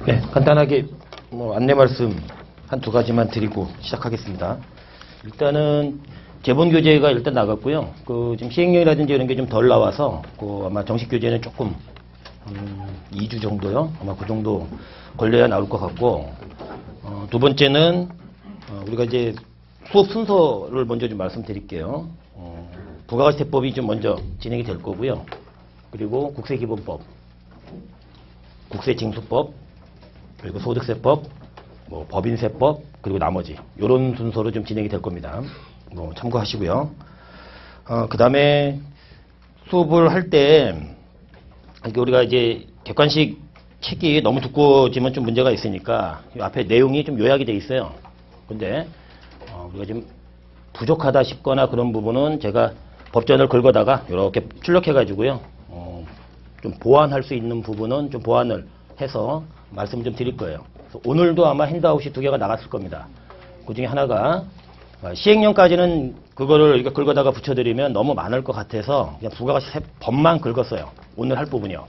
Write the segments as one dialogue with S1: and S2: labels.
S1: 네, 간단하게 안내 말씀 한 두 가지만 드리고 시작하겠습니다. 일단은 재본 교재가 일단 나갔고요. 지금 시행령이라든지 이런 게 좀 덜 나와서 아마 정식 교재는 조금 2주 정도요. 아마 그 정도 걸려야 나올 것 같고, 두 번째는 우리가 이제 수업 순서를 먼저 좀 말씀드릴게요. 부가가치세법이 좀 먼저 진행이 될 거고요. 그리고 국세기본법, 국세징수법, 그리고 소득세법, 법인세법, 그리고 나머지 이런 순서로 좀 진행이 될 겁니다. 참고하시고요. 그 다음에 수업을 할 때 우리가 이제 객관식 책이 너무 두꺼워지면 좀 문제가 있으니까 이 앞에 내용이 좀 요약이 돼 있어요. 근데 우리가 좀 부족하다 싶거나 그런 부분은 제가 법전을 긁어다가 이렇게 출력해 가지고요. 좀 보완할 수 있는 부분은 좀 보완을 해서 말씀을 좀 드릴 거예요. 그래서 오늘도 아마 핸드아웃이 2개가 나갔을 겁니다. 그 중에 하나가 시행령까지는 그거를 이렇게 긁어다가 붙여드리면 너무 많을 것 같아서 그냥 부가가치세법만 긁었어요. 오늘 할 부분이요.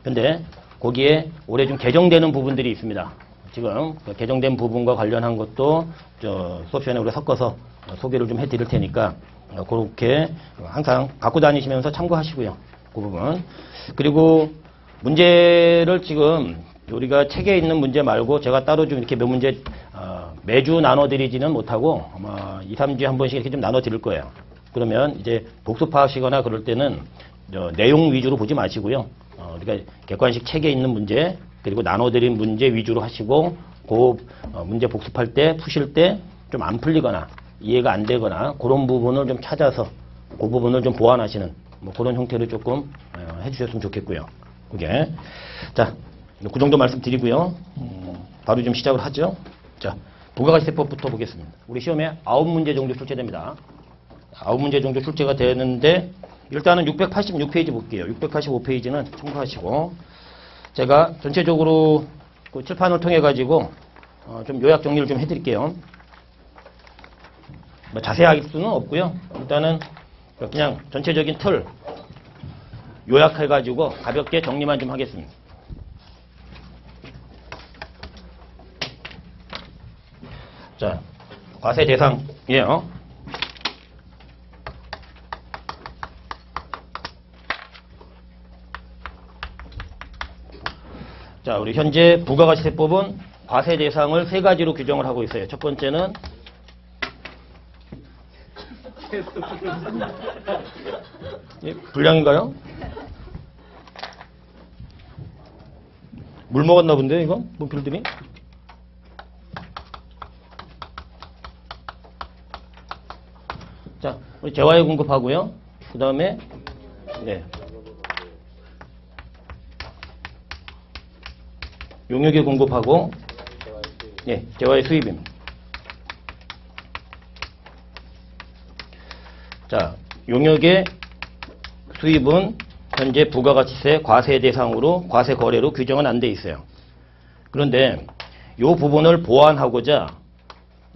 S1: 근데 거기에 올해 좀 개정되는 부분들이 있습니다. 지금 개정된 부분과 관련한 것도 수업 시간에 우리가 섞어서 소개를 좀 해드릴 테니까 그렇게 항상 갖고 다니시면서 참고하시고요. 그 부분. 그리고 문제를 지금 우리가 책에 있는 문제 말고 제가 따로 좀 이렇게 몇 문제 매주 나눠드리지는 못하고 아마 2, 3주에 한 번씩 이렇게 좀 나눠드릴 거예요. 그러면 이제 복습하시거나 그럴 때는 내용 위주로 보지 마시고요. 우리가 객관식 책에 있는 문제 그리고 나눠드린 문제 위주로 하시고 그 문제 복습할 때 푸실 때 좀 안 풀리거나 이해가 안 되거나 그런 부분을 좀 찾아서 그 부분을 좀 보완하시는 그런 형태로 조금 해주셨으면 좋겠고요. 그게 자, 그 정도 말씀드리고요. 바로 좀 시작을 하죠. 자, 부가가치세법부터 보겠습니다. 우리 시험에 9문제 정도 출제됩니다. 9문제 정도 출제가 되는데 일단은 686페이지 볼게요. 685페이지는 참고하시고 제가 전체적으로 그 칠판을 통해 가지고 좀 요약 정리를 좀 해드릴게요. 자세할 수는 없고요. 일단은 그냥 전체적인 틀 요약해 가지고 가볍게 정리만 좀 하겠습니다. 자, 과세 대상이에요. 자, 우리 현재 부가가치세법은 과세 대상을 3가지로 규정을 하고 있어요. 첫 번째는 불량인가요? 물 먹었나 본데 이거? 문필들이? 자, 우리 재화에 공급하고요. 그 다음에 용역에 공급하고 재화의 수입입니다. 자, 용역의 수입은 현재 부가가치세 과세 대상으로 과세 거래로 규정은 안 돼 있어요. 그런데 이 부분을 보완하고자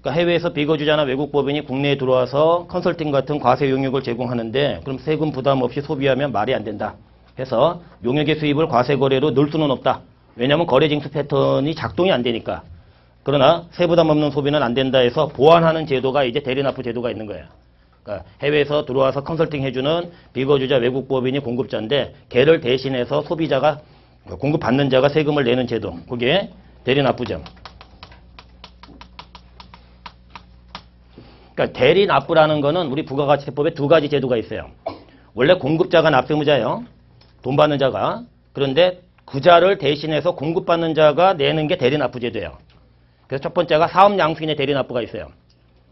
S1: 그러니까 해외에서 비거주자나 외국법인이 국내에 들어와서 컨설팅 같은 과세 용역을 제공하는데 그럼 세금 부담 없이 소비하면 말이 안 된다 해서 용역의 수입을 과세 거래로 넣을 수는 없다. 왜냐하면 거래 징수 패턴이 작동이 안 되니까. 그러나 세부담 없는 소비는 안 된다 해서 보완하는 제도가 이제 대리납부 제도가 있는 거예요. 그러니까 해외에서 들어와서 컨설팅 해주는 비거주자 외국법인이 공급자인데 걔를 대신해서 소비자가 공급받는 자가 세금을 내는 제도. 그게 대리납부점. 그러니까 대리납부라는 거는 우리 부가가치세법에 2가지 제도가 있어요. 원래 공급자가 납세무자예요. 돈 받는 자가. 그런데 그 자를 대신해서 공급받는 자가 내는 게 대리납부제도예요. 그래서 첫 번째가 사업양수인의 대리납부가 있어요.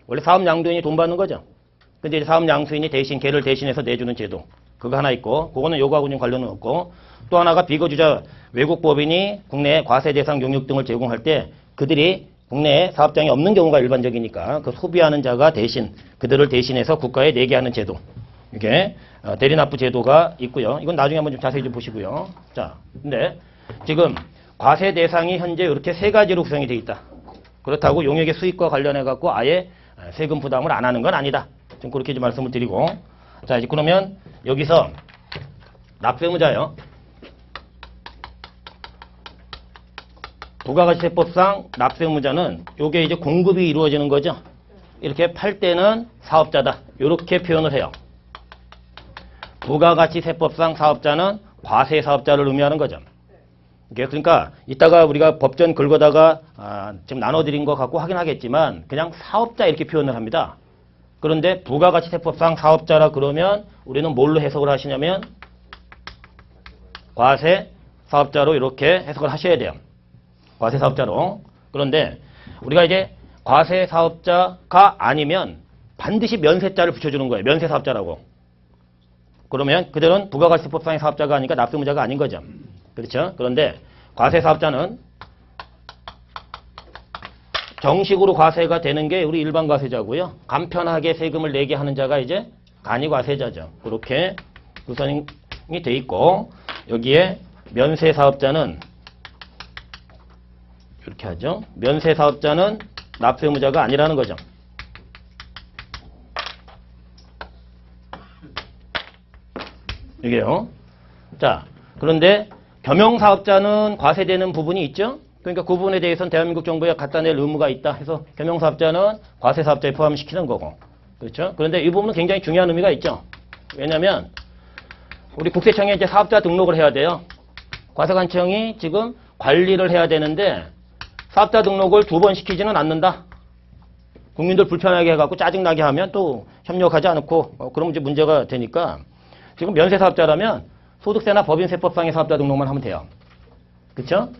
S1: 원래 사업양도인이 돈 받는 거죠. 근데 이제 사업양수인이 대신 걔를 대신해서 내주는 제도. 그거 하나 있고 그거는 요거하고 좀 관련은 없고 또 하나가 비거주자 외국법인이 국내에 과세 대상 용역 등을 제공할 때 그들이 국내에 사업장이 없는 경우가 일반적이니까 그 소비하는 자가 대신 그들을 대신해서 국가에 내게 하는 제도. 이게 대리납부 제도가 있고요. 이건 나중에 한번 좀 자세히 좀 보시고요. 자, 근데 지금 과세 대상이 현재 이렇게 3가지로 구성이 되어 있다. 그렇다고 용역의 수익과 관련해 갖고 아예 세금 부담을 안 하는 건 아니다. 좀 그렇게 좀 말씀을 드리고. 자, 이제 그러면 여기서 납세무자요. 부가가치세법상 납세의무자는 요게 이제 공급이 이루어지는 거죠. 이렇게 팔 때는 사업자다. 이렇게 표현을 해요. 부가가치세법상 사업자는 과세사업자를 의미하는 거죠. 그러니까 이따가 우리가 법전 긁어다가 지금 나눠드린 거 갖고 확인하겠지만 그냥 사업자 이렇게 표현을 합니다. 그런데 부가가치세법상 사업자라 그러면 우리는 뭘로 해석을 하시냐면 과세사업자로 이렇게 해석을 하셔야 돼요. 과세사업자로. 그런데 우리가 이제 과세사업자가 아니면 반드시 면세자를 붙여주는 거예요. 면세사업자라고. 그러면 그들은 부가가치세법상의 사업자가 아니니까 납세의무자가 아닌 거죠. 그렇죠? 그런데 과세사업자는 정식으로 과세가 되는 게 우리 일반 과세자고요. 간편하게 세금을 내게 하는 자가 이제 간이과세자죠. 그렇게 구성이 돼 있고 여기에 면세사업자는 이렇게 하죠. 면세사업자는 납세의무자가 아니라는 거죠. 이게요. 자, 그런데 겸용사업자는 과세되는 부분이 있죠. 그러니까 그 부분에 대해서는 대한민국 정부에 갖다 낼 의무가 있다 해서 겸용사업자는 과세사업자에 포함시키는 거고. 그렇죠? 그런데 이 부분은 굉장히 중요한 의미가 있죠. 왜냐하면 우리 국세청에 이제 사업자 등록을 해야 돼요. 과세관청이 지금 관리를 해야 되는데 사업자 등록을 2번 시키지는 않는다. 국민들 불편하게 해갖고 짜증나게 하면 또 협력하지 않고 그러면 이제 문제가 되니까 지금 면세사업자라면 소득세나 법인세법상의 사업자 등록만 하면 돼요. 그렇죠?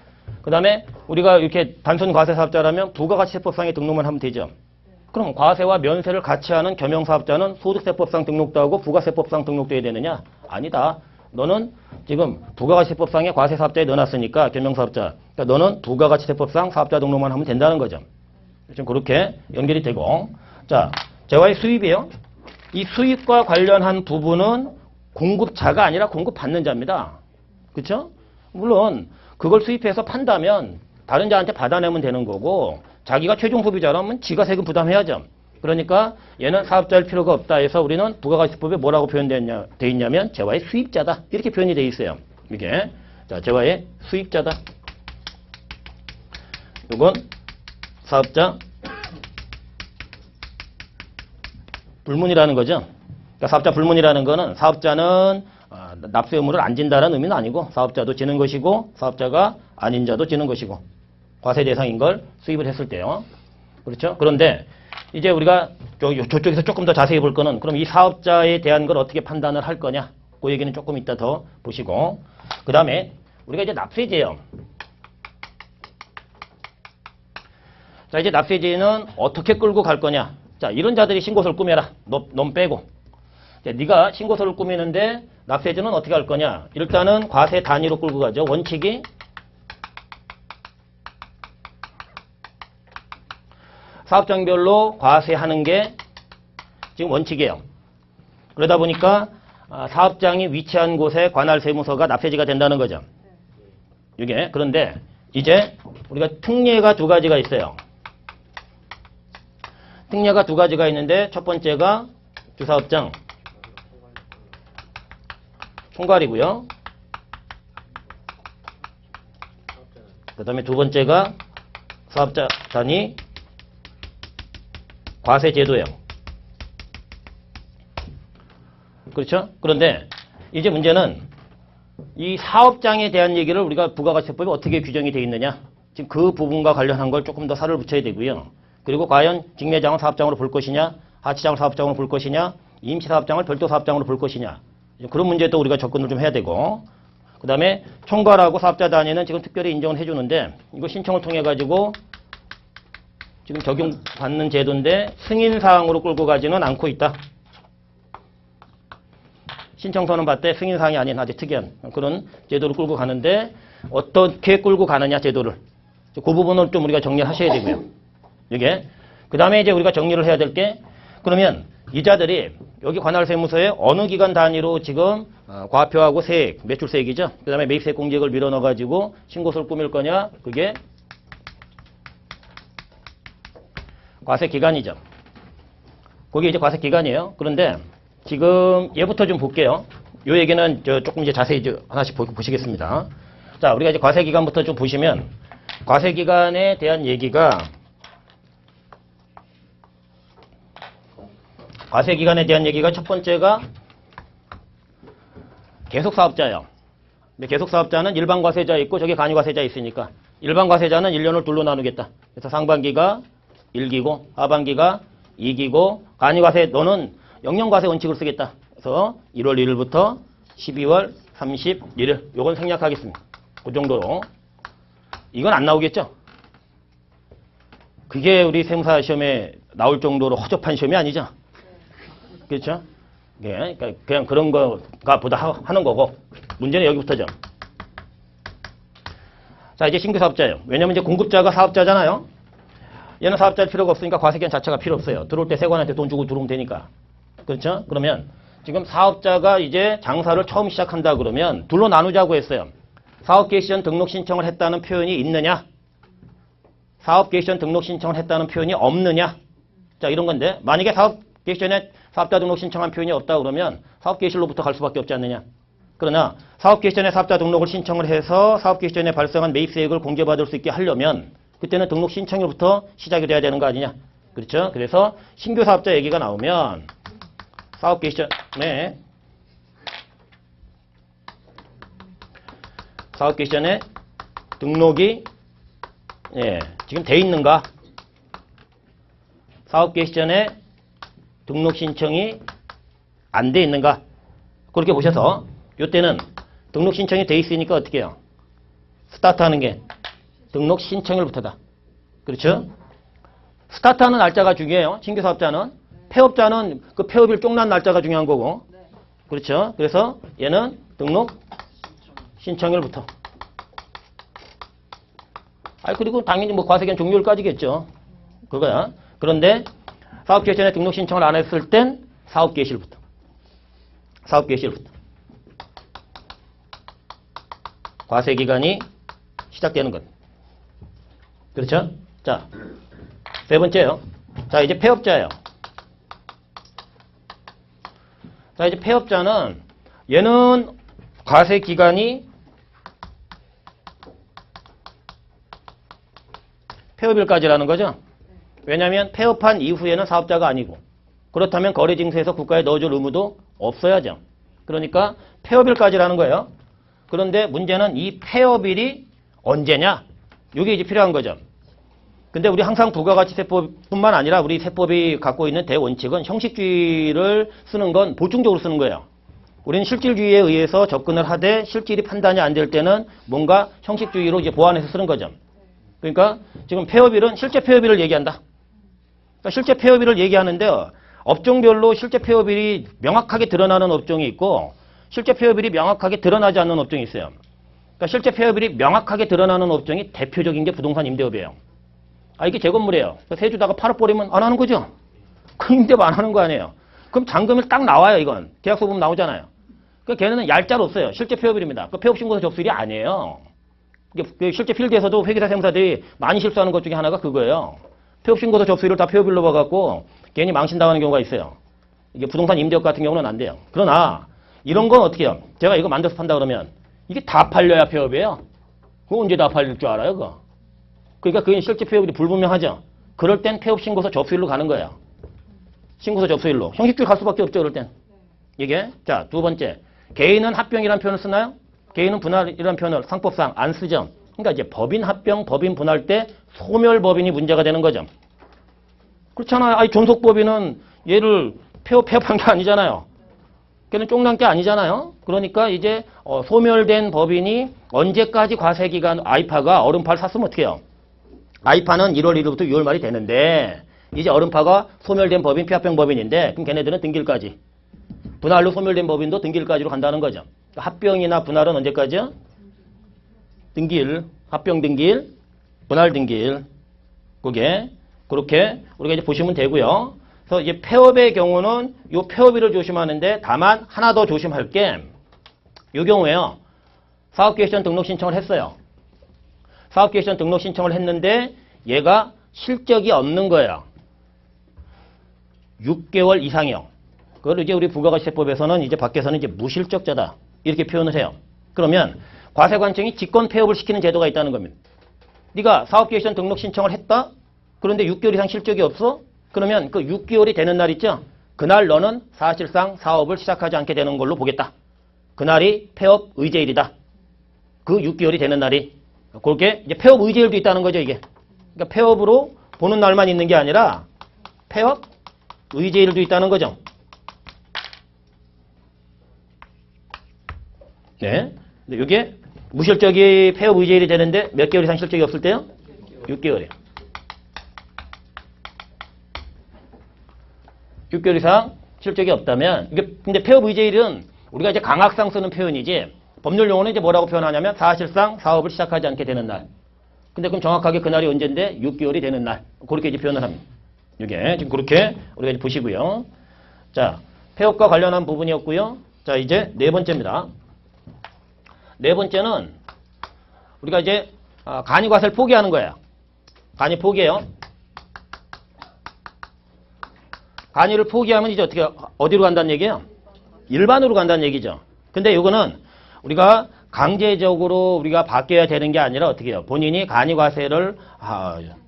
S1: 그 다음에 우리가 이렇게 단순 과세사업자라면 부가가치세법상의 등록만 하면 되죠. 그럼 과세와 면세를 같이 하는 겸용사업자는 소득세법상 등록도 하고 부가세법상 등록도 해야 되느냐? 아니다. 너는 지금 부가가치세법상의 과세사업자에 넣어놨으니까 겸용사업자. 그러니까 너는 부가가치세법상 사업자 등록만 하면 된다는 거죠. 지금 그렇게 연결이 되고. 자, 재화의 수입이에요. 이 수입과 관련한 부분은 공급자가 아니라 공급받는 자입니다. 그렇죠? 물론 그걸 수입해서 판다면 다른 자한테 받아내면 되는 거고 자기가 최종 소비자라면 지가 세금 부담해야죠. 그러니까 얘는 사업자일 필요가 없다 해서 우리는 부가가치세법에 뭐라고 표현되어 있냐면 재화의 수입자다. 이렇게 표현이 되어 있어요. 이게 자, 재화의 수입자다. 이건 사업자 불문이라는 거죠. 그러니까 사업자 불문이라는 거는 사업자는 납세 의무를 안 진다는 의미는 아니고 사업자도 지는 것이고 사업자가 아닌 자도 지는 것이고 과세 대상인 걸 수입을 했을 때요. 그렇죠? 그런데 이제 우리가 저쪽에서 조금 더 자세히 볼 거는 그럼 이 사업자에 대한 걸 어떻게 판단을 할 거냐? 그 얘기는 조금 이따 더 보시고 그 다음에 우리가 이제 납세제요. 자, 이제 납세제는 어떻게 끌고 갈 거냐? 자, 이런 자들이 신고서를 꾸며라. 놈 빼고. 자, 네가 신고서를 꾸미는데 납세제는 어떻게 할 거냐? 일단은 과세 단위로 끌고 가죠. 원칙이 사업장별로 과세하는 게 지금 원칙이에요. 그러다 보니까 사업장이 위치한 곳에 관할 세무서가 납세지가 된다는 거죠. 이게 그런데 이제 우리가 특례가 2가지가 있어요. 특례가 2가지가 있는데 첫 번째가 주사업장 총괄이고요. 그 다음에 2번째가 사업자 단위 과세제도예요. 그렇죠? 그런데 이제 문제는 이 사업장에 대한 얘기를 우리가 부가가치세법에 어떻게 규정이 되어 있느냐. 지금 그 부분과 관련한 걸 조금 더 살을 붙여야 되고요. 그리고 과연 직매장을 사업장으로 볼 것이냐, 하치장을 사업장으로 볼 것이냐, 임시사업장을 별도 사업장으로 볼 것이냐. 그런 문제도 우리가 접근을 좀 해야 되고 그 다음에 총괄하고 사업자 단위는 지금 특별히 인정을 해주는데 이거 신청을 통해 가지고 지금 적용받는 제도인데 승인사항으로 끌고 가지는 않고 있다. 신청서는 받되 승인사항이 아닌 아주 특이한 그런 제도를 끌고 가는데 어떻게 끌고 가느냐 제도를. 그 부분을 좀 우리가 정리를 하셔야 되고요. 이게 그 다음에 이제 우리가 정리를 해야 될 게 그러면 이자들이 여기 관할세무서에 어느 기간 단위로 지금 과표하고 세액, 매출세액이죠. 그 다음에 매입세액 공제액을 밀어넣어가지고 신고서를 꾸밀 거냐. 그게 과세기간이죠. 그게 이제 과세기간이에요. 그런데 지금 얘부터 좀 볼게요. 요 얘기는 조금 이제 자세히 하나씩 보시겠습니다. 자, 우리가 이제 과세기간부터 좀 보시면 과세기간에 대한 얘기가 첫 번째가 계속사업자예요. 근데 계속사업자는 일반 과세자 있고 저기 간이 과세자 있으니까 일반 과세자는 1년을 둘로 나누겠다. 그래서 상반기가 1기고 하반기가 2기고 간이 과세 너는 영년과세 원칙을 쓰겠다. 그래서 1월 1일부터 12월 31일 요건 생략하겠습니다. 그 정도로. 이건 안 나오겠죠? 그게 우리 세무사 시험에 나올 정도로 허접한 시험이 아니죠? 그렇죠? 예, 그러니까 그냥 그런 거가 보다 하는 거고 문제는 여기부터죠. 자, 이제 신규 사업자예요. 왜냐면 이제 공급자가 사업자잖아요. 얘는 사업자일 필요가 없으니까 과세기간 자체가 필요 없어요. 들어올 때 세관한테 돈 주고 들어오면 되니까. 그렇죠? 그러면 지금 사업자가 이제 장사를 처음 시작한다 그러면 둘로 나누자고 했어요. 사업 개시 전 등록 신청을 했다는 표현이 있느냐? 사업 개시 전 등록 신청을 했다는 표현이 없느냐? 자, 이런 건데 만약에 사업 개시 전에 사업자 등록 신청한 표현이 없다 그러면 사업 개시로부터 갈 수밖에 없지 않느냐? 그러나 사업 개시 전에 사업자 등록을 신청을 해서 사업 개시 전에 발생한 매입세액을 공제받을 수 있게 하려면 그때는 등록 신청일부터 시작이 돼야 되는 거 아니냐? 그렇죠? 그래서 신규 사업자 얘기가 나오면 사업 개시 전에 사업 개시 전에 등록이 지금 돼 있는가? 사업 개시 전에 등록 신청이 안 돼 있는가? 그렇게 보셔서 이때는 등록 신청이 돼 있으니까 어떻게 해요? 스타트하는 게 등록 신청일부터다. 그렇죠? 스타트하는 날짜가 중요해요. 신규 사업자는. 폐업자는 그 폐업일 쪽난 날짜가 중요한 거고. 그렇죠? 그래서 얘는 등록 신청일부터. 그리고 당연히 뭐 과세기간 종료일까지겠죠. 그거야. 그런데 사업 개시 전에 등록 신청을 안 했을 땐 사업 개시일부터. 사업 개시일부터. 과세기간이 시작되는 것. 그렇죠? 자, 세 번째요. 자, 이제 폐업자예요. 자, 이제 폐업자는 얘는 과세기간이 폐업일까지라는 거죠. 왜냐하면 폐업한 이후에는 사업자가 아니고 그렇다면 거래징수에서 국가에 넣어줄 의무도 없어야죠. 그러니까 폐업일까지라는 거예요. 그런데 문제는 이 폐업일이 언제냐? 이게 이제 필요한 거죠. 근데 우리 항상 부가가치세법뿐만 아니라 우리 세법이 갖고 있는 대원칙은 형식주의를 쓰는 건 보충적으로 쓰는 거예요. 우리는 실질주의에 의해서 접근을 하되 실질이 판단이 안 될 때는 뭔가 형식주의로 이제 보완해서 쓰는 거죠. 그러니까 지금 폐업일은 실제 폐업일을 얘기한다. 그러니까 실제 폐업일을 얘기하는데 업종별로 실제 폐업일이 명확하게 드러나는 업종이 있고 실제 폐업일이 명확하게 드러나지 않는 업종이 있어요. 그러니까 실제 폐업일이 명확하게 드러나는 업종이 대표적인 게 부동산 임대업이에요. 이게 재건물이에요. 세 주다가 8억 버리면 안 하는 거죠? 그 임대업 안 하는 거 아니에요. 그럼 잔금일 딱 나와요, 이건. 계약서 보면 나오잖아요. 그러니까 걔네는 얄짤 없어요. 실제 폐업일입니다. 그 폐업신고서 접수일이 아니에요. 실제 필드에서도 회계사 세무사들이 많이 실수하는 것 중에 하나가 그거예요. 폐업신고서 접수일을 다 폐업일로 봐갖고 괜히 망신당하는 경우가 있어요. 이게 부동산 임대업 같은 경우는 안 돼요. 그러나 이런 건 어떻게 해요? 제가 이거 만들어서 판다 그러면 이게 다 팔려야 폐업이에요. 그거 언제 다 팔릴 줄 알아요, 그거? 그러니까 그게 실제 폐업일이 불분명하죠. 그럴 땐 폐업신고서 접수일로 가는 거예요. 신고서 접수일로. 형식주의 갈 수밖에 없죠, 그럴 땐. 이게. 자, 두 번째. 개인은 합병이라는 표현을 쓰나요? 개인은 분할이라는 표현을 상법상 안 쓰죠. 그러니까 이제 법인 합병, 법인 분할 때 소멸법인이 문제가 되는 거죠. 그렇잖아요. 존속법인은 얘를 폐업한 게 아니잖아요. 걔는 쫑난 게 아니잖아요. 그러니까 이제 소멸된 법인이 언제까지 과세기간 아이파가 얼음파를 샀으면 어떻게 해요? 아이파는 1월 1일부터 6월 말이 되는데 이제 얼음파가 소멸된 법인, 폐합병 법인인데 그럼 걔네들은 등기일까지. 분할로 소멸된 법인도 등기일까지로 간다는 거죠. 합병이나 분할은 언제까지요? 등기일, 합병 등기일, 분할 등기일. 그게 그렇게 우리가 이제 보시면 되고요. 그래서 이제 폐업의 경우는 이 폐업일을 조심하는데 다만 하나 더 조심할 게 이 경우에요. 사업개시 전 등록 신청을 했어요. 사업개시 전 등록 신청을 했는데 얘가 실적이 없는 거예요. 6개월 이상이요. 그걸 이제 우리 부가가치세법에서는 이제 밖에서는 이제 무실적자다. 이렇게 표현을 해요. 그러면 과세관청이 직권 폐업을 시키는 제도가 있다는 겁니다. 네가 사업계획서 등록 신청을 했다? 그런데 6개월 이상 실적이 없어? 그러면 그 6개월이 되는 날 있죠? 그날 너는 사실상 사업을 시작하지 않게 되는 걸로 보겠다. 그날이 폐업 의제일이다. 그 6개월이 되는 날이. 그렇게 이제 폐업 의제일도 있다는 거죠, 이게. 그러니까 폐업으로 보는 날만 있는 게 아니라 폐업 의제일도 있다는 거죠. 네. 근데 이게 무실적이 폐업 의제일이 되는데 몇 개월 이상 실적이 없을 때요? 6개월이에요. 6개월 이상 실적이 없다면, 이게 근데 폐업 의제일은 우리가 이제 강학상 쓰는 표현이지, 법률 용어는 이제 뭐라고 표현하냐면 사실상 사업을 시작하지 않게 되는 날. 근데 그럼 정확하게 그날이 언제인데 6개월이 되는 날. 그렇게 이제 표현을 합니다. 이게 지금 그렇게 우리가 이제 보시고요. 자, 폐업과 관련한 부분이었고요. 자, 이제 네 번째입니다. 네 번째는 우리가 이제 간이과세를 포기하는 거예요. 간이 포기해요. 간이를 포기하면 이제 어디로 간다는 얘기예요? 일반으로 간다는 얘기죠. 근데 이거는 우리가 강제적으로 우리가 바뀌어야 되는 게 아니라 어떻게 해요? 본인이 간이과세를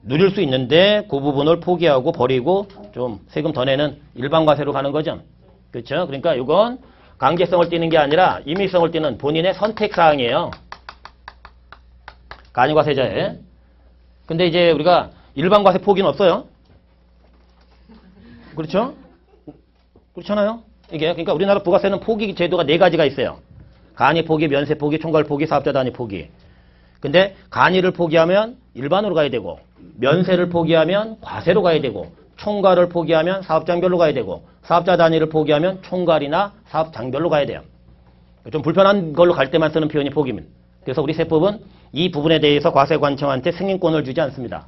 S1: 누릴 수 있는데 그 부분을 포기하고 버리고 좀 세금 더 내는 일반과세로 가는 거죠. 그렇죠? 그러니까 이건 강제성을 띠는 게 아니라 임의성을 띠는 본인의 선택사항이에요. 간이과세자에. 근데 이제 우리가 일반과세 포기는 없어요. 그렇죠? 그렇잖아요? 이게 그러니까 우리나라 부가세는 포기 제도가 네 가지가 있어요. 간이 포기, 면세 포기, 총괄 포기, 사업자 단위 포기. 근데 간이를 포기하면 일반으로 가야 되고, 면세를 포기하면 과세로 가야 되고, 총괄을 포기하면 사업장별로 가야 되고, 사업자 단위를 포기하면 총괄이나 사업장별로 가야 돼요. 좀 불편한 걸로 갈 때만 쓰는 표현이 포기입니다. 그래서 우리 세법은 이 부분에 대해서 과세관청한테 승인권을 주지 않습니다.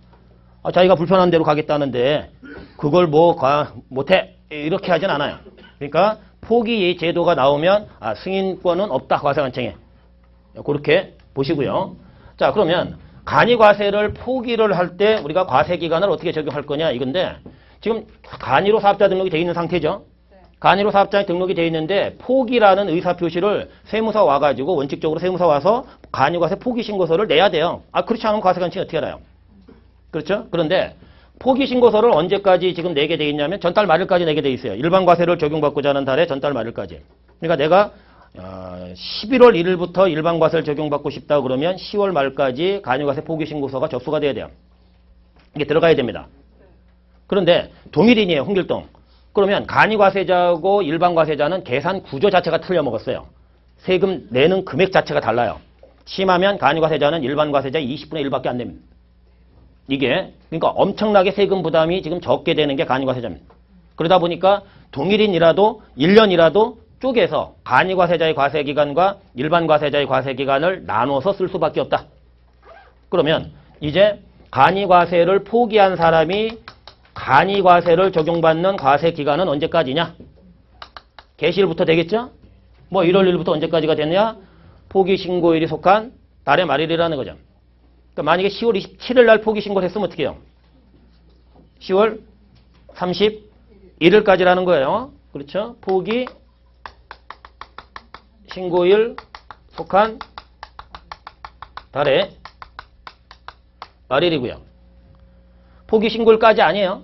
S1: 자기가 불편한 대로 가겠다는데 그걸 못해 이렇게 하진 않아요. 그러니까 포기 제도가 나오면 승인권은 없다, 과세관청에. 그렇게 보시고요. 자, 그러면 간이과세를 포기를 할 때 우리가 과세기간을 어떻게 적용할 거냐 이건데, 지금 간이로 사업자 등록이 되어 있는 상태죠. 간이로 사업자에 등록이 되어 있는데 포기라는 의사표시를 세무사 와가지고 원칙적으로 세무사 와서 간이과세 포기신고서를 내야 돼요. 그렇지 않으면 과세관청이 어떻게 알아요? 그렇죠? 그런데 포기신고서를 언제까지 지금 내게 돼 있냐면 전달 말일까지 내게 돼 있어요. 일반과세를 적용받고자 하는 달에 전달 말일까지. 그러니까 내가 11월 1일부터 일반과세를 적용받고 싶다 그러면 10월 말까지 간이과세 포기신고서가 접수가 돼야 돼요. 이게 들어가야 됩니다. 그런데 동일인이에요, 홍길동. 그러면 간이과세자하고 일반과세자는 계산 구조 자체가 틀려 먹었어요. 세금 내는 금액 자체가 달라요. 심하면 간이과세자는 일반과세자의 20분의 1밖에 안 됩니다. 이게 그러니까 엄청나게 세금 부담이 지금 적게 되는 게 간이과세자입니다. 그러다 보니까 동일인이라도 1년이라도 쪼개서 간이과세자의 과세기간과 일반과세자의 과세기간을 나눠서 쓸 수밖에 없다. 그러면 이제 간이과세를 포기한 사람이 간이과세를 적용받는 과세기간은 언제까지냐? 개시일부터 되겠죠? 1월 1일부터 언제까지가 되느냐? 포기신고일이 속한 달의 말일이라는 거죠. 그러니까 만약에 10월 27일 날 포기신고를 했으면 어떻게 해요? 10월 31일까지라는 거예요. 그렇죠? 포기신고일 속한 달의 말일이고요. 포기신고일까지 아니에요.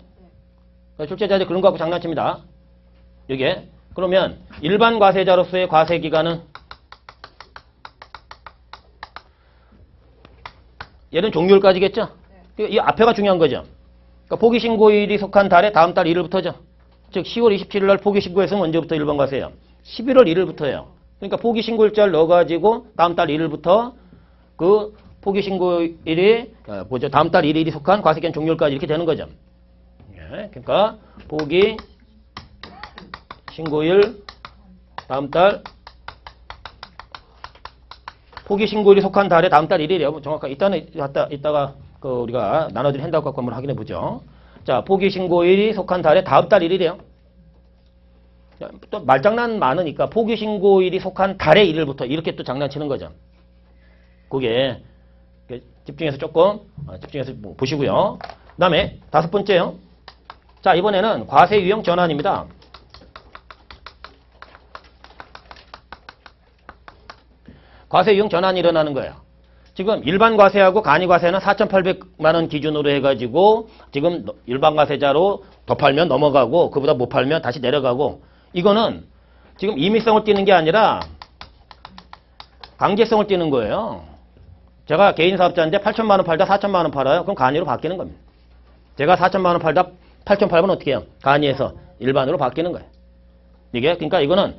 S1: 출제자들 그런 거 갖고 장난칩니다. 이게 그러면 일반 과세자로서의 과세기간은 얘는 종료일까지겠죠? 이 앞에가 중요한 거죠. 그러니까 포기신고일이 속한 달에 다음 달 1일부터죠. 즉 10월 27일 날 포기신고했으면 언제부터 일반과세예요? 11월 1일부터예요. 그러니까 포기신고일자를 넣어가지고 다음 달 1일부터 그 포기신고일이 다음 달 1일이 속한 과세기간 종료일까지 이렇게 되는 거죠. 예, 그러니까 포기신고일 다음 달 포기신고일이 속한 달에 다음 달 1일이에요. 정확하게 이따가 우리가 나눠드린 핸드아웃 갖고 한번 확인해 보죠. 자, 포기신고일이 속한 달에 다음 달 1일이에요. 또 말장난 많으니까 포기신고일이 속한 달의 1일부터 이렇게 또 장난치는 거죠. 그게 집중해서 집중해서 보시고요. 그 다음에 다섯 번째요. 자, 이번에는 과세 유형 전환입니다. 과세 유형 전환이 일어나는 거예요. 지금 일반 과세하고 간이 과세는 4,800만 원 기준으로 해가지고 지금 일반 과세자로 더 팔면 넘어가고 그보다 못 팔면 다시 내려가고 이거는 지금 임의성을 띠는 게 아니라 강제성을 띠는 거예요. 제가 개인 사업자인데 8천만 원 팔다 4천만 원 팔아요. 그럼 간이로 바뀌는 겁니다. 제가 4천만 원 팔다 8천 팔면 어떻게 해요? 간이에서 일반으로 바뀌는 거예요. 이게 그러니까 이거는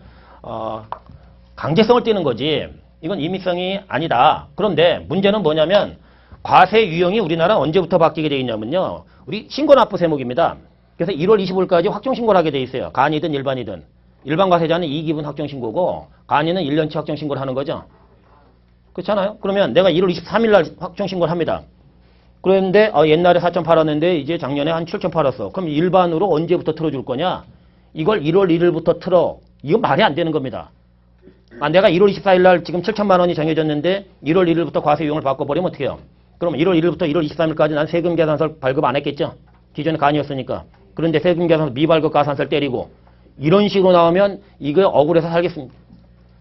S1: 강제성을 띠는 거지. 이건 임의성이 아니다. 그런데 문제는 뭐냐면 과세 유형이 우리나라 언제부터 바뀌게 되어 있냐면요. 우리 신고납부 세목입니다. 그래서 1월 25일까지 확정신고를 하게 돼 있어요. 간이든 일반이든. 일반 과세자는 2기분 확정신고고 간이는 1년치 확정신고를 하는 거죠. 그렇잖아요. 그러면 내가 1월 23일 날 확정신고를 합니다. 그런데 옛날에 4천 팔았는데 이제 작년에 한 7천 팔았어. 그럼 일반으로 언제부터 틀어줄 거냐? 이걸 1월 1일부터 틀어. 이건 말이 안 되는 겁니다. 내가 1월 24일 날 지금 7천만 원이 정해졌는데 1월 1일부터 과세 유형을 바꿔버리면 어떻게 해요? 그럼 1월 1일부터 1월 23일까지 난 세금 계산서를 발급 안 했겠죠? 기존에 간이었으니까. 그런데 세금 계산서 미발급 가산서를 때리고 이런 식으로 나오면 이거 억울해서 살겠습니다.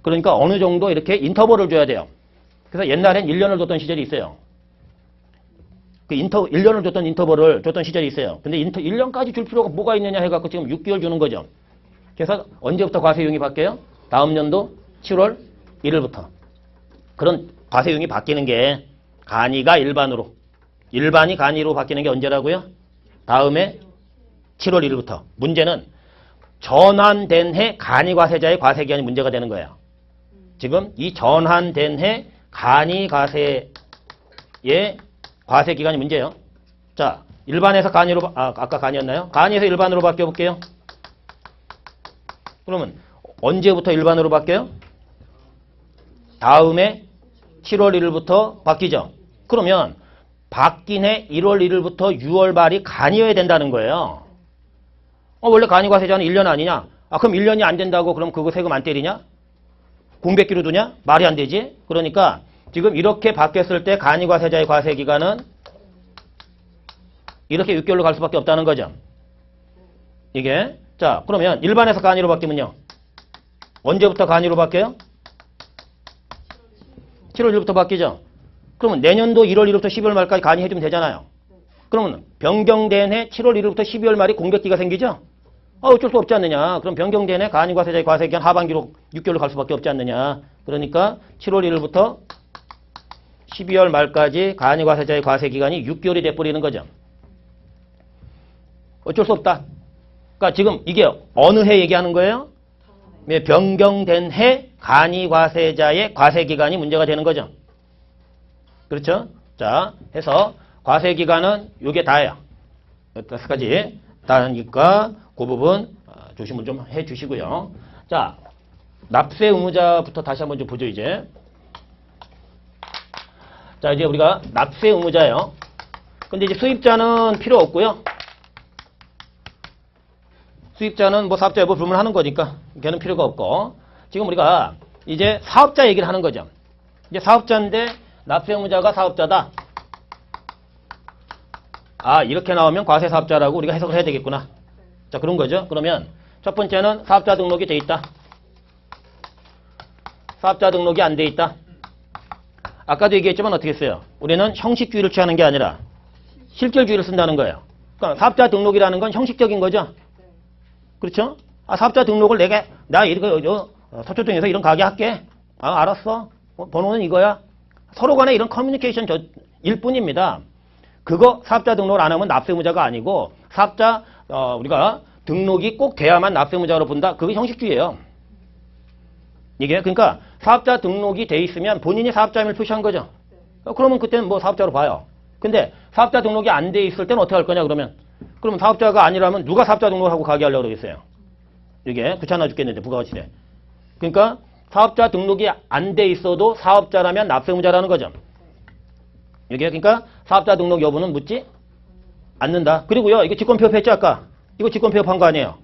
S1: 그러니까 어느 정도 이렇게 인터벌을 줘야 돼요. 그래서 옛날엔 1년을 줬던 시절이 있어요. 1년을 줬던 인터벌을 줬던 시절이 있어요. 근데 1년까지 줄 필요가 뭐가 있느냐 해갖고 지금 6개월 주는 거죠. 그래서 언제부터 과세유형이 바뀌어요? 다음 년도 7월 1일부터. 그런 과세유형이 바뀌는 게 간이가 일반으로, 일반이 간이로 바뀌는 게 언제라고요? 다음에 7월 1일부터. 문제는 전환된 해 간이 과세자의 과세기간이 문제가 되는 거예요. 지금 이 전환된 해 간이 과세의 과세기간이 문제예요. 자, 일반에서 간이로, 아까 간이었나요? 간이에서 일반으로 바뀌어볼게요. 그러면 언제부터 일반으로 바뀌어요? 다음에 7월 1일부터 바뀌죠. 그러면 바뀐 해 1월 1일부터 6월 말이 간이어야 된다는 거예요. 원래 간이 과세자는 1년 아니냐? 그럼 1년이 안 된다고 그럼 그거 세금 안 때리냐? 공백기로 두냐? 말이 안 되지. 그러니까 지금 이렇게 바뀌었을 때 간이 과세자의 과세기간은 이렇게 6개월로 갈 수밖에 없다는 거죠. 이게. 자, 그러면 일반에서 간이로 바뀌면요. 언제부터 간이로 바뀌어요? 7월 1일부터 바뀌죠. 그러면 내년도 1월 1일부터 12월 말까지 간이 해주면 되잖아요. 그러면 변경된 해 7월 1일부터 12월 말이 공백기가 생기죠. 어쩔 수 없지 않느냐. 그럼 변경된 해 간이 과세자의 과세기간 하반기로 6개월로 갈 수밖에 없지 않느냐. 그러니까 7월 1일부터 12월 말까지 간이 과세자의 과세기간이 6개월이 돼버리는 거죠. 어쩔 수 없다. 그러니까 지금 이게 어느 해 얘기하는 거예요? 변경된 해 간이 과세자의 과세기간이 문제가 되는 거죠. 그렇죠? 자, 해서 과세기간은 요게 다예요. 여기까지 다니까 그 부분 조심을 좀 해주시고요. 자, 납세 의무자부터 다시 한번 좀 보죠, 이제. 자, 이제 우리가 납세 의무자예요. 근데 이제 수입자는 필요 없고요. 수입자는 뭐 사업자 여부 불문하는 거니까 걔는 필요가 없고 지금 우리가 이제 사업자 얘기를 하는 거죠. 이제 사업자인데 납세 의무자가 사업자다. 이렇게 나오면 과세 사업자라고 우리가 해석을 해야 되겠구나. 자, 그런 거죠. 그러면 첫 번째는 사업자 등록이 돼 있다. 사업자 등록이 안 돼 있다. 아까도 얘기했지만 어떻게 했어요? 우리는 형식주의를 취하는 게 아니라 실결주의를 쓴다는 거예요. 그러니까 사업자 등록이라는 건 형식적인 거죠. 그렇죠? 사업자 등록을 나 이거 서초동에서 이런 가게 할게. 알았어. 번호는 이거야. 서로 간에 이런 커뮤니케이션 일 뿐입니다. 그거 사업자 등록을 안 하면 납세의무자가 아니고 사업자 우리가 등록이 꼭 돼야만 납세의무자로 본다. 그게 형식주의예요. 이게 그러니까 사업자 등록이 돼 있으면 본인이 사업자임을 표시한 거죠. 그러면 그때는 뭐 사업자로 봐요. 근데 사업자 등록이 안 돼 있을 때는 어떻게 할 거냐 그러면 사업자가 아니라면 누가 사업자 등록을 하고 가게 하려고 그러겠어요. 이게 귀찮아 죽겠는데 부가가치세. 그러니까 사업자 등록이 안 돼 있어도 사업자라면 납세의무자라는 거죠. 이게 그러니까 사업자 등록 여부는 묻지 않는다. 그리고요, 이거 직권폐업 했죠 아까? 이거 직권폐업 한 거 아니에요?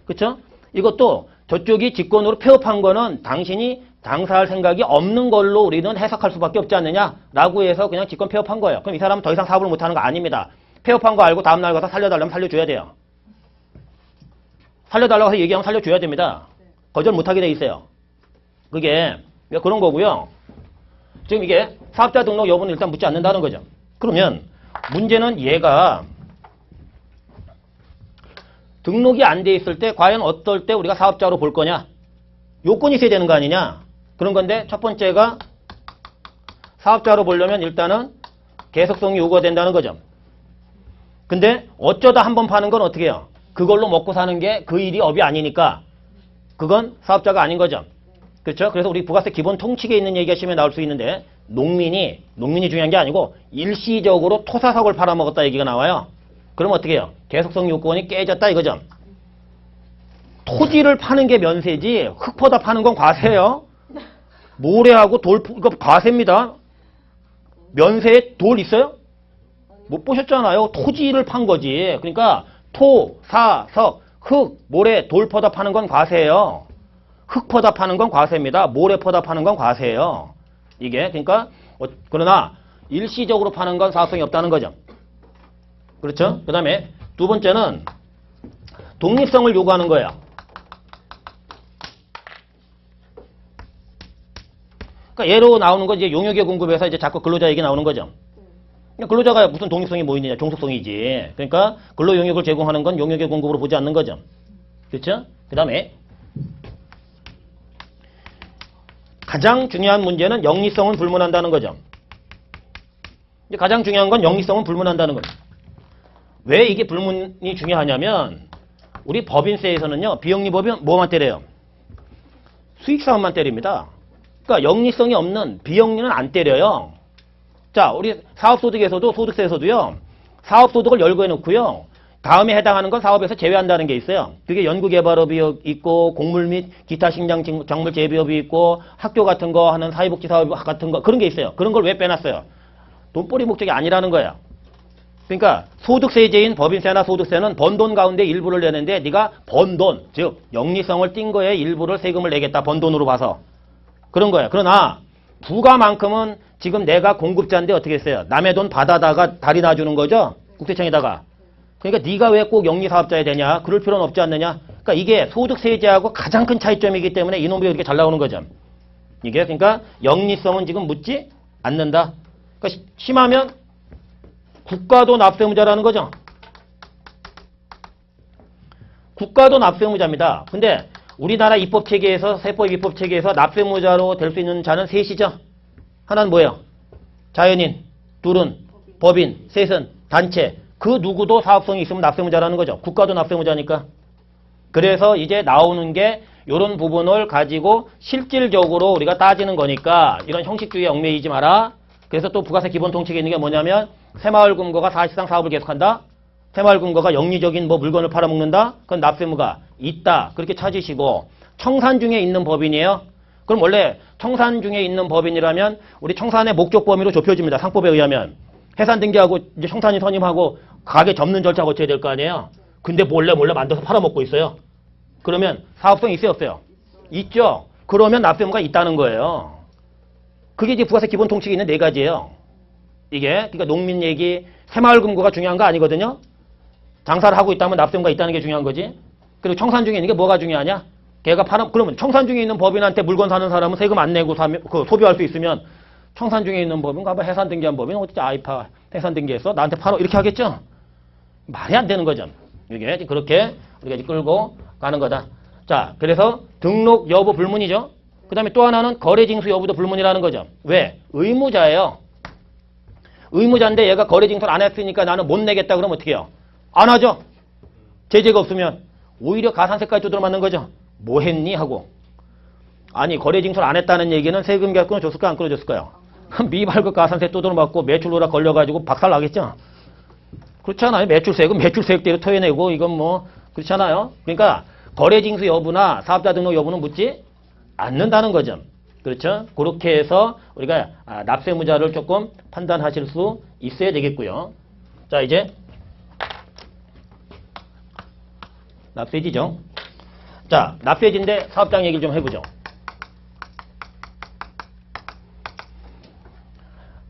S1: 그쵸? 이것도 저쪽이 직권으로 폐업한 거는 당신이 당사할 생각이 없는 걸로 우리는 해석할 수밖에 없지 않느냐라고 해서 그냥 직권 폐업한 거예요. 그럼 이 사람은 더 이상 사업을 못하는 거 아닙니다. 폐업한 거 알고 다음날 가서 살려달라면 살려줘야 돼요. 살려달라고 해서 얘기하면 살려줘야 됩니다. 거절 못하게 돼 있어요. 그게 그런 거고요. 지금 이게 사업자 등록 여부는 일단 묻지 않는다는 거죠. 그러면 문제는 얘가 등록이 안 돼 있을 때 과연 어떨 때 우리가 사업자로 볼 거냐? 요건이 있어야 되는 거 아니냐? 그런 건데 첫 번째가 사업자로 보려면 일단은 계속성이 요구가 된다는 거죠. 근데 어쩌다 한번 파는 건 어떻게 해요? 그걸로 먹고 사는 게 그 일이 업이 아니니까 그건 사업자가 아닌 거죠. 그렇죠? 그래서 우리 부가세 기본 통칙에 있는 얘기가 심해 나올 수 있는데 농민이 중요한 게 아니고 일시적으로 토사석을 팔아먹었다 얘기가 나와요. 그럼 어떻게 해요? 계속성 요건이 깨졌다 이거죠. 토지를 파는 게 면세지 흙 퍼다 파는 건 과세예요. 모래하고 돌, 이거 과세입니다. 면세에 돌 있어요? 못 보셨잖아요. 토지를 판 거지. 그러니까 토, 사, 석, 흙, 모래, 돌 퍼다 파는 건 과세예요. 흙 퍼다 파는 건 과세입니다. 모래 퍼다 파는 건 과세예요. 이게 그러니까 그러나 일시적으로 파는 건 사업성이 없다는 거죠. 그렇죠? 그 다음에 두 번째는 독립성을 요구하는 거예요. 그러니까 예로 나오는 건 이제 용역에 공급해서 이제 자꾸 근로자 얘기 나오는 거죠. 근로자가 무슨 독립성이 뭐 있느냐? 종속성이지. 그러니까 근로 용역을 제공하는 건 용역의 공급으로 보지 않는 거죠. 그렇죠? 그 다음에 가장 중요한 문제는 영리성은 불문한다는 거죠. 이제 가장 중요한 건 영리성은 불문한다는 거죠. 왜 이게 불문이 중요하냐면 우리 법인세에서는요. 비영리법인 뭐만 때려요? 수익사업만 때립니다. 그러니까 영리성이 없는 비영리는 안 때려요. 자, 우리 사업소득에서도 소득세에서도요. 사업소득을 열거해 놓고요. 다음에 해당하는 건 사업에서 제외한다는 게 있어요. 그게 연구개발업이 있고 곡물 및 기타 식량 작물 재배업이 있고 학교 같은 거 하는 사회복지 사업 같은 거 그런 게 있어요. 그런 걸 왜 빼놨어요? 돈벌이 목적이 아니라는 거예요. 그러니까 소득세제인 법인세나 소득세는 번 돈 가운데 일부를 내는데 네가 번 돈, 즉 영리성을 띈 거에 일부를 세금을 내겠다. 번 돈으로 봐서. 그런 거예요. 그러나 부가만큼은 지금 내가 공급자인데 어떻게 했어요? 남의 돈 받아다가 다리 놔주는 거죠? 국세청에다가. 그러니까 네가 왜 꼭 영리사업자야 되냐? 그럴 필요는 없지 않느냐? 그러니까 이게 소득세제하고 가장 큰 차이점이기 때문에 이놈이 이렇게 잘 나오는 거죠. 이게 그러니까 영리성은 지금 묻지 않는다. 그러니까 심하면 국가도 납세무자라는 거죠. 국가도 납세무자입니다. 근데 우리나라 입법체계에서 세법 입법체계에서 납세무자로 될 수 있는 자는 셋이죠. 하나는 뭐예요? 자연인, 둘은 법인, 셋은 단체. 그 누구도 사업성이 있으면 납세무자라는 거죠. 국가도 납세무자니까. 그래서 이제 나오는 게 이런 부분을 가지고 실질적으로 우리가 따지는 거니까 이런 형식주의에 얽매이지 마라. 그래서 또 부가세 기본 통칙에 있는 게 뭐냐면 새마을금고가 사실상 사업을 계속한다. 새마을금고가 영리적인 뭐 물건을 팔아먹는다. 그건 납세무가 있다. 그렇게 찾으시고 청산 중에 있는 법인이에요. 그럼 원래 청산 중에 있는 법인이라면 우리 청산의 목적 범위로 좁혀집니다. 상법에 의하면. 해산 등기하고 이제 청산이 선임하고 가게 접는 절차 거쳐야 될 거 아니에요. 근데 몰래 만들어서 팔아먹고 있어요. 그러면 사업성이 있어요, 없어요? 있죠. 그러면 납세무가 있다는 거예요. 그게 이제 부가세 기본 통칙이 있는 네 가지예요. 이게 그러니까 농민 얘기, 새마을금고가 중요한 거 아니거든요. 장사를 하고 있다면 납세무가 있다는 게 중요한 거지. 그리고 청산 중에 있는 게 뭐가 중요하냐? 걔가 그러면 청산 중에 있는 법인한테 물건 사는 사람은 세금 안 내고 소비할 수 있으면 청산 중에 있는 법인, 가봐 해산 등기한 법인, 어떻게 아이파 해산 등기해서 나한테 팔아 이렇게 하겠죠? 말이 안 되는 거죠. 이게 그렇게 우리가 이제 끌고 가는 거다. 자, 그래서 등록 여부 불문이죠. 그 다음에 또 하나는 거래 징수 여부도 불문이라는 거죠. 왜? 의무자예요. 의무자인데 얘가 거래 징수를 안 했으니까 나는 못 내겠다 그러면 어떻게 해요? 안 하죠. 제재가 없으면 오히려 가산세까지 두드려 맞는 거죠. 뭐 했니? 하고. 아니 거래 징수를 안 했다는 얘기는 세금 계약 끊어줬을까 안 끊어줬을까요? 미발급 가산세 두드려 맞고 매출 누락 걸려가지고 박살 나겠죠. 그렇잖아요. 매출세액대로 토해내고 이건 뭐 그렇잖아요. 그러니까 거래 징수 여부나 사업자 등록 여부는 묻지 않는다는 거죠. 그렇죠? 그렇게 해서 우리가 납세무자를 조금 판단하실 수 있어야 되겠고요. 자, 이제 납세지죠. 자, 납세지인데 사업장 얘기를 좀 해보죠.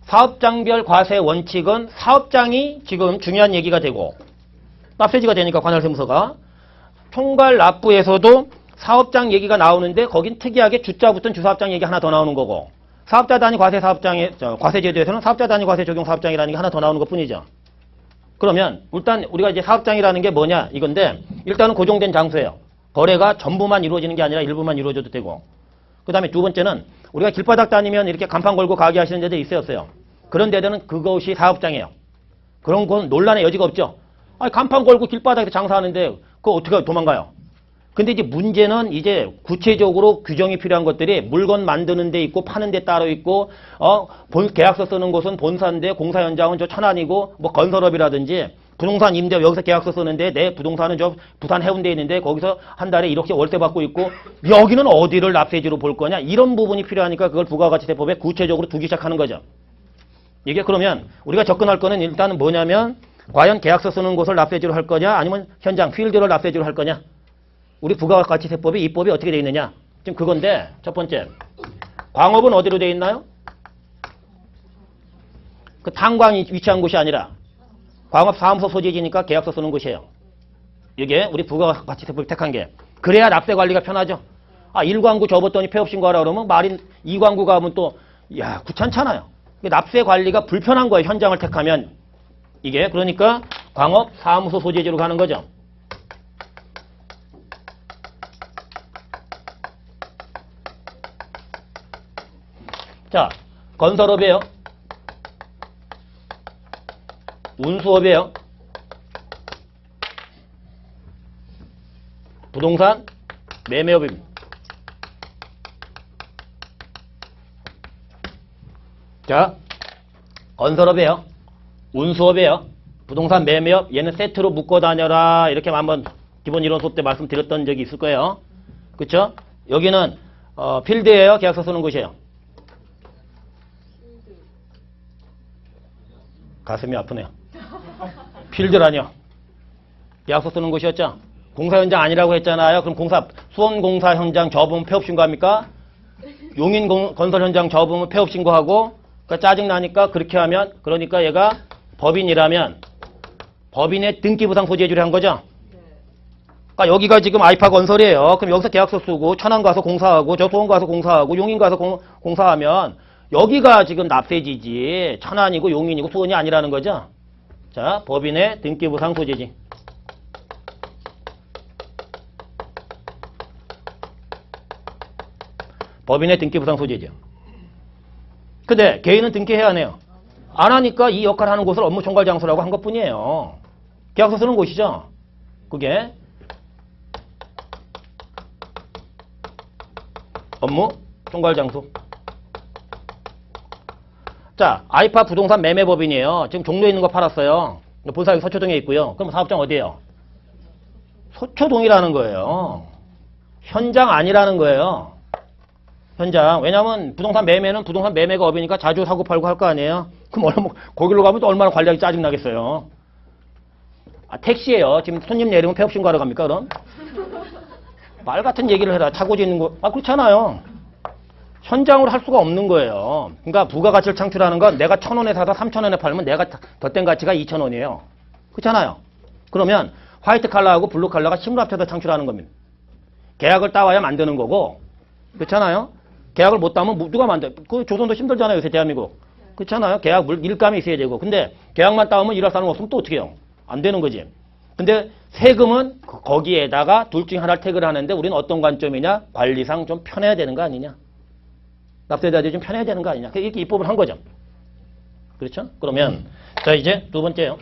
S1: 사업장별 과세 원칙은 사업장이 지금 중요한 얘기가 되고 납세지가 되니까 관할세무서가 총괄 납부에서도 사업장 얘기가 나오는데 거긴 특이하게 주자 붙은 주사업장 얘기 하나 더 나오는 거고 사업자 단위 과세 사업장에, 과세제도에서는 사업자 단위 과세 적용 사업장이라는 게 하나 더 나오는 것 뿐이죠. 그러면 일단 우리가 이제 사업장이라는 게 뭐냐 이건데 일단은 고정된 장소예요. 거래가 전부만 이루어지는 게 아니라 일부만 이루어져도 되고. 그 다음에 두 번째는 우리가 길바닥 다니면 이렇게 간판 걸고 가게 하시는 데도 있어요. 그런 데들은 그것이 사업장이에요. 그런 건 논란의 여지가 없죠. 아니, 간판 걸고 길바닥에서 장사하는데 그거 어떻게 도망가요? 근데 이제 문제는 이제 구체적으로 규정이 필요한 것들이 물건 만드는 데 있고 파는 데 따로 있고 계약서 쓰는 곳은 본사인데 공사 현장은 저 천안이고 뭐 건설업이라든지 부동산 임대 여기서 계약서 쓰는데 내 부동산은 저 부산 해운대에 있는데 거기서 한 달에 이렇게 월세 받고 있고 여기는 어디를 납세지로 볼 거냐 이런 부분이 필요하니까 그걸 부가가치세법에 구체적으로 두기 시작하는 거죠. 이게 그러면 우리가 접근할 거는 일단은 뭐냐면 과연 계약서 쓰는 곳을 납세지로 할 거냐 아니면 현장 필드를 납세지로 할 거냐. 우리 부가가치세법이 이 법이 어떻게 되어 있느냐. 지금 그건데 첫 번째 광업은 어디로 되어 있나요? 그 탄광이 위치한 곳이 아니라 광업사무소 소재지니까 계약서 쓰는 곳이에요. 이게 우리 부가가치세법이 택한 게. 그래야 납세 관리가 편하죠. 아 1광구 접었더니 폐업신고하라 그러면 말인 2광구 가면 또 야 귀찮잖아요. 납세 관리가 불편한 거예요. 현장을 택하면. 이게 그러니까 광업사무소 소재지로 가는 거죠. 자, 건설업이에요. 운수업이에요. 부동산 매매업입니다. 자, 건설업이에요. 운수업이에요. 부동산 매매업 얘는 세트로 묶어 다녀라 이렇게 한번 기본 이론 수업 때 말씀드렸던 적이 있을 거예요. 그쵸? 여기는 필드예요. 계약서 쓰는 곳이에요. 가슴이 아프네요. 필드라뇨. 계약서 쓰는 곳이었죠. 공사 현장 아니라고 했잖아요. 그럼 수원공사 현장 접으면 폐업 신고합니까? 용인 건설 현장 접으면 폐업 신고하고 그러니까 짜증나니까 그렇게 하면 그러니까 얘가 법인이라면 법인의 등기부상 소재주를 한 거죠. 그러니까 여기가 지금 아이파 건설이에요. 그럼 여기서 계약서 쓰고 천안 가서 공사하고 저 수원 가서 공사하고 용인 가서 공사하면 여기가 지금 납세지지 천안이고 용인이고 수원이 아니라는 거죠. 자, 법인의 등기부상 소재지. 법인의 등기부상 소재죠. 근데 개인은 등기해야 하네요. 안 하니까 이 역할을 하는 곳을 업무 총괄 장소라고 한 것뿐이에요. 계약서 쓰는 곳이죠. 그게 업무 총괄 장소. 자, 아이파 부동산 매매법인이에요. 지금 종로에 있는 거 팔았어요. 본사 여기 서초동에 있고요. 그럼 사업장 어디예요? 서초동이라는 거예요. 현장 아니라는 거예요. 현장. 왜냐면 부동산 매매는 부동산 매매가 업이니까 자주 사고 팔고 할 거 아니에요. 그럼 거기로 가면 또 얼마나 관리하기 짜증나겠어요. 아, 택시예요. 지금 손님 내리면 폐업 신고하러 갑니까 그럼? 말 같은 얘기를 해라. 차고지 있는 거. 아 그렇잖아요. 현장으로 할 수가 없는 거예요. 그러니까 부가가치를 창출하는 건 내가 1,000원에 사서 3,000원에 팔면 내가 덧댄 가치가 2,000원이에요. 그렇잖아요. 그러면 화이트 칼라하고 블루 칼라가 힘을 합쳐서 창출하는 겁니다. 계약을 따와야 만드는 거고 그렇잖아요. 계약을 못 따면 누가 만들어? 그 조선도 힘들잖아요. 요새 대한민국. 그렇잖아요. 계약 일감이 있어야 되고. 근데 계약만 따오면 일할 사람 없으면 또 어떻게 해요? 안 되는 거지. 근데 세금은 거기에다가 둘 중에 하나를 태그를 하는데 우리는 어떤 관점이냐? 관리상 좀 편해야 되는 거 아니냐? 납세자들이 좀 편해야 되는 거 아니냐? 이렇게 입법을 한 거죠. 그렇죠? 그러면 자 이제 두 번째요.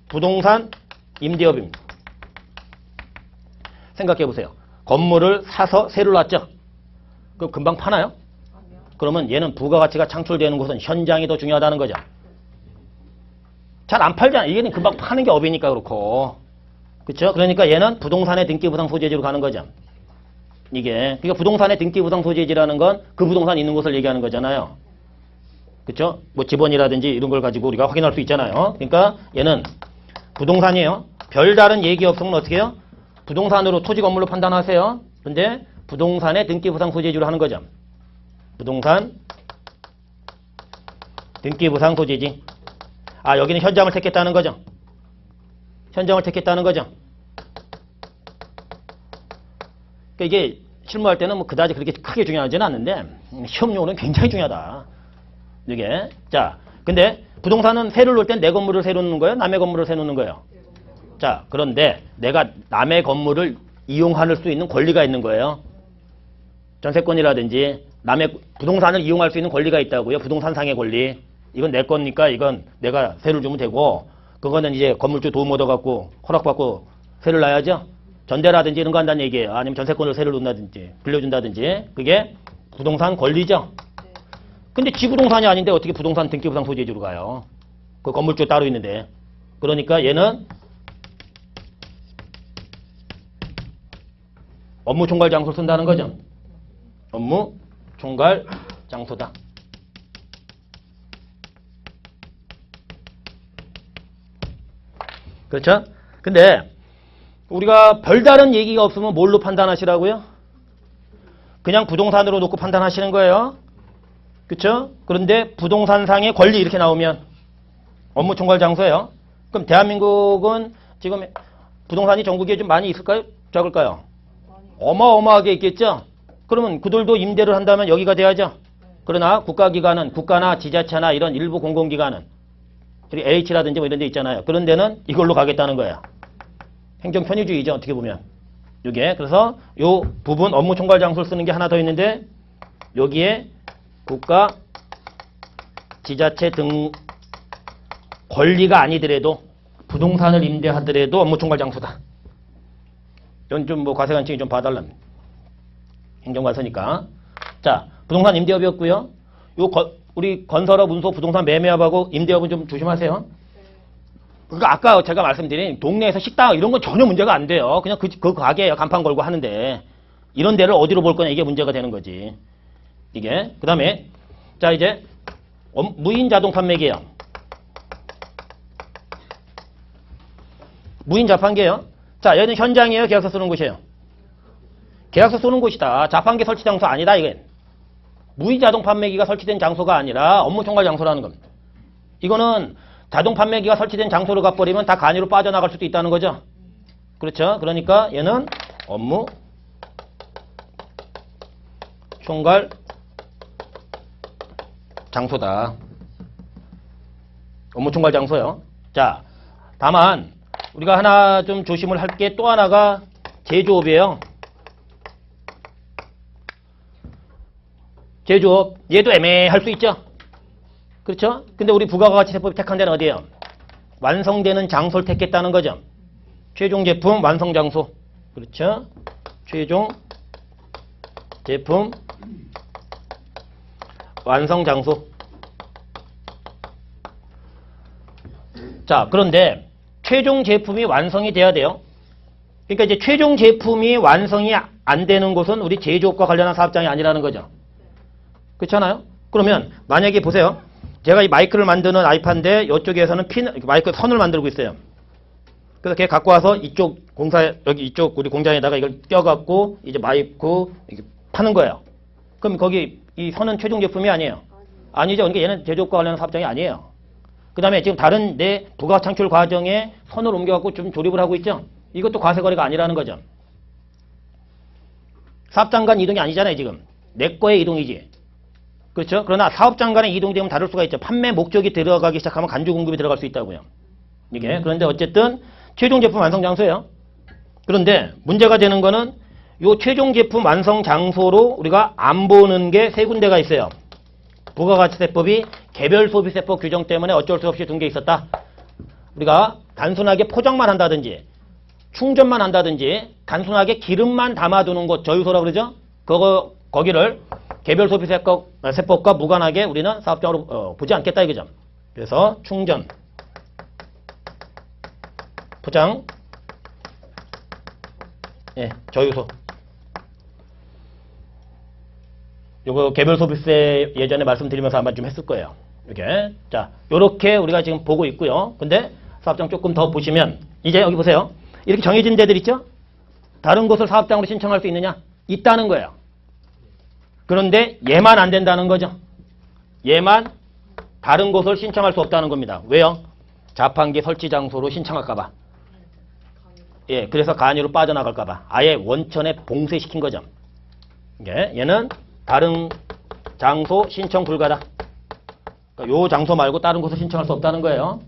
S1: 부동산 임대업입니다. 생각해 보세요. 건물을 사서 세를 놨죠. 그럼 금방 파나요? 그러면 얘는 부가가치가 창출되는 곳은 현장이 더 중요하다는 거죠. 잘 안 팔잖아요. 이게는 금방 파는 게 업이니까 그렇고. 그렇죠? 그러니까 얘는 부동산의 등기부상 소재지로 가는 거죠. 이게. 그러니까 부동산의 등기부상 소재지라는 건 그 부동산 있는 곳을 얘기하는 거잖아요. 그렇죠? 뭐 지번이라든지 이런 걸 가지고 우리가 확인할 수 있잖아요. 그러니까 얘는 부동산이에요. 별다른 얘기 없으면 어떻게 해요? 부동산으로 토지 건물로 판단하세요. 근데 부동산의 등기부상 소재지로 하는 거죠. 부동산 등기부상 소재지. 아 여기는 현장을 택했다는 거죠. 현장을 택했다는 거죠. 그러니까 이게 실무할 때는 뭐 그다지 그렇게 크게 중요하지는 않는데 시험용으로는 굉장히 중요하다. 이게 자, 근데 부동산은 세를 놓을 땐 내 건물을 세 놓는 거예요? 남의 건물을 세 놓는 거예요? 자, 그런데 내가 남의 건물을 이용할 수 있는 권리가 있는 거예요. 전세권이라든지 남의 부동산을 이용할 수 있는 권리가 있다고요. 부동산상의 권리. 이건 내 거니까 이건 내가 세를 주면 되고 그거는 이제 건물주 도움 얻어갖고 허락받고 세를 놔야죠. 전대라든지 이런 거 한다는 얘기예요. 아니면 전세권을 세를 놓는다든지 빌려준다든지 그게 부동산 권리죠. 근데 지부동산이 아닌데 어떻게 부동산 등기부상 소재지로 가요? 그 건물주 따로 있는데. 그러니까 얘는 업무 총괄 장소를 쓴다는 거죠. 업무 총괄 장소다. 그렇죠? 근데 우리가 별다른 얘기가 없으면 뭘로 판단하시라고요? 그냥 부동산으로 놓고 판단하시는 거예요. 그렇죠? 그런데 부동산상의 권리 이렇게 나오면 업무 총괄 장소예요. 그럼 대한민국은 지금 부동산이 전국에 좀 많이 있을까요? 적을까요? 어마어마하게 있겠죠? 그러면 그들도 임대를 한다면 여기가 돼야죠. 그러나 국가기관은 국가나 지자체나 이런 일부 공공기관은 H라든지 뭐 이런 데 있잖아요. 그런 데는 이걸로 가겠다는 거예요. 행정 편의주의죠. 어떻게 보면. 이게 그래서 요 부분 업무 총괄 장소를 쓰는 게 하나 더 있는데 여기에 국가, 지자체 등 권리가 아니더라도 부동산을 임대하더라도 업무 총괄 장소다. 이건 좀 뭐 과세관청이 좀 봐달랍니다. 행정관서니까. 자, 부동산 임대업이었고요. 우리 건설업, 운소, 부동산 매매업하고 임대업은 좀 조심하세요. 그러니까 아까 제가 말씀드린 동네에서 식당 이런 건 전혀 문제가 안 돼요. 그냥 그 가게에 간판 걸고 하는데 이런 데를 어디로 볼 거냐 이게 문제가 되는 거지. 이게 그 다음에 자 이제 무인 자동 판매기예요. 무인 자판기예요. 자 얘는 현장이에요. 계약서 쓰는 곳이에요. 계약서 쓰는 곳이다. 자판기 설치 장소 아니다. 이게 무인 자동 판매기가 설치된 장소가 아니라 업무 총괄 장소라는 겁니다. 이거는 자동 판매기가 설치된 장소로 가버리면 다 간이로 빠져나갈 수도 있다는 거죠. 그렇죠. 그러니까 얘는 업무 총괄 장소다. 업무 총괄 장소요. 자, 다만 우리가 하나 좀 조심을 할 게 또 하나가 제조업이에요. 제조업 얘도 애매할 수 있죠. 그렇죠? 근데 우리 부가가치세법이 택한 데는 어디예요? 완성되는 장소를 택했다는 거죠. 최종 제품 완성 장소. 그렇죠? 최종 제품 완성 장소. 자, 그런데 최종 제품이 완성이 돼야 돼요. 그러니까 이제 최종 제품이 완성이 안 되는 곳은 우리 제조업과 관련한 사업장이 아니라는 거죠. 그렇잖아요? 그러면 만약에 보세요. 제가 이 마이크를 만드는 아이파인데 이쪽에서는 마이크 선을 만들고 있어요. 그래서 걔 갖고 와서 이쪽 여기 이쪽 우리 공장에다가 이걸 껴갖고 이제 마이크 이렇게 파는 거예요. 그럼 거기 이 선은 최종 제품이 아니에요. 아니죠. 그러니까 얘는 제조업과 관련한 사업장이 아니에요. 그 다음에 지금 다른 내 부가 창출 과정에 선을 옮겨갖고 좀 조립을 하고 있죠. 이것도 과세거래가 아니라는 거죠. 사업장 간 이동이 아니잖아요. 지금 내 거의 이동이지. 그렇죠? 그러나 사업장 간의 이동이 되면 다를 수가 있죠. 판매 목적이 들어가기 시작하면 간주 공급이 들어갈 수 있다고요. 이게 그런데 어쨌든 최종 제품 완성 장소예요. 그런데 문제가 되는 거는 이 최종 제품 완성 장소로 우리가 안 보는 게 세 군데가 있어요. 부가가치세법이 개별소비세법 규정 때문에 어쩔 수 없이 둔 게 있었다. 우리가 단순하게 포장만 한다든지 충전만 한다든지 단순하게 기름만 담아두는 곳 저유소라고 그러죠. 거기를 개별소비세법과 무관하게 우리는 사업장으로 보지 않겠다 이거죠. 그래서 충전, 포장, 예, 저유소. 요거 개별소비세 예전에 말씀드리면서 아마 좀 했을 거예요. 이렇게. 자, 요렇게 우리가 지금 보고 있고요. 근데 사업장 조금 더 보시면 이제 여기 보세요. 이렇게 정해진 데들 있죠? 다른 곳을 사업장으로 신청할 수 있느냐? 있다는 거예요. 그런데 얘만 안 된다는 거죠. 얘만 다른 곳을 신청할 수 없다는 겁니다. 왜요? 자판기 설치 장소로 신청할까 봐. 예, 그래서 간이로 빠져나갈까 봐. 아예 원천에 봉쇄시킨 거죠. 얘는 다른 장소 신청 불가다. 그러니까 요 장소 말고 다른 곳을 신청할 수 없다는 거예요.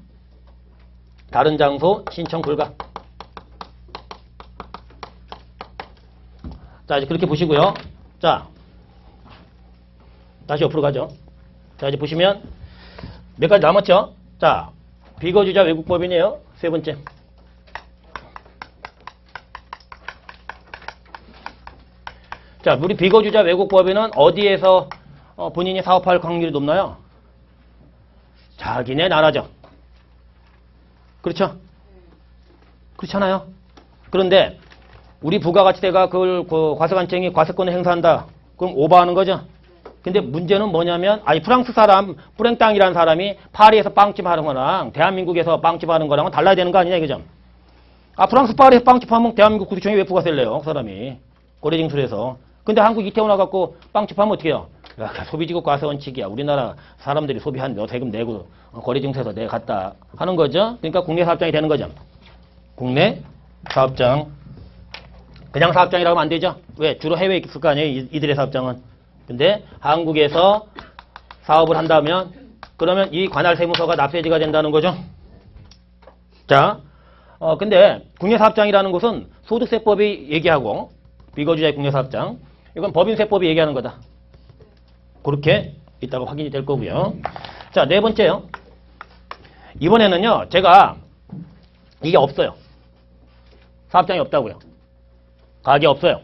S1: 다른 장소 신청 불가. 자, 이제 그렇게 보시고요. 자, 다시 옆으로 가죠. 자, 이제 보시면 몇 가지 남았죠? 자, 비거주자 외국법인이에요. 세 번째. 자, 우리 비거주자 외국법인은 어디에서 본인이 사업할 확률이 높나요? 자기네 나라죠. 그렇죠? 그렇잖아요. 그런데 우리 부가가치세가 그걸 과세관청이 과세권을 행사한다. 그럼 오버하는 거죠. 근데 문제는 뭐냐면 프랑스 사람 뿌랭땅이라는 사람이 파리에서 빵집 하는 거랑 대한민국에서 빵집 하는 거랑은 달라야 되는 거 아니냐 이거죠. 프랑스 파리에서 빵집 하면 대한민국 구리청이 왜 부가세를 내요? 그 사람이 거래징수에서. 근데 한국 이태원 와갖고 빵집 하면 어떻게 해요? 소비지국 과세 원칙이야. 우리나라 사람들이 소비한 너 세금 내고 거래증서에서 내 갔다 하는 거죠. 그러니까 국내 사업장이 되는 거죠. 국내 사업장. 그냥 사업장이라고 하면 안 되죠. 왜? 주로 해외에 있을 거 아니에요. 이들의 사업장은. 근데 한국에서 사업을 한다면 그러면 이 관할세무서가 납세지가 된다는 거죠. 자, 근데 국내 사업장이라는 것은 소득세법이 얘기하고 비거주자의 국내 사업장. 이건 법인세법이 얘기하는 거다. 그렇게 이따가 확인이 될 거고요. 자, 네 번째요. 이번에는요, 제가 이게 없어요. 사업장이 없다고요. 가게 없어요.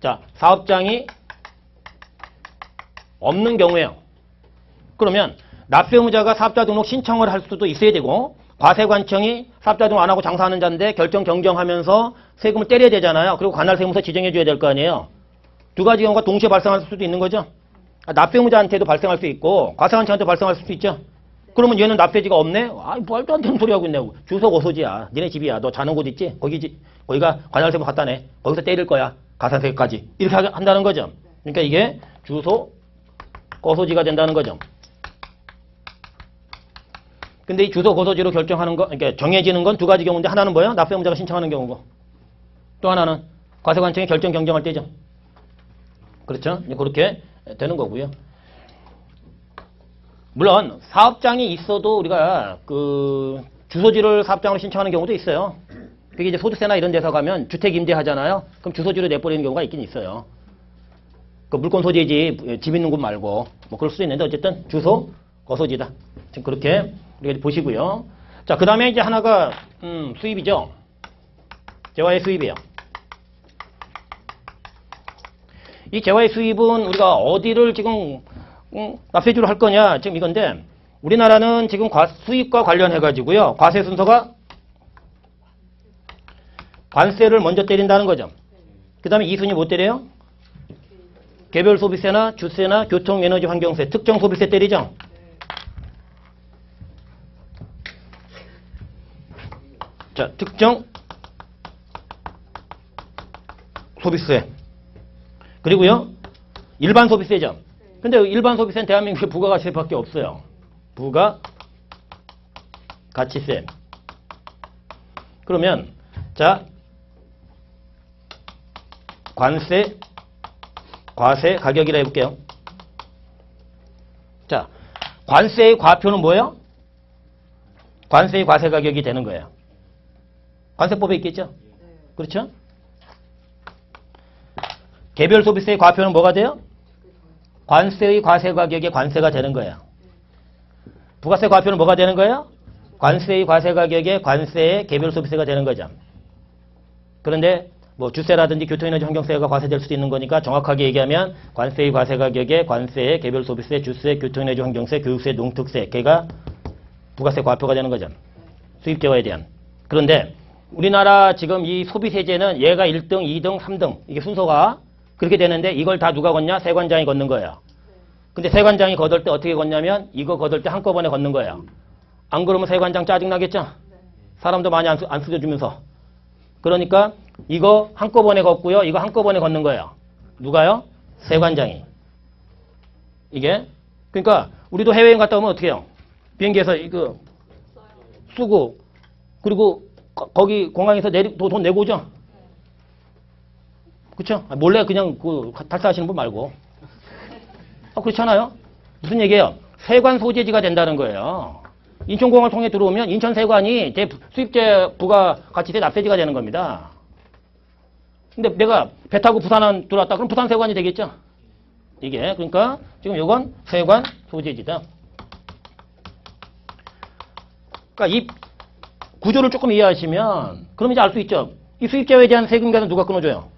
S1: 자, 사업장이 없는 경우에요. 그러면 납세 의무자가 사업자 등록 신청을 할 수도 있어야 되고 과세관청이 사업자 등록 안 하고 장사하는 자인데 결정 경정하면서 세금을 때려야 되잖아요. 그리고 관할세무서 지정해 줘야 될 거 아니에요. 두 가지 경우가 동시에 발생할 수도 있는 거죠. 납세 의무자한테도 발생할 수 있고 과세관청한테 발생할 수도 있죠. 그러면 얘는 납세지가 없네? 말도 안 되는 소리 하고 있네. 주소 고소지야. 니네 집이야. 너 자는 곳 있지? 거기가 관할세무 갖다 내. 거기서 때릴 거야. 가산세까지. 이렇게 한다는 거죠. 그러니까 이게 주소 고소지가 된다는 거죠. 근데 이 주소 고소지로 결정하는 거, 그러니까 정해지는 건 두 가지 경우인데 하나는 뭐예요? 납세 의무자가 신청하는 경우고 또 하나는 과세관청이 결정 경정할 때죠. 그렇죠? 그렇게 되는 거고요. 물론 사업장이 있어도 우리가 그 주소지를 사업장으로 신청하는 경우도 있어요. 그게 이제 소득세나 이런 데서 가면 주택 임대하잖아요. 그럼 주소지로 내버리는 경우가 있긴 있어요. 그 물권 소재지 집 있는 곳 말고 뭐 그럴 수도 있는데 어쨌든 주소 거소지다. 지금 그렇게 우리가 보시고요. 자, 그 다음에 이제 하나가 수입이죠. 재화의 수입이에요. 이 재화의 수입은 우리가 어디를 지금 납세주로 할 거냐 지금 이건데 우리나라는 지금 수입과 관련해 가지고요. 과세 순서가 관세를 먼저 때린다는 거죠. 그 다음에 2순위 못 때려요? 개별 소비세나 주세나 교통, 에너지, 환경세, 특정 소비세 때리죠? 자, 특정 소비세. 그리고요, 일반 소비세죠. 근데 일반 소비세는 대한민국에 부가가치세밖에 없어요. 부가가치세. 그러면, 자, 관세, 과세 가격이라 해볼게요. 자, 관세의 과표는 뭐예요? 관세의 과세 가격이 되는 거예요. 관세법에 있겠죠? 그렇죠? 개별 소비세의 과표는 뭐가 돼요? 관세의 과세 가격에 관세가 되는 거예요. 부가세 과표는 뭐가 되는 거예요? 관세의 과세 가격에 관세의 개별 소비세가 되는 거죠. 그런데 뭐 주세라든지 교통에너지 환경세가 과세될 수도 있는 거니까 정확하게 얘기하면 관세의 과세 가격에 관세의 개별 소비세, 주세, 교통에너지 환경세, 교육세, 농특세 걔가 부가세 과표가 되는 거죠. 수입재화에 대한. 그런데 우리나라 지금 이 소비세제는 얘가 1등, 2등, 3등 이게 순서가 그렇게 되는데 이걸 다 누가 걷냐? 세관장이 걷는 거예요. 근데 세관장이 걷을 때 어떻게 걷냐면 이거 걷을 때 한꺼번에 걷는 거예요. 안 그러면 세관장 짜증나겠죠? 사람도 많이 안 쓰여주면서. 그러니까 이거 한꺼번에 걷고요. 이거 한꺼번에 걷는 거예요. 누가요? 세관장이. 이게. 그러니까 우리도 해외여행 갔다 오면 어떻게 해요? 비행기에서 이거 쓰고 그리고 거기 공항에서 돈 내고 오죠? 그쵸? 몰래 그냥 탈사하시는 분 말고. 그렇잖아요? 무슨 얘기예요? 세관 소재지가 된다는 거예요. 인천공항을 통해 들어오면 인천세관이 제 수입제 부가가치세 납세지가 되는 겁니다. 근데 내가 배 타고 부산 들어왔다 그럼 부산세관이 되겠죠? 이게 그러니까 지금 이건 세관 소재지다. 그러니까 이 구조를 조금 이해하시면 그럼 이제 알 수 있죠. 이 수입제에 대한 세금 계산 누가 끊어줘요?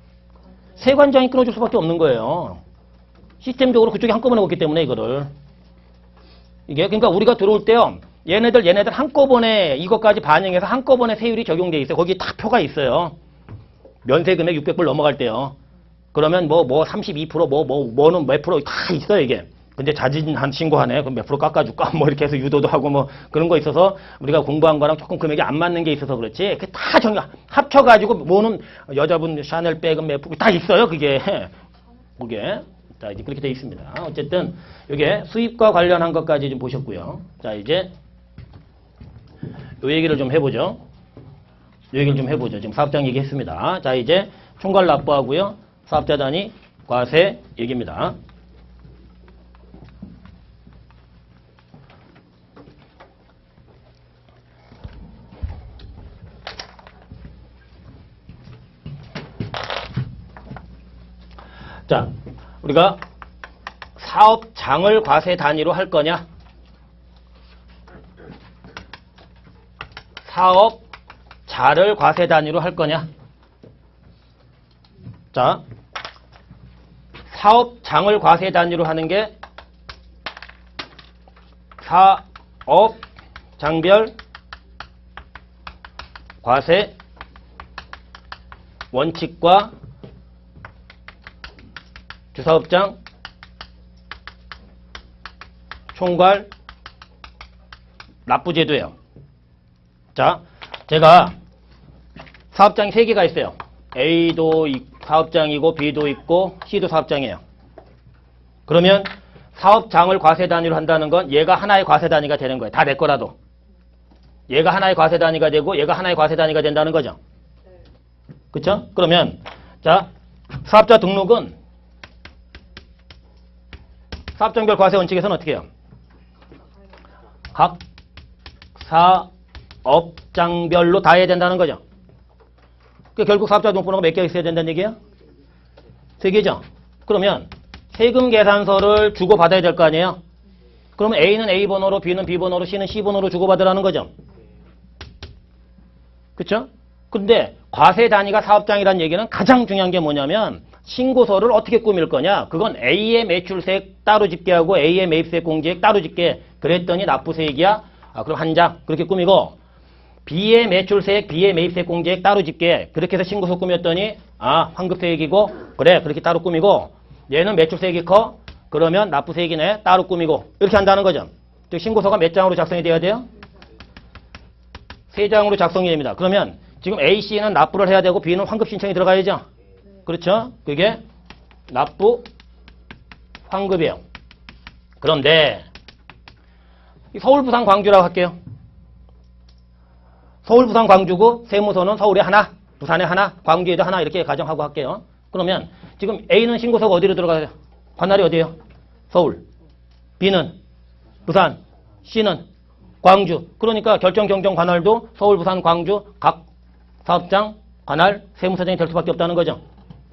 S1: 세관장이 끊어줄 수밖에 없는 거예요. 시스템적으로 그쪽이 한꺼번에 오기 때문에 이거를. 이게 그러니까 우리가 들어올 때요. 얘네들 한꺼번에 이것까지 반영해서 한꺼번에 세율이 적용돼 있어요. 거기 딱 표가 있어요. 면세금액 600불 넘어갈 때요. 그러면 뭐 32% 뭐는 몇 프로 다 있어요 이게. 근데 자진한 신고하네. 그럼 몇 프로 깎아줄까? 뭐 이렇게 해서 유도도 하고 뭐 그런 거 있어서 우리가 공부한 거랑 조금 금액이 안 맞는 게 있어서 그렇지. 그게 다 합쳐가지고 뭐는 여자분 샤넬 백은 몇 프로 다 있어요 그게. 그게. 자 이제 그렇게 돼 있습니다. 어쨌든 이게 수입과 관련한 것까지 좀 보셨고요. 자 이제 요 얘기를 좀 해보죠. 요 얘기를 좀 해보죠. 지금 사업장 얘기했습니다. 자 이제 총괄 납부하고요. 사업자 단위 과세 얘기입니다. 자, 우리가 사업장을 과세 단위로 할 거냐? 사업자를 과세 단위로 할 거냐? 자, 사업장을 과세 단위로 하는 게 사업장별 과세 원칙과 주사업장 총괄 납부제도예요. 자, 제가 사업장이 3개가 있어요. A도 사업장이고 B도 있고 C도 사업장이에요. 그러면 사업장을 과세 단위로 한다는 건 얘가 하나의 과세 단위가 되는 거예요. 다 내 거라도. 얘가 하나의 과세 단위가 되고 얘가 하나의 과세 단위가 된다는 거죠. 그쵸? 그러면 자, 사업자 등록은 사업장별 과세 원칙에서는 어떻게 해요? 각 사업장별로 다 해야 된다는 거죠. 그러니까 결국 사업자 등록번호가 몇 개가 있어야 된다는 얘기예요? 3개죠. 그러면 세금 계산서를 주고받아야 될 거 아니에요? 그러면 A는 A번호로, B는 B번호로, C는 C번호로 주고받으라는 거죠. 그쵸? 근데 과세 단위가 사업장이라는 얘기는 가장 중요한 게 뭐냐면 신고서를 어떻게 꾸밀 거냐? 그건 A의 매출세액 따로 집계하고 A의 매입세액 공제액 따로 집계. 그랬더니 납부세액이야. 그럼 한 장 그렇게 꾸미고 B의 매출세액, B의 매입세액 공제액 따로 집계. 그렇게 해서 신고서 꾸몄더니 환급세액이고 그래 그렇게 따로 꾸미고 얘는 매출세액이 커. 그러면 납부세액이네. 따로 꾸미고 이렇게 한다는 거죠. 즉 신고서가 몇 장으로 작성이 돼야 돼요? 3장으로 작성이 됩니다. 그러면 지금 A, C는 납부를 해야 되고 B는 환급 신청이 들어가야죠. 그렇죠? 그게 납부 환급이에요. 그런데 서울, 부산, 광주라고 할게요. 서울, 부산, 광주고 세무서는 서울에 하나, 부산에 하나, 광주에도 하나 이렇게 가정하고 할게요. 그러면 지금 A는 신고서가 어디로 들어가요? 관할이 어디예요? 서울. B는 부산. C는 광주. 그러니까 결정, 경정, 관할도 서울, 부산, 광주 각 사업장, 관할, 세무서장이 될 수밖에 없다는 거죠.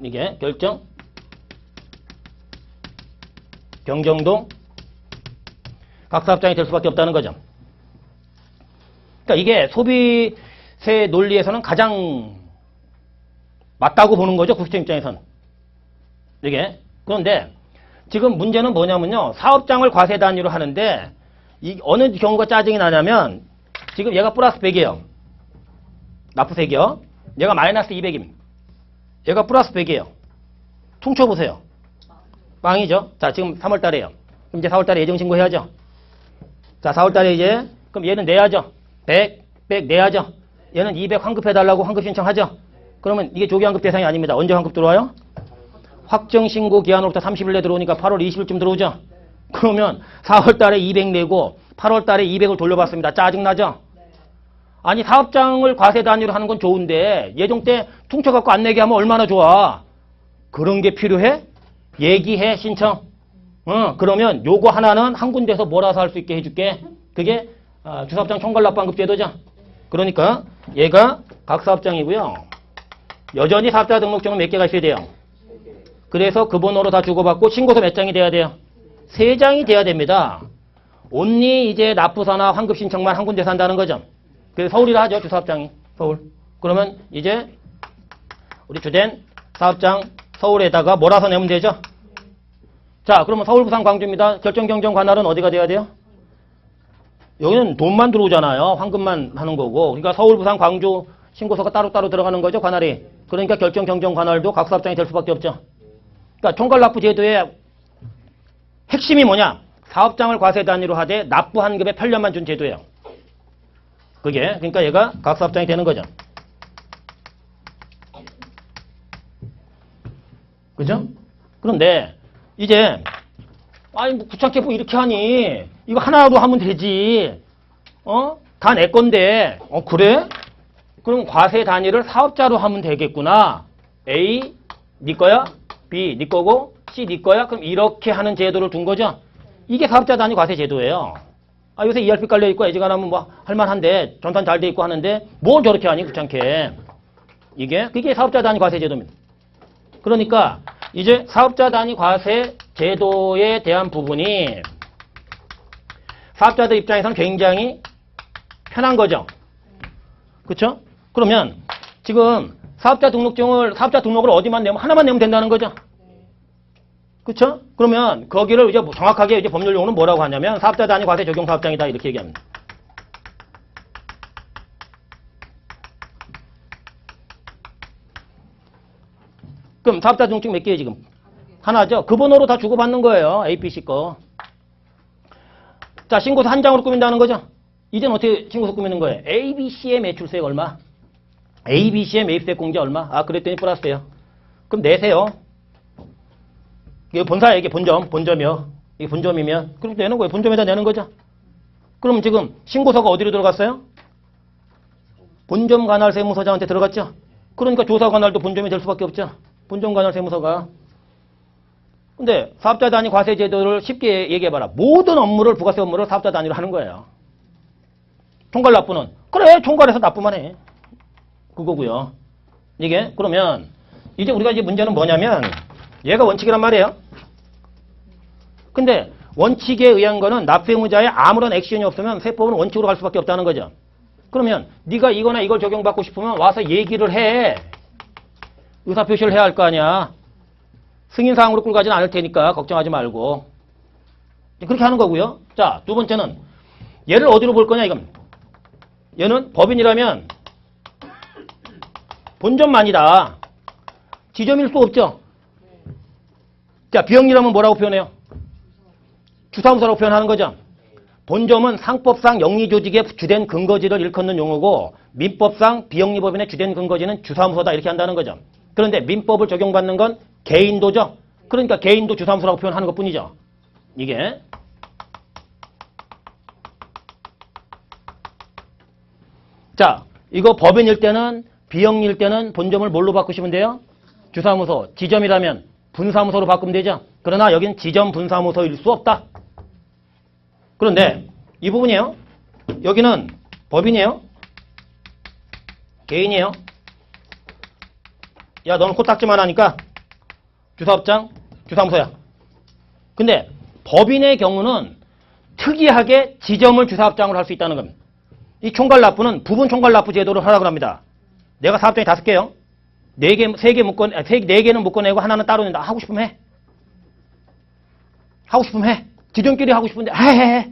S1: 이게 결정, 경정도 각 사업장이 될 수밖에 없다는 거죠. 그러니까 이게 소비세 논리에서는 가장 맞다고 보는 거죠. 국세청 입장에서는. 이게. 그런데 지금 문제는 뭐냐면요. 사업장을 과세 단위로 하는데 어느 경우가 짜증이 나냐면 지금 얘가 플러스 100이에요. 납부세액이요. 얘가 마이너스 200입니다. 얘가 플러스 100이에요. 퉁쳐보세요. 빵이죠. 자, 지금 3월달에요. 그럼 이제 4월달에 예정신고 해야죠. 자, 4월달에 이제 그럼 얘는 내야죠. 100 내야죠. 얘는 200 환급해달라고 환급 신청하죠. 그러면 이게 조기환급 대상이 아닙니다. 언제 환급 들어와요? 확정신고 기한으로부터 30일 내 들어오니까 8월 20일쯤 들어오죠. 그러면 4월달에 200 내고 8월달에 200을 돌려받습니다. 짜증나죠? 아니 사업장을 과세 단위로 하는 건 좋은데 예정 때 퉁쳐갖고 안 내게 하면 얼마나 좋아. 그런 게 필요해? 얘기해, 신청. 그러면 요거 하나는 한 군데서 몰아서 할 수 있게 해줄게. 그게 주사업장 총괄납부환급제도죠. 그러니까 얘가 각 사업장이고요. 여전히 사업자 등록증은 몇 개가 있어야 돼요? 그래서 그 번호로 다 주고받고 신고서 몇 장이 돼야 돼요? 3장이 돼야 됩니다. 온리 이제 납부서나 환급 신청만 한 군데서 한다는 거죠. 그래서 서울이라 하죠. 주사업장이. 서울. 그러면 이제 우리 주된 사업장 서울에다가 몰아서 내면 되죠. 자, 그러면 서울, 부산, 광주입니다. 결정경정 관할은 어디가 돼야 돼요? 여기는 돈만 들어오잖아요. 환급만 하는 거고. 그러니까 서울, 부산, 광주 신고서가 따로따로 들어가는 거죠. 관할이. 그러니까 결정경정 관할도 각 사업장이 될 수밖에 없죠. 그러니까 총괄납부제도의 핵심이 뭐냐? 사업장을 과세 단위로 하되 납부 환급의 편려만 준 제도예요. 그게 그러니까 얘가 각 사업장이 되는 거죠. 그죠? 그런데 이제 아니 뭐 귀찮게 뭐 이렇게 하니 이거 하나라도 하면 되지. 다 내 건데. 그래? 그럼 과세 단위를 사업자로 하면 되겠구나. A 네 거야? B 네 거고 C 네 거야? 그럼 이렇게 하는 제도를 둔 거죠. 이게 사업자 단위 과세 제도예요. 요새 ERP 깔려 있고 애지간하면 뭐 할만한데 전산 잘 돼 있고 하는데 뭘 저렇게 하니 귀찮게. 그게 사업자 단위 과세 제도입니다. 그러니까 이제 사업자 단위 과세 제도에 대한 부분이 사업자들 입장에서는 굉장히 편한 거죠. 그렇죠? 그러면 지금 사업자 등록을 어디만 내면 하나만 내면 된다는 거죠. 그렇죠? 그러면 거기를 이제 정확하게 이제 법률 용어는 뭐라고 하냐면 사업자 단위 과세 적용 사업장이다 이렇게 얘기합니다. 그럼 사업자 등록증 몇 개예요 지금? 하나죠. 그 번호로 다 주고받는 거예요. A, B, C 거. 자, 신고서 한 장으로 꾸민다는 거죠. 이제는 어떻게 신고서 꾸미는 거예요? A, B, C의 매출세가 얼마? A, B, C의 매입세 공제 얼마? 그랬더니 플러스예요. 그럼 내세요. 이게 본사야, 이게 본점이요. 이게 본점이면. 그럼 내는 거예요. 본점에다 내는 거죠. 그럼 지금 신고서가 어디로 들어갔어요? 본점 관할 세무서장한테 들어갔죠. 그러니까 조사 관할도 본점이 될 수밖에 없죠. 본점 관할 세무서가. 근데 사업자 단위 과세 제도를 쉽게 얘기해봐라. 모든 업무를 부가세 업무를 사업자 단위로 하는 거예요. 총괄 납부는 그래 총괄해서 납부만 해. 그거고요. 이게 그러면 이제 우리가 이제 문제는 뭐냐면 얘가 원칙이란 말이에요. 근데 원칙에 의한 거는 납부 의무자의 아무런 액션이 없으면 세법은 원칙으로 갈 수밖에 없다는 거죠. 그러면 네가 이거나 이걸 적용받고 싶으면 와서 얘기를 해. 의사표시를 해야 할 거 아니야. 승인사항으로 끌고 가지는 않을 테니까 걱정하지 말고. 그렇게 하는 거고요. 자, 두 번째는 얘를 어디로 볼 거냐 이겁니다. 얘는 법인이라면 본점만이다. 지점일 수 없죠. 자, 비영리라면 뭐라고 표현해요? 주사무소라고 표현하는 거죠. 본점은 상법상 영리조직의 주된 근거지를 일컫는 용어고 민법상 비영리법인의 주된 근거지는 주사무소다 이렇게 한다는 거죠. 그런데 민법을 적용받는 건 개인도죠. 그러니까 개인도 주사무소라고 표현하는 것뿐이죠. 이게. 자, 이거 법인일 때는 비영리일 때는 본점을 뭘로 바꾸시면 돼요? 주사무소. 지점이라면 분사무소로 바꾸면 되죠. 그러나 여기는 지점 분사무소일 수 없다. 그런데 이 부분이에요. 여기는 법인이에요. 개인이에요. 야, 너는 코딱지만 하니까 주사업장, 주사무소야. 근데 법인의 경우는 특이하게 지점을 주사업장으로 할 수 있다는 겁니다. 이 총괄납부는 부분 총괄납부 제도를 하라고 합니다. 내가 사업장이 5개요. 4개는 묶어내고 하나는 따로 낸다. 하고 싶으면 해. 하고 싶으면 해. 지점끼리 하고 싶은데 해.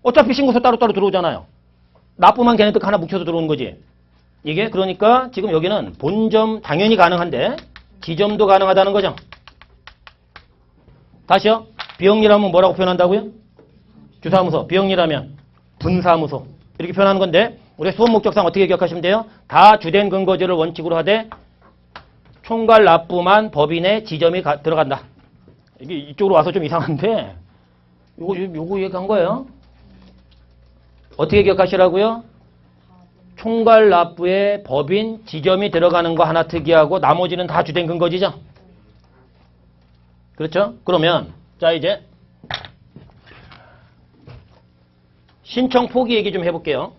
S1: 어차피 신고서 따로따로 들어오잖아요. 납부만 걔네들 하나 묵혀서 들어오는 거지. 이게 그러니까 지금 여기는 본점 당연히 가능한데 지점도 가능하다는 거죠. 다시요. 비영리라면 뭐라고 표현한다고요? 주사무소. 비영리라면 분사무소. 이렇게 표현하는 건데 우리 수업 목적상 어떻게 기억하시면 돼요? 다 주된 근거지를 원칙으로 하되 총괄 납부만 법인의 지점이 들어간다. 이게 이쪽으로 와서 좀 이상한데 요거 얘기한 거예요. 어떻게 기억하시라고요? 총괄 납부에 법인 지점이 들어가는 거 하나 특이하고 나머지는 다 주된 근거지죠. 그렇죠? 그러면 자 이제 신청 포기 얘기 좀 해볼게요.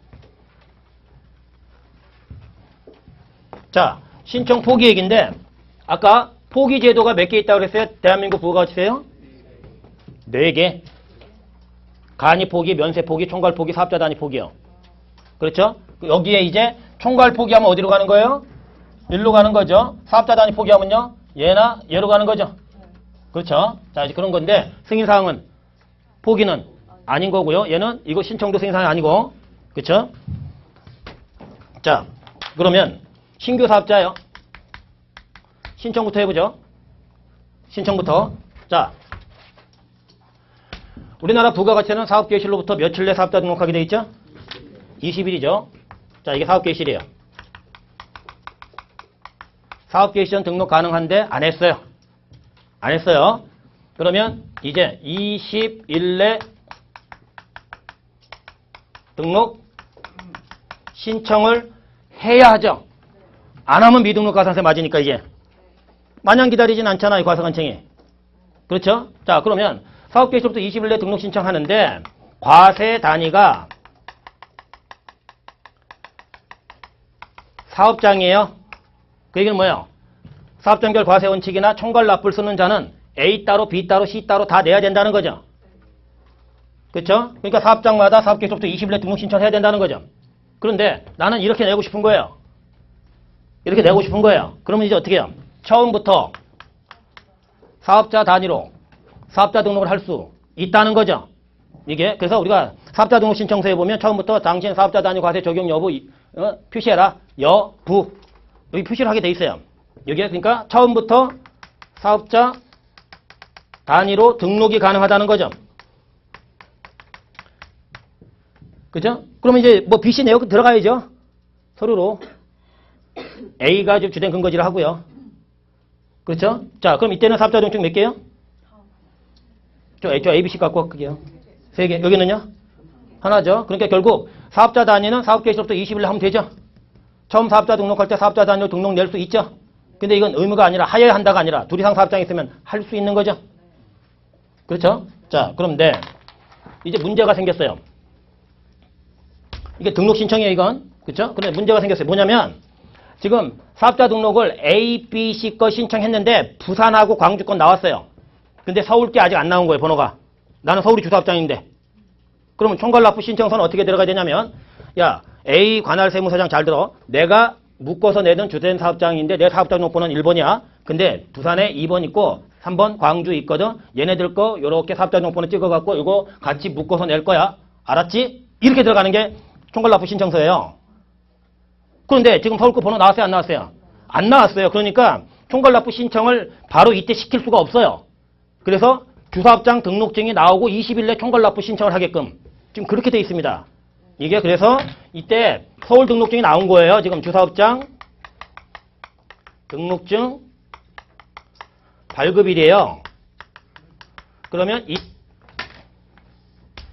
S1: 자, 신청 포기 얘기인데 아까 포기 제도가 몇 개 있다고 그랬어요? 대한민국 부가가치세요? 4개. 간이 포기, 면세 포기, 총괄 포기, 사업자 단위 포기요. 그렇죠? 여기에 이제 총괄 포기하면 어디로 가는 거예요? 일로 가는 거죠. 사업자 단위 포기하면요. 얘나 얘로 가는 거죠. 그렇죠? 자, 이제 그런 건데 승인사항은 포기는 아닌 거고요. 얘는 이거 신청도 승인사항이 아니고. 그렇죠? 자, 그러면 신규 사업자요. 신청부터 해보죠. 신청부터. 자, 우리나라 부가가치는 사업개시일로부터 며칠 내 사업자 등록하게 돼 있죠? 20일이죠. 자, 이게 사업개시일이에요. 사업개시 전 등록 가능한데 안 했어요. 안 했어요. 그러면 이제 20일 내 등록 신청을 해야 하죠. 안 하면 미등록 가산세 맞으니까 이게. 마냥 기다리진 않잖아요. 과세관청이. 그렇죠? 자, 그러면 사업개시부터 20일 내 등록 신청하는데 과세 단위가 사업장이에요. 그 얘기는 뭐예요? 사업장별 과세 원칙이나 총괄 납부를 쓰는 자는 A 따로 B 따로 C 따로 다 내야 된다는 거죠. 그렇죠? 그러니까 사업장마다 사업개시부터 20일 내 등록 신청해야 된다는 거죠. 그런데 나는 이렇게 내고 싶은 거예요. 이렇게 내고 싶은 거예요. 그러면 이제 어떻게 해요? 처음부터 사업자 단위로 사업자 등록을 할 수 있다는 거죠. 이게 그래서 우리가 사업자 등록 신청서에 보면 처음부터 당신 사업자 단위 과세 적용 여부 표시해라. 여부 여기 표시를 하게 돼 있어요. 여기에 그러니까 처음부터 사업자 단위로 등록이 가능하다는 거죠. 그죠? 그러면 이제 뭐 BC 내역 들어가야죠. 서류로 A가 지금 주된 근거지를 하고요. 그렇죠? 자, 그럼 이때는 사업자 등록증 몇 개요? 저 A, B, C 갖고 갈게요. 3개. 여기는요? 하나죠. 그러니까 결국 사업자 단위는 사업개시로부터 20일 하면 되죠. 처음 사업자 등록할 때 사업자 단위로 등록 낼 수 있죠. 근데 이건 의무가 아니라 하여야 한다가 아니라 둘 이상 사업장이 있으면 할 수 있는 거죠. 그렇죠? 자, 그런데 이제 문제가 생겼어요. 이게 등록 신청이에요, 이건. 그렇죠? 근데 문제가 생겼어요. 뭐냐면 지금 사업자 등록을 A, B, C 거 신청했는데 부산하고 광주 건 나왔어요. 근데 서울 게 아직 안 나온 거예요, 번호가. 나는 서울이 주사업장인데. 그러면 총괄납부 신청서는 어떻게 들어가야 되냐면 야, A 관할 세무서장 잘 들어. 내가 묶어서 내던 주된 사업장인데 내 사업장 등록번호는 1번이야. 근데 부산에 2번 있고 3번 광주 있거든. 얘네들 거 요렇게 사업장 등록번호 찍어갖고 이거 같이 묶어서 낼 거야. 알았지? 이렇게 들어가는 게 총괄납부 신청서예요. 그런데 지금 서울 거 번호 나왔어요? 안 나왔어요? 안 나왔어요. 그러니까 총괄납부 신청을 바로 이때 시킬 수가 없어요. 그래서 주사업장 등록증이 나오고 20일 내 총괄납부 신청을 하게끔 지금 그렇게 돼 있습니다. 이게 그래서 이때 서울 등록증이 나온 거예요. 지금 주사업장 등록증 발급일이에요. 그러면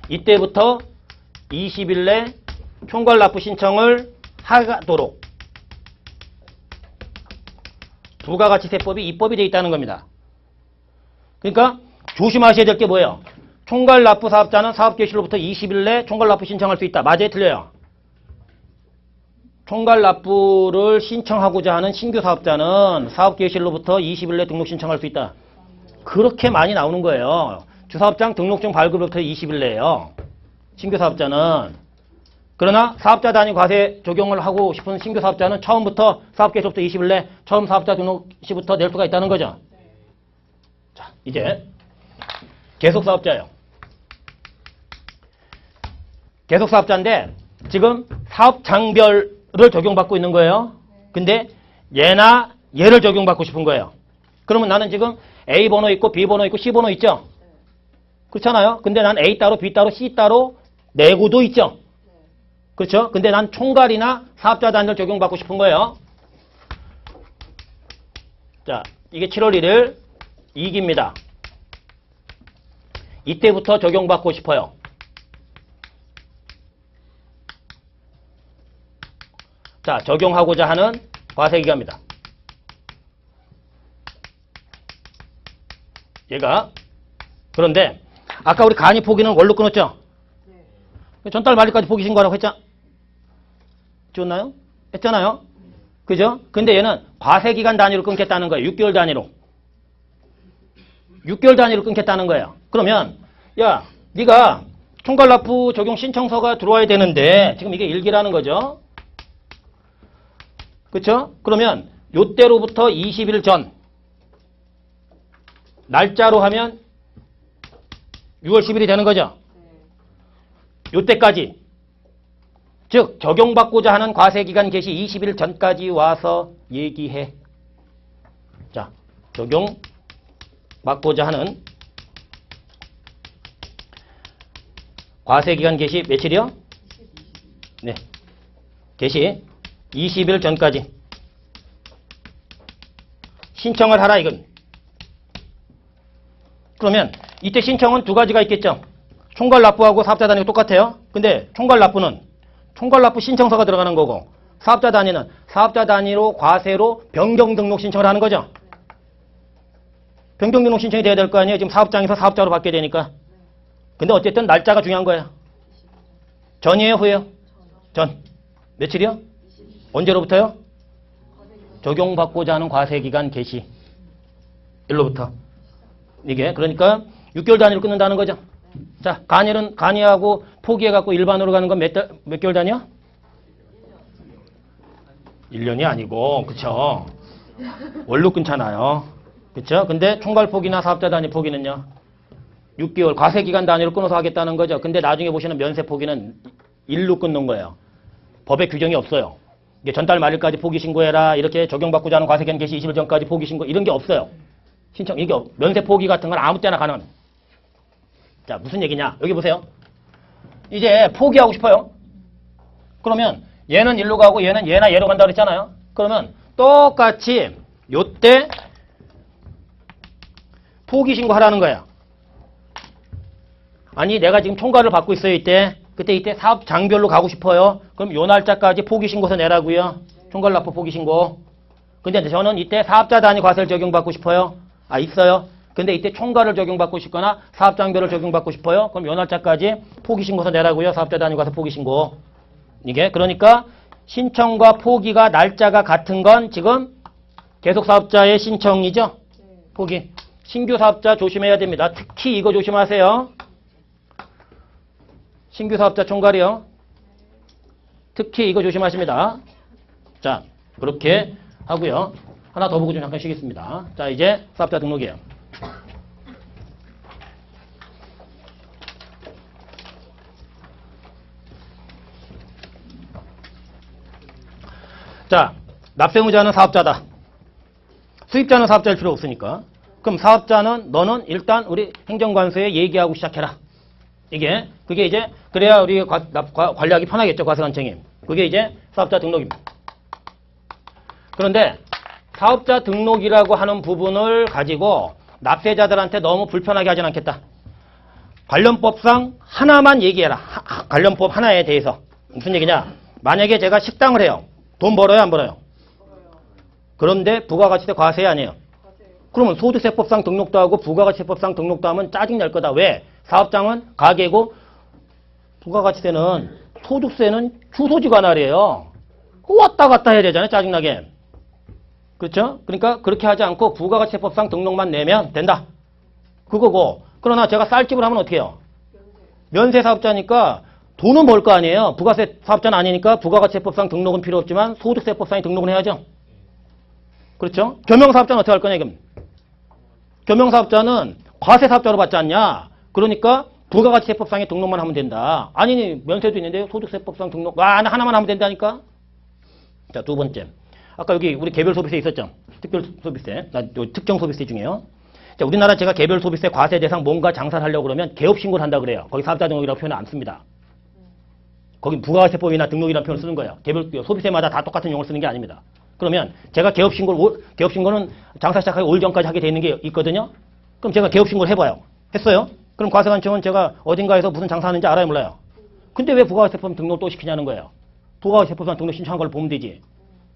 S1: 이때부터 20일 내 총괄납부 신청을 하도록 부가가치세법이 입법이 되어 있다는 겁니다. 그러니까 조심하셔야 될 게 뭐예요? 총괄납부 사업자는 사업개시일로부터 20일 내 총괄납부 신청할 수 있다. 맞아요? 틀려요? 총괄납부를 신청하고자 하는 신규 사업자는 사업개시일로부터 20일 내 등록 신청할 수 있다. 그렇게 많이 나오는 거예요. 주사업장 등록증 발급으로부터 20일 내에요. 신규 사업자는. 그러나 사업자 단위 과세 적용을 하고 싶은 신규 사업자는 처음부터 사업개시일로부터 20일 내 처음 사업자 등록 시부터 낼 수가 있다는 거죠. 자, 이제 계속사업자예요. 계속사업자인데 지금 사업장별을 적용받고 있는 거예요. 근데 얘나 얘를 적용받고 싶은 거예요. 그러면 나는 지금 A 번호 있고 B 번호 있고 C 번호 있죠? 그렇잖아요. 근데 난 A 따로 B 따로 C 따로 내고도 있죠? 그렇죠? 근데 난 총괄이나 사업자 단위를 적용받고 싶은 거예요. 자, 이게 7월 1일 2기입니다. 이때부터 적용받고 싶어요. 자, 적용하고자 하는 과세기간입니다. 얘가. 그런데 아까 우리 간이 포기는 원로 끊었죠? 전달 말일까지 포기 신고하라고 했잖아. 줬나요? 했잖아요. 그죠? 근데 얘는 과세기간 단위로 끊겠다는 거예요. 6개월 단위로. 6개월 단위로 끊겠다는 거예요. 그러면 야, 네가 총괄납부 적용 신청서가 들어와야 되는데 지금 이게 1기라는 거죠. 그렇죠? 그러면 요때로부터 20일 전 날짜로 하면 6월 10일이 되는 거죠. 요때까지 즉 적용받고자 하는 과세기간 개시 20일 전까지 와서 얘기해. 자, 적용받고자 하는 과세기간 개시 며칠이요? 네, 개시 20일 전까지 신청을 하라 이건. 그러면 이때 신청은 두 가지가 있겠죠. 총괄납부하고 사업자 단위가 똑같아요. 근데 총괄납부는 총괄납부 신청서가 들어가는 거고 사업자 단위는 사업자 단위로 과세로 변경 등록 신청을 하는 거죠. 변경 등록 신청이 돼야 될 거 아니에요. 지금 사업장에서 사업자로 바뀌게 되니까. 근데 어쨌든 날짜가 중요한 거예요. 전이에요, 후예요? 전. 며칠이요? 언제로부터요? 적용받고자 하는 과세기간 개시. 일로부터. 이게 그러니까 6개월 단위로 끊는다는 거죠. 자, 간이하고 포기해갖고 일반으로 가는 건 몇 개월 단위야? 1년이 아니고, 그쵸? 월로 끊잖아요. 그쵸? 근데 총괄 포기나 사업자 단위 포기는요? 6개월 과세기간 단위로 끊어서 하겠다는 거죠. 근데 나중에 보시는 면세 포기는 일로 끊는 거예요. 법에 규정이 없어요. 이게 전달 말일까지 포기 신고해라. 이렇게 적용받고자 하는 과세기간 개시 20일 전까지 포기 신고 이런 게 없어요. 신청, 이게 면세 포기 같은 건 아무 때나 가능. 자, 무슨 얘기냐? 여기 보세요. 이제 포기하고 싶어요. 그러면 얘는 일로 가고 얘는 얘나 얘로 간다고 그랬잖아요. 그러면 똑같이 요때 포기 신고하라는 거예요. 아니, 내가 지금 총괄을 받고 있어요, 이때. 이때 사업장별로 가고 싶어요. 그럼 요 날짜까지 포기 신고서 내라고요. 총괄납부 포기 신고. 근데 저는 이때 사업자 단위 과세를 적용받고 싶어요. 아, 있어요. 근데 이때 총괄을 적용받고 싶거나 사업장별을 적용받고 싶어요. 그럼 요 날짜까지 포기 신고서 내라고요. 사업자 단위 과세 포기 신고. 이게 그러니까 신청과 포기가 날짜가 같은 건 지금 계속 사업자의 신청이죠. 포기. 신규 사업자 조심해야 됩니다. 특히 이거 조심하세요. 신규 사업자 총괄이요. 특히 이거 조심하십니다. 자, 그렇게 하고요. 하나 더 보고 좀 잠깐 쉬겠습니다. 자, 이제 사업자 등록이에요. 자, 납세의무자는 사업자다. 수입자는 사업자일 필요 없으니까. 그럼 사업자는 너는 일단 우리 행정관서에 얘기하고 시작해라. 그게 이제 그래야 우리 관리하기 편하겠죠. 과세관청이. 그게 이제 사업자 등록입니다. 그런데 사업자 등록이라고 하는 부분을 가지고 납세자들한테 너무 불편하게 하진 않겠다. 관련법상 하나만 얘기해라. 관련법 하나에 대해서. 무슨 얘기냐? 만약에 제가 식당을 해요. 돈 벌어요, 안 벌어요? 그런데 부가가치세 과세 아니에요. 그러면 소득세법상 등록도 하고 부가가치세법상 등록도 하면 짜증날 거다. 왜? 사업장은 가게고 부가가치세는 소득세는 주소지 관할이에요. 왔다 갔다 해야 되잖아요. 짜증나게. 그렇죠? 그러니까 그렇게 하지 않고 부가가치세법상 등록만 내면 된다. 그거고. 그러나 제가 쌀집을 하면 어떻게 해요? 면세 사업자니까 돈은 벌 거 아니에요. 부가세 사업자는 아니니까 부가가치세법상 등록은 필요 없지만 소득세법상에 등록은 해야죠. 그렇죠? 겸용사업자는 어떻게 할 거냐, 그럼? 겸용사업자는 과세사업자로 받지 않냐? 그러니까 부가가치세법상에 등록만 하면 된다. 아니, 면세도 있는데 소득세법상 등록, 하나만 하면 된다니까? 자, 두 번째. 아까 여기 우리 개별 소비세 있었죠? 특별 소비세. 특정 소비세 중에요. 자, 우리나라 제가 개별 소비세 과세 대상 뭔가 장사를 하려고 그러면 개업 신고를 한다 그래요. 거기 사업자 등록이라고 표현을 안 씁니다. 거기 부가가치세법이나 등록이라는 표현을 쓰는 거예요. 개별 소비세마다 다 똑같은 용어를 쓰는 게 아닙니다. 그러면 제가 개업 신고는 장사 시작하기 5일 전까지 하게 돼 있는 게 있거든요. 그럼 제가 개업 신고를 해봐요. 했어요? 그럼 과세관청은 제가 어딘가에서 무슨 장사하는지 알아요, 몰라요? 근데 왜 부가가치세법 등록을 또 시키냐는 거예요. 부가가치세법상 등록 신청한 걸 보면 되지.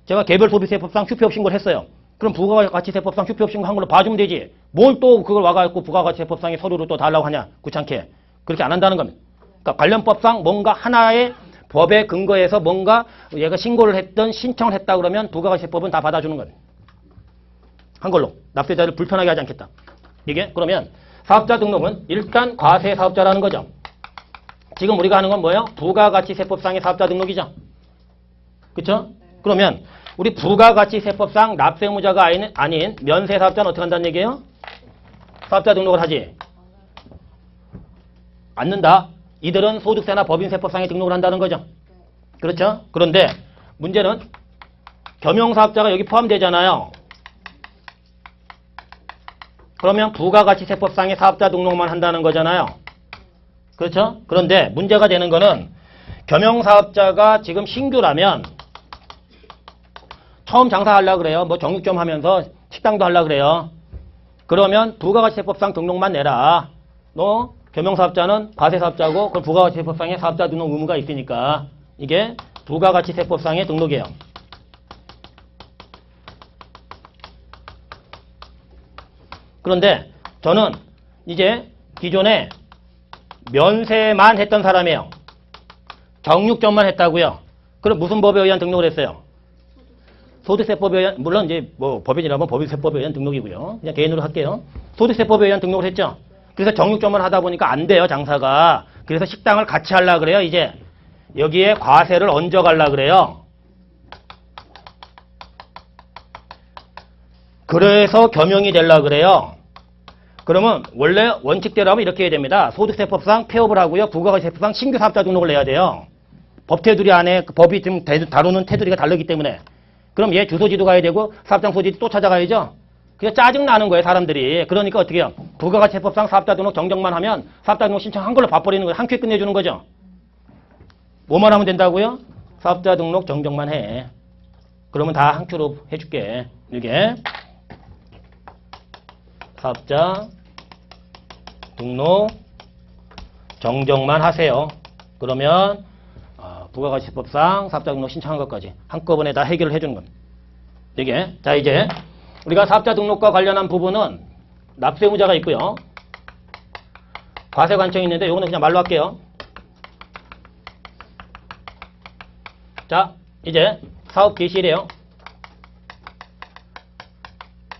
S1: 제가 개별 소비세법상 휴표업 신고를 했어요. 그럼 부가가치세법상 휴표없인 한 걸로 봐주면 되지. 뭘 또 그걸 와가지고 부가가치세법상에 서류를 또 달라고 하냐. 귀찮게. 그렇게 안 한다는 겁니다. 그러니까 관련법상 뭔가 하나의 법에 근거해서 뭔가 얘가 신고를 했던 신청을 했다 그러면 부가가치세법은 다 받아주는 겁니다. 한 걸로. 납세자를 불편하게 하지 않겠다. 이게 그러면 사업자 등록은 일단 과세사업자라는 거죠. 지금 우리가 하는 건 뭐예요? 부가가치세법상의 사업자 등록이죠. 그렇죠? 그러면 우리 부가가치세법상 납세무자가 아닌 면세사업자는 어떻게 한다는 얘기예요? 사업자 등록을 하지 않는다. 이들은 소득세나 법인세법상에 등록을 한다는 거죠. 그렇죠? 그런데 문제는 겸용사업자가 여기 포함되잖아요. 그러면 부가가치세법상의 사업자 등록만 한다는 거잖아요. 그렇죠? 그런데 문제가 되는 거는 겸용사업자가 지금 신규라면 처음 장사하려고 그래요. 뭐 정육점 하면서 식당도 하려고 그래요. 그러면 부가가치세법상 등록만 내라. 너 겸용사업자는 과세사업자고 그럼 부가가치세법상의 사업자 등록 의무가 있으니까 이게 부가가치세법상의 등록이에요. 그런데 저는 이제 기존에 면세만 했던 사람이에요. 정육점만 했다고요. 그럼 무슨 법에 의한 등록을 했어요? 소득세법에 의한, 물론 이제 뭐 법인이라면 법인세법에 의한 등록이고요. 그냥 개인으로 할게요. 소득세법에 의한 등록을 했죠. 그래서 정육점만 하다 보니까 안 돼요, 장사가. 그래서 식당을 같이 하려고 그래요, 이제. 여기에 과세를 얹어가려고 그래요. 그래서 겸용이 되려고 그래요. 그러면 원래 원칙대로 하면 이렇게 해야 됩니다. 소득세법상 폐업을 하고요. 부가가치세법상 신규 사업자 등록을 내야 돼요. 법 테두리 안에 그 법이 좀 다루는 테두리가 다르기 때문에. 그럼 얘 주소지도 가야 되고 사업장 소지도 또 찾아가야죠. 그래서 짜증나는 거예요, 사람들이. 그러니까 어떻게 해요? 부가가치세법상 사업자 등록 정정만 하면 사업자 등록 신청 한 걸로 봐버리는 거예요. 한 큐에 끝내주는 거죠. 뭐만 하면 된다고요? 사업자 등록 정정만 해. 그러면 다 한 큐로 해줄게. 이게 사업자 등록 정정만 하세요. 그러면 부가가치세법상 사업자 등록 신청한 것까지 한꺼번에 다 해결을 해주는 겁니다. 이게 자 이제 우리가 사업자 등록과 관련한 부분은 납세의무자가 있고요. 과세관청이 있는데 이거는 그냥 말로 할게요. 자 이제 사업 개시일이에요.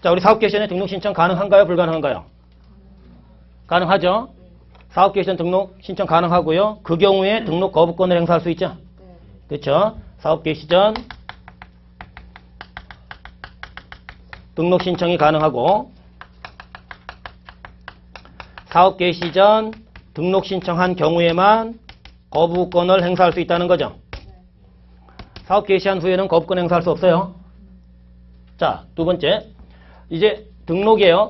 S1: 자 우리 사업 개시일에 등록 신청 가능한가요? 불가능한가요? 가능하죠. 사업 개시 전 등록 신청 가능하고요. 그 경우에 등록 거부권을 행사할 수 있죠. 그렇죠. 사업 개시 전 등록 신청이 가능하고 사업 개시 전 등록 신청한 경우에만 거부권을 행사할 수 있다는 거죠. 사업 개시한 후에는 거부권 행사할 수 없어요. 자, 두 번째. 이제 등록이에요.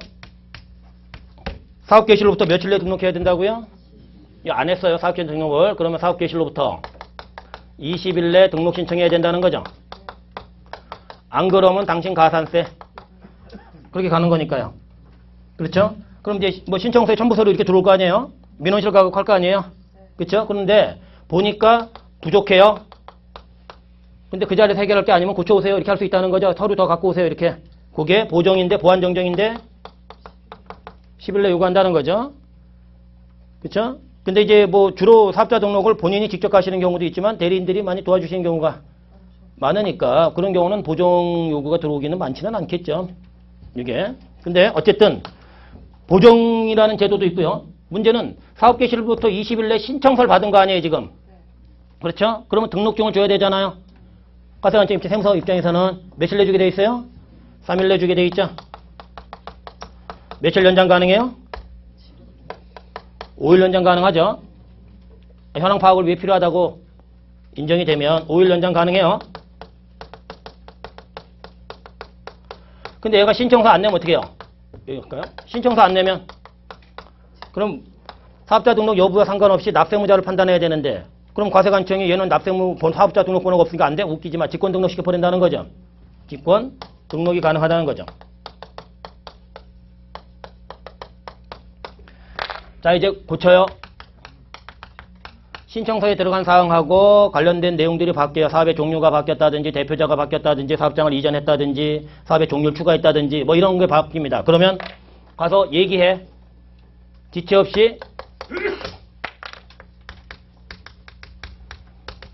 S1: 사업 개시로부터 며칠 내에 등록해야 된다고요? 이거 안 했어요. 사업 개시 등록을. 그러면 사업 개시로부터 20일 내에 등록 신청해야 된다는 거죠. 안 그러면 당신 가산세. 그렇게 가는 거니까요. 그렇죠? 그럼 이제 뭐 신청서에 첨부 서류 이렇게 들어올 거 아니에요? 민원실 가고 할 거 아니에요? 그렇죠? 그런데 보니까 부족해요. 근데 그 자리에서 해결할 게 아니면 고쳐오세요. 이렇게 할 수 있다는 거죠. 서류 더 갖고 오세요. 이렇게. 그게 보정인데 보완정정인데 10일 내에 요구한다는 거죠. 그렇죠? 근데 이제 뭐 주로 사업자 등록을 본인이 직접 가시는 경우도 있지만 대리인들이 많이 도와주시는 경우가 많으니까 그런 경우는 보정 요구가 들어오기는 많지는 않겠죠. 이게. 근데 어쨌든 보정이라는 제도도 있고요. 문제는 사업 개시일부터 20일 내 신청서를 받은 거 아니에요, 지금. 그렇죠? 그러면 등록증을 줘야 되잖아요. 과세관청 세무서 입장에서는 며칠 내 주게 돼 있어요? 3일 내 주게 돼 있죠. 며칠 연장 가능해요? 5일 연장 가능하죠. 현황 파악을 위해 필요하다고 인정이 되면 5일 연장 가능해요. 근데 얘가 신청서 안 내면 어떻게 해요? 여기 갈까요? 신청서 안 내면 그럼 사업자 등록 여부와 상관없이 납세무자를 판단해야 되는데 그럼 과세관청이 얘는 사업자 등록번호가 없으니까 안 돼? 웃기지 마. 직권 등록시켜 버린다는 거죠. 직권 등록이 가능하다는 거죠. 자 이제 고쳐요. 신청서에 들어간 사항하고 관련된 내용들이 바뀌어요. 사업의 종류가 바뀌었다든지 대표자가 바뀌었다든지 사업장을 이전했다든지 사업의 종류를 추가했다든지 뭐 이런 게 바뀝니다. 그러면 가서 얘기해. 지체 없이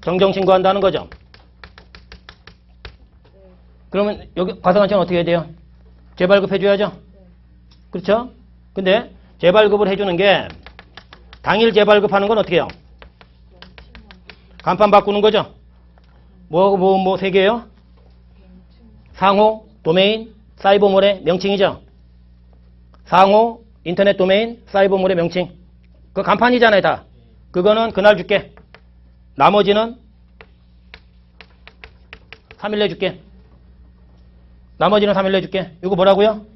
S1: 정정신고한다는 거죠. 그러면 여기 과세관청은 어떻게 해야 돼요? 재발급해줘야죠. 그렇죠? 근데 재발급을 해주는 게 당일 재발급하는 건 어떻게 해요? 간판 바꾸는 거죠. 뭐 세 개요? 상호, 도메인, 사이버몰의 명칭이죠. 상호, 인터넷 도메인, 사이버몰의 명칭. 그 간판이잖아요, 다. 그거는 그날 줄게. 나머지는 3일 내 줄게. 나머지는 3일 내 줄게. 이거 뭐라고요?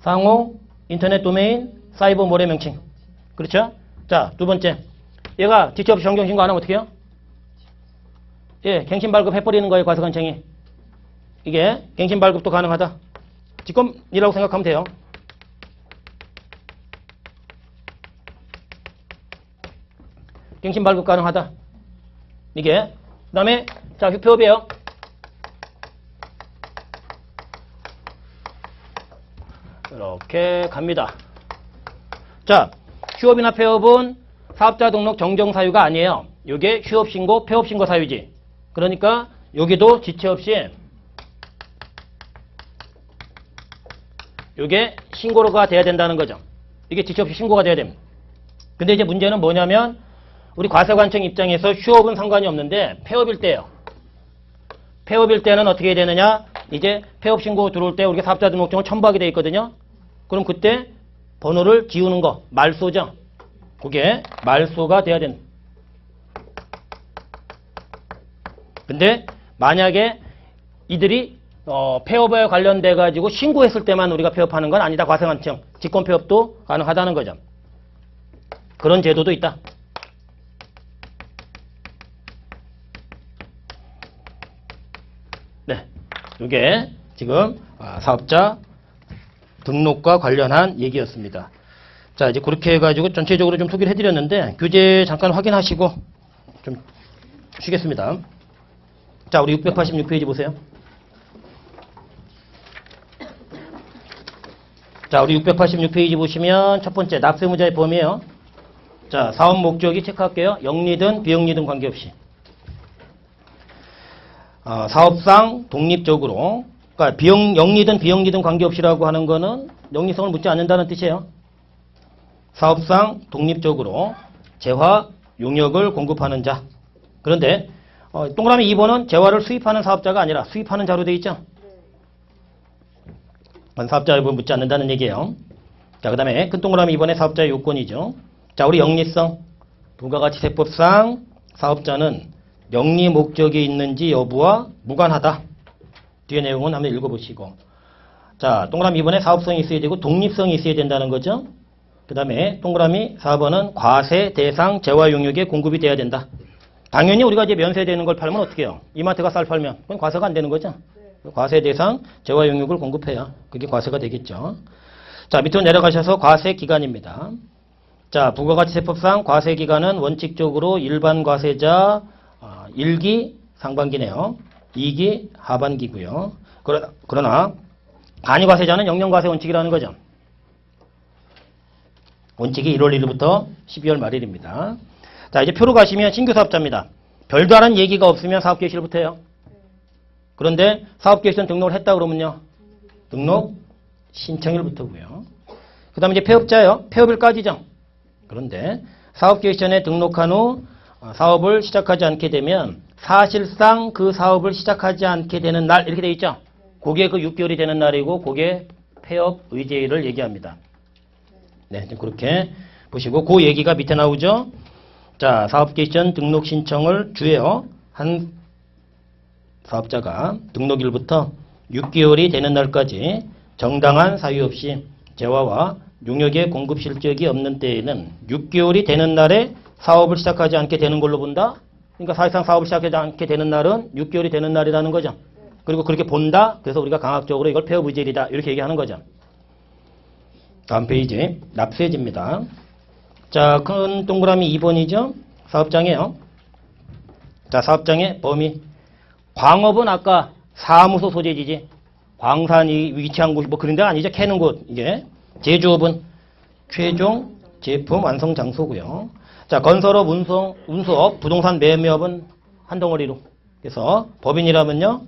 S1: 상호, 인터넷 도메인, 사이버몰의 명칭. 그렇죠? 자, 두 번째. 얘가 지체 없이 정정신고 안 하면 어떻게 해요? 예, 갱신 발급 해버리는 거예요, 과세관청이. 이게 갱신 발급도 가능하다. 직권이라고 생각하면 돼요. 갱신 발급 가능하다. 이게. 그 다음에, 자, 휴폐업이에요. 이렇게 갑니다. 자, 휴업이나 폐업은 사업자 등록 정정 사유가 아니에요. 이게 휴업 신고, 폐업 신고 사유지. 그러니까 여기도 지체 없이 이게 신고가 돼야 된다는 거죠. 이게 지체 없이 신고가 돼야 됩니다. 근데 이제 문제는 뭐냐면 우리 과세관청 입장에서 휴업은 상관이 없는데 폐업일 때예요. 폐업일 때는 어떻게 해야 되느냐? 이제 폐업 신고 들어올 때 우리가 사업자 등록증을 첨부하게 돼 있거든요. 그럼 그때 번호를 지우는 거, 말소죠. 그게 말소가 돼야 된다. 근데 만약에 이들이 폐업에 관련돼 가지고 신고했을 때만 우리가 폐업하는 건 아니다. 과세관청 직권 폐업도 가능하다는 거죠. 그런 제도도 있다. 네, 이게 지금 사업자 등록과 관련한 얘기였습니다. 자, 이제 그렇게 해가지고 전체적으로 좀 소개를 해드렸는데 교재 잠깐 확인하시고 좀 쉬겠습니다. 자, 우리 686페이지 보세요. 자, 우리 686페이지 보시면 첫 번째 납세무자의 범위예요. 자, 사업 목적이 체크할게요. 영리든 비영리든 관계없이. 사업상 독립적으로, 그러니까 영리든 비영리든 관계없이라고 하는 거는 영리성을 묻지 않는다는 뜻이에요. 사업상 독립적으로 재화, 용역을 공급하는 자. 그런데 동그라미 2번은 재화를 수입하는 사업자가 아니라 수입하는 자로 되어 있죠. 사업자를 묻지 않는다는 얘기예요. 자, 그 다음에 큰 동그라미 2번의 사업자의 요건이죠. 자, 우리 영리성. 부가가치 세법상 사업자는 영리 목적이 있는지 여부와 무관하다. 뒤에 내용은 한번 읽어보시고. 자, 동그라미 2번에 사업성이 있어야 되고 독립성이 있어야 된다는 거죠. 그 다음에 동그라미 4번은 과세 대상 재화 용역에 공급이 돼야 된다. 당연히 우리가 이제 면세되는 걸 팔면 어떻게 해요? 이마트가 쌀 팔면 그건 과세가 안 되는 거죠. 과세 대상 재화 용역을 공급해야 그게 과세가 되겠죠. 자, 밑으로 내려가셔서 과세 기간입니다. 자, 부가가치세법상 과세 기간은 원칙적으로 일반 과세자 1기 상반기네요. 2기 하반기고요. 그러나 간이과세자는 영년과세 원칙이라는 거죠. 원칙이 1월 1일부터 12월 말일입니다. 자, 이제 표로 가시면 신규 사업자입니다. 별다른 얘기가 없으면 사업개시일부터 해요. 그런데 사업개시는 등록을 했다 그러면요. 등록 신청일부터고요. 그 다음에 이제 폐업자요. 폐업일까지죠. 그런데 사업개시전에 등록한 후 사업을 시작하지 않게 되면 사실상 그 사업을 시작하지 않게 되는 날 이렇게 돼 있죠. 그게 그 6개월이 되는 날이고 그게 폐업 의제일을 얘기합니다. 네, 그렇게 보시고 그 얘기가 밑에 나오죠. 자, 사업개시전 등록 신청을 주에요. 한 사업자가 등록일부터 6개월이 되는 날까지 정당한 사유 없이 재화와 용역의 공급 실적이 없는 때에는 6개월이 되는 날에 사업을 시작하지 않게 되는 걸로 본다. 그러니까 사실상 사업을 시작하지 않게 되는 날은 6개월이 되는 날이라는 거죠. 그리고 그렇게 본다. 그래서 우리가 강학적으로 이걸 폐업 의제일이다. 이렇게 얘기하는 거죠. 다음 페이지 납세지입니다. 자, 큰 동그라미 2번이죠. 사업장이에요. 자, 사업장의 범위. 광업은 아까 사무소 소재지지. 광산이 위치한 곳이 뭐 그런 데가 아니죠. 캐는 곳. 이게. 제조업은 최종 제품 완성 장소고요. 자, 건설업, 운수업, 부동산 매매업은 한 덩어리로. 그래서 법인이라면요.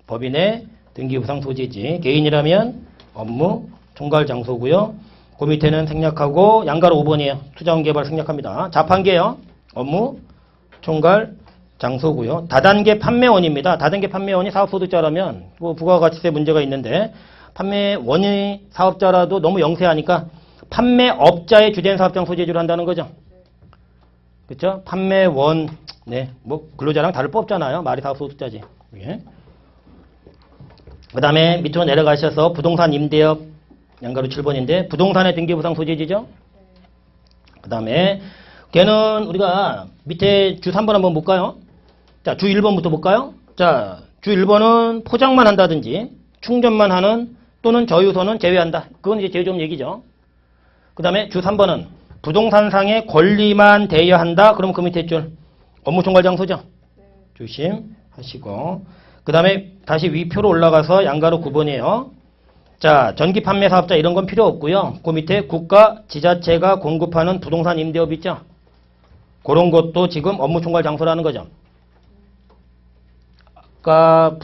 S1: 법인의 등기부상 소재지. 개인이라면 업무 총괄 장소고요. 그 밑에는 생략하고 양가로 5번이에요. 투자원개발 생략합니다. 자판기예요. 업무 총괄 장소고요. 다단계 판매원입니다. 다단계 판매원이 사업소득자라면 뭐 부가가치세 문제가 있는데 판매원이 사업자라도 너무 영세하니까 판매업자의 주된 사업장 소재지로 한다는 거죠. 그렇죠? 판매원, 네, 뭐 근로자랑 다를 법 없잖아요. 말이 사업소득자지. 예. 그 다음에 밑으로 내려가셔서 부동산 임대업 양가로 7번인데 부동산의 등기부상 소재지죠. 그 다음에 걔는 우리가 밑에 주 3번 한번 볼까요? 자, 주 1번부터 볼까요? 자, 주 1번은 포장만 한다든지 충전만 하는 또는 저유소는 제외한다. 그건 이제 제조업 얘기죠. 그 다음에 주 3번은 부동산상의 권리만 대여야 한다. 그러면 그 밑에 줄 업무 총괄 장소죠. 조심하시고 그 다음에 다시 위표로 올라가서 양가로 9번이에요. 자, 전기 판매 사업자 이런 건 필요 없고요. 그 밑에 국가 지자체가 공급하는 부동산 임대업 있죠. 그런 것도 지금 업무 총괄 장소라는 거죠. 아까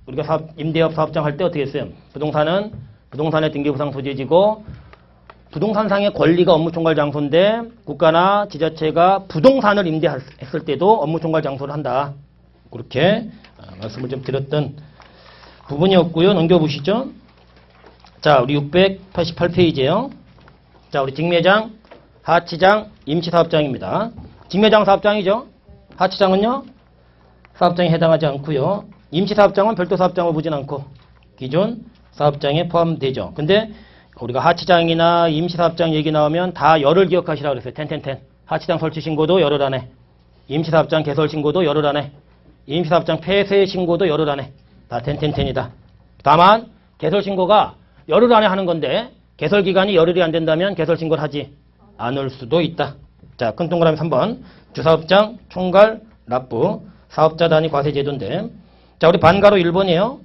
S1: 우리가 임대업 사업장 할 때 어떻게 했어요? 부동산은 부동산의 등기부상 소재지고 부동산상의 권리가 업무 총괄 장소인데 국가나 지자체가 부동산을 임대했을 때도 업무 총괄 장소를 한다. 그렇게 말씀을 좀 드렸던 부분이었고요. 넘겨보시죠. 자, 우리 688페이지에요. 자, 우리 직매장, 하치장, 임시사업장입니다. 직매장 사업장이죠. 하치장은요. 사업장에 해당하지 않고요. 임시사업장은 별도 사업장을 보진 않고 기존 사업장에 포함되죠. 근데 우리가 하치장이나 임시사업장 얘기 나오면 다 열흘 기억하시라고 그랬어요. 텐텐텐. 하치장 설치 신고도 열흘 안에. 임시사업장 개설 신고도 열흘 안에. 임시사업장 폐쇄 신고도 열흘 안에. 다 텐텐텐이다. 다만 개설 신고가 열흘 안에 하는 건데 개설 기간이 열흘이 안 된다면 개설 신고를 하지 않을 수도 있다. 자, 큰 동그라미 3번. 주사업장 총괄 납부 사업자 단위 과세 제도인데 자, 우리 반가로 1번이에요.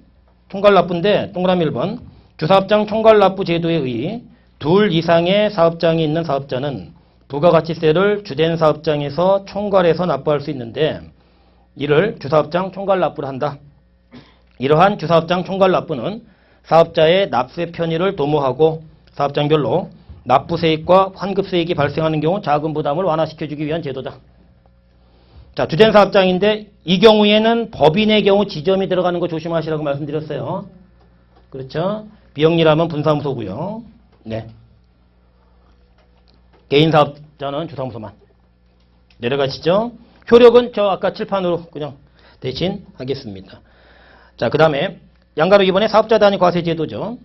S1: 총괄 납부인데 동그라미 1번. 주사업장 총괄 납부 제도에 의해 둘 이상의 사업장이 있는 사업자는 부가가치세를 주된 사업장에서 총괄해서 납부할 수 있는데 이를 주사업장 총괄 납부를 한다. 이러한 주사업장 총괄 납부는 사업자의 납세 편의를 도모하고 사업장별로 납부세액과 환급세액이 발생하는 경우 자금 부담을 완화시켜주기 위한 제도다. 자, 주된 사업장인데 이 경우에는 법인의 경우 지점이 들어가는 거 조심하시라고 말씀드렸어요. 그렇죠? 비영리라면 분사무소고요. 네. 개인 사업자는 주사무소만. 내려가시죠. 효력은 저 아까 칠판으로 그냥 대신 하겠습니다. 자, 그 다음에 양가로 이번에 사업자 단위 과세 제도죠.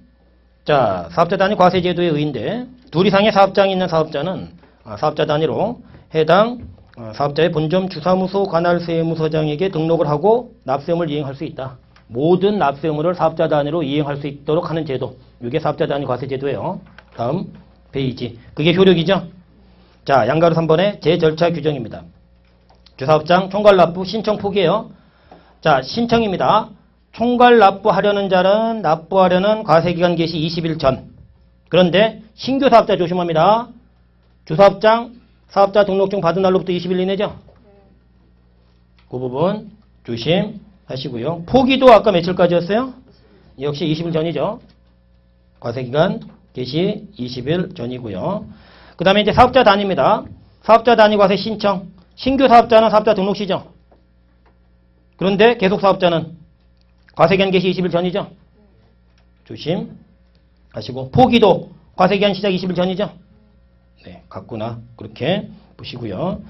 S1: 자, 사업자 단위 과세 제도의 의의인데 둘 이상의 사업장이 있는 사업자는 사업자 단위로 해당 사업자의 본점 주사무소 관할 세무서장에게 등록을 하고 납세의무를 이행할 수 있다. 모든 납세의무를 사업자 단위로 이행할 수 있도록 하는 제도. 이게 사업자 단위 과세 제도예요. 다음 페이지. 그게 효력이죠. 자, 양가로 3번의 제절차 규정입니다. 주사업장 총괄 납부 신청 포기예요. 자, 신청입니다. 총괄 납부하려는 자는 납부하려는 과세기간 개시 20일 전. 그런데 신규 사업자 조심합니다. 주사업장 사업자 등록증 받은 날로부터 20일 이내죠. 그 부분 조심하시고요. 포기도 아까 며칠까지였어요? 역시 20일 전이죠. 과세기간 개시 20일 전이고요. 그 다음에 이제 사업자 단위입니다. 사업자 단위 과세 신청. 신규 사업자는 사업자 등록 시죠. 그런데 계속 사업자는 과세기간 개시 20일 전이죠. 조심하시고 포기도 과세기간 시작 20일 전이죠. 네, 같구나. 그렇게 보시고요.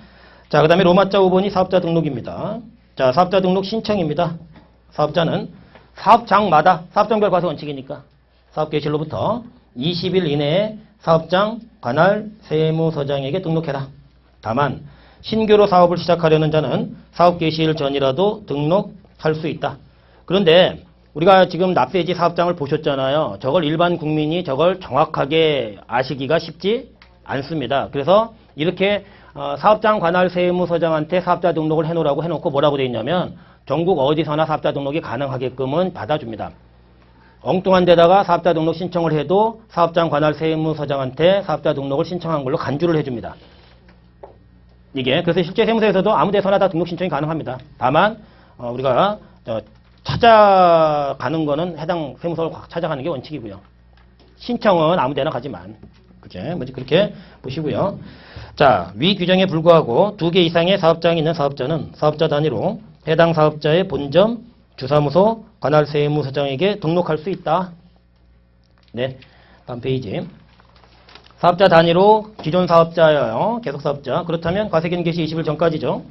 S1: 자, 그 다음에 로마자 5번이 사업자 등록입니다. 자, 사업자 등록 신청입니다. 사업자는 사업장마다 사업장별 과세 원칙이니까 사업 개시일로부터 20일 이내에 사업장 관할 세무서장에게 등록해라. 다만 신규로 사업을 시작하려는 자는 사업 개시일 전이라도 등록할 수 있다. 그런데 우리가 지금 납세지 사업장을 보셨잖아요. 저걸 일반 국민이 저걸 정확하게 아시기가 쉽지 않습니다. 그래서 이렇게 사업장 관할 세무서장한테 사업자 등록을 해놓으라고 해놓고 뭐라고 돼 있냐면 전국 어디서나 사업자 등록이 가능하게끔은 받아줍니다. 엉뚱한 데다가 사업자 등록 신청을 해도 사업장 관할 세무서장한테 사업자 등록을 신청한 걸로 간주를 해줍니다. 이게 그래서 실제 세무서에서도 아무 데서나 다 등록 신청이 가능합니다. 다만 우리가 찾아가는 거는 해당 세무서를 찾아가는 게 원칙이고요. 신청은 아무 데나 가지만 그게 뭐지 그렇게 보시고요. 자, 위 규정에 불구하고 2개 이상의 사업장이 있는 사업자는 사업자 단위로 해당 사업자의 본점, 주사무소, 관할 세무서장에게 등록할 수 있다. 네, 다음 페이지. 사업자 단위로 기존 사업자예요. 계속 사업자. 그렇다면 과세기능 개시 20일 전까지죠.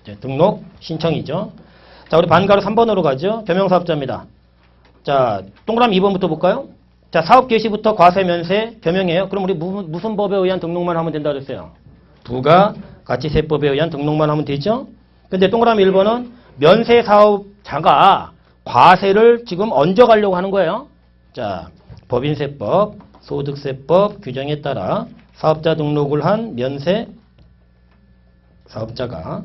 S1: 이제 등록 신청이죠. 자, 우리 반가로 3번으로 가죠. 겸용사업자입니다. 자, 동그라미 2번부터 볼까요? 자, 사업 개시부터 과세 면세 겸용이에요. 그럼 우리 무슨 법에 의한 등록만 하면 된다 그랬어요? 부가가치세법에 의한 등록만 하면 되죠? 근데 동그라미 1번은 면세 사업자가 과세를 지금 얹어가려고 하는 거예요. 자, 법인세법, 소득세법 규정에 따라 사업자 등록을 한 면세 사업자가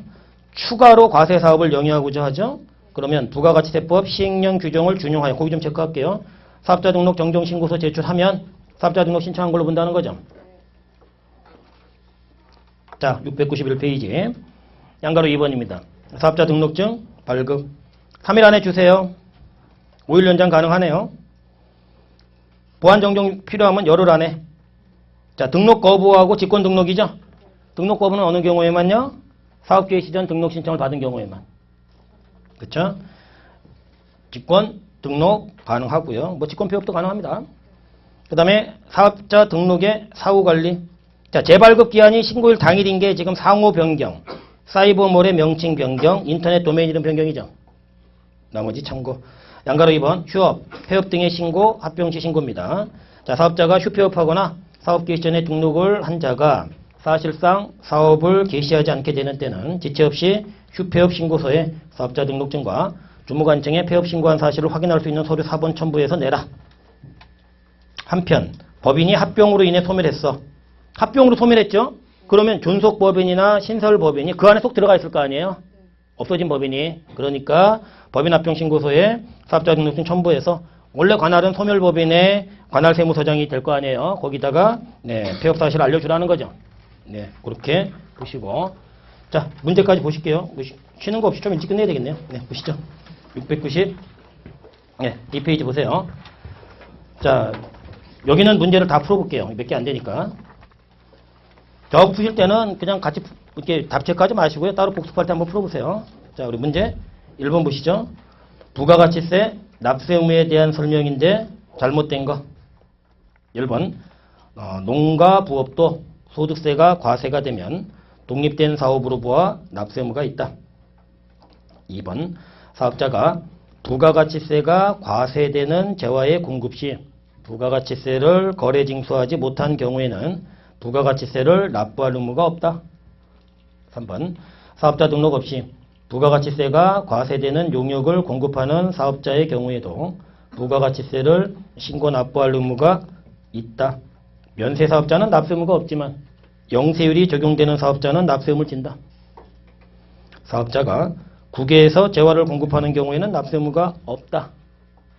S1: 추가로 과세 사업을 영위하고자 하죠. 그러면 부가가치세법 시행령 규정을 준용하여 거기 좀 체크할게요. 사업자 등록 정정 신고서 제출하면 사업자 등록 신청한 걸로 본다는 거죠. 자, 691페이지. 양가로 2번입니다. 사업자 등록증 발급. 3일 안에 주세요. 5일 연장 가능하네요. 보안 정정 필요하면 열흘 안에. 자, 등록 거부하고 직권 등록이죠. 등록 거부는 어느 경우에만요? 사업 개시 전 등록 신청을 받은 경우에만. 그렇죠? 직권 등록 가능하고요. 뭐 직권 폐업도 가능합니다. 그 다음에 사업자 등록의 사후관리. 자, 재발급 기한이 신고일 당일인 게 지금 상호 변경, 사이버몰의 명칭 변경, 인터넷 도메인 이름 변경이죠. 나머지 참고. 양가로 2번 휴업, 폐업 등의 신고, 합병시 신고입니다. 자, 사업자가 휴폐업하거나 사업 개시 전에 등록을 한 자가 사실상 사업을 개시하지 않게 되는 때는 지체 없이 휴폐업 신고서에 사업자 등록증과 주무관청에 폐업 신고한 사실을 확인할 수 있는 서류 4번 첨부해서 내라. 한편 법인이 합병으로 인해 소멸했어. 합병으로 소멸했죠? 그러면 존속법인이나 신설법인이 그 안에 쏙 들어가 있을 거 아니에요? 없어진 법인이. 그러니까 법인 합병 신고서에 사업자 등록증 첨부해서 원래 관할은 소멸법인의 관할 세무서장이 될 거 아니에요? 거기다가 네, 폐업 사실을 알려주라는 거죠. 네, 그렇게 보시고. 자, 문제까지 보실게요. 쉬는 거 없이 좀 일찍 끝내야 되겠네요. 네, 보시죠. 690. 네, 이 페이지 보세요. 자, 여기는 문제를 다 풀어볼게요. 몇 개 안 되니까. 저 푸실 때는 그냥 같이 이렇게 답책하지 마시고요. 따로 복습할 때 한번 풀어보세요. 자, 우리 문제 1번 보시죠. 부가가치세 납세 의무에 대한 설명인데 잘못된 거. 1번 농가 부업도 소득세가 과세가 되면 독립된 사업으로 보아 납세 의무가 있다. 2번 사업자가 부가가치세가 과세되는 재화의 공급 시 부가가치세를 거래 징수하지 못한 경우에는 부가가치세를 납부할 의무가 없다. 3번 사업자 등록 없이 부가가치세가 과세되는 용역을 공급하는 사업자의 경우에도 부가가치세를 신고 납부할 의무가 있다. 면세 사업자는 납세 의무가 없지만 영세율이 적용되는 사업자는 납세 의무를 진다. 사업자가 국외에서 재화를 공급하는 경우에는 납세 의무가 없다.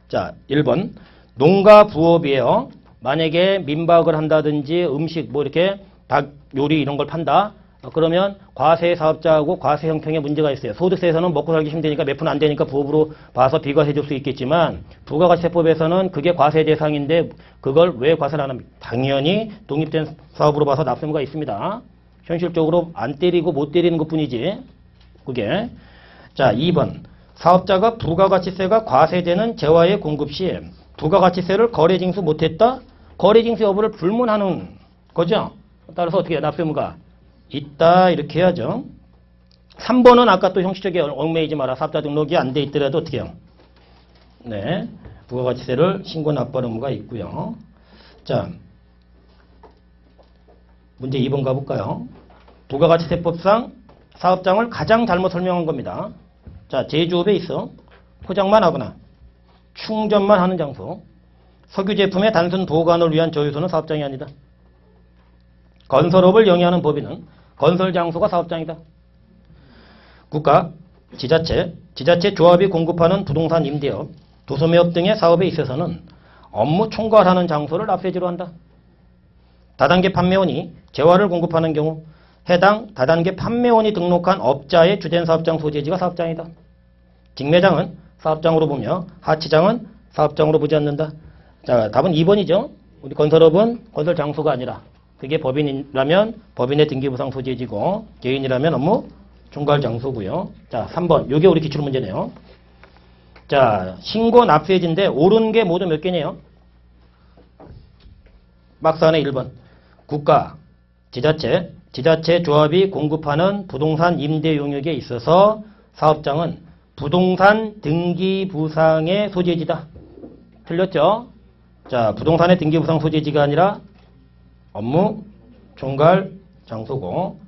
S1: 자, 1번 농가 부업이에요. 만약에 민박을 한다든지 음식 뭐 이렇게 닭 요리 이런 걸 판다. 그러면 과세 사업자하고 과세 형평에 문제가 있어요. 소득세에서는 먹고 살기 힘드니까 몇 푼 안 되니까 부업으로 봐서 비과세 줄 수 있겠지만 부가가치세법에서는 그게 과세 대상인데 그걸 왜 과세를 안 합니까? 당연히 독립된 사업으로 봐서 납세 의무가 있습니다. 현실적으로 안 때리고 못 때리는 것뿐이지. 그게. 자, 2번 사업자가 부가가치세가 과세되는 재화의 공급 시 부가가치세를 거래 징수 못했다. 거래 징수 여부를 불문하는 거죠. 따라서 어떻게 해요? 납세 의무가 있다. 이렇게 해야죠. 3번은 아까 또 형식적에 얽매이지 마라. 사업자 등록이 안 돼 있더라도 어떻게 해요? 네, 부가가치세를 신고 납부할 의무가 있고요. 자, 문제 2번 가볼까요? 부가가치세법상 사업장을 가장 잘못 설명한 겁니다. 자, 제조업에 있어 포장만 하거나 충전만 하는 장소, 석유 제품의 단순 보관을 위한 저유소는 사업장이 아니다. 건설업을 영위하는 법인은 건설 장소가 사업장이다. 국가, 지자체, 지자체 조합이 공급하는 부동산 임대업, 도소매업 등의 사업에 있어서는 업무 총괄하는 장소를 납세지로 한다. 다단계 판매원이 재화를 공급하는 경우 해당 다단계 판매원이 등록한 업자의 주된 사업장 소재지가 사업장이다. 직매장은 사업장으로 보며 하치장은 사업장으로 보지 않는다. 자, 답은 2번이죠. 우리 건설업은 건설 장소가 아니라 그게 법인이라면 법인의 등기부상 소재지고 개인이라면 업무 총괄 장소고요. 자, 3번. 요게 우리 기출문제네요. 자, 신고 납세지인데 옳은 게 모두 몇 개네요? 막산의 1번. 국가, 지자체, 지자체 조합이 공급하는 부동산 임대 용역에 있어서 사업장은 부동산 등기부상의 소재지다. 틀렸죠? 자, 부동산의 등기부상 소재지가 아니라 업무 총괄 장소고,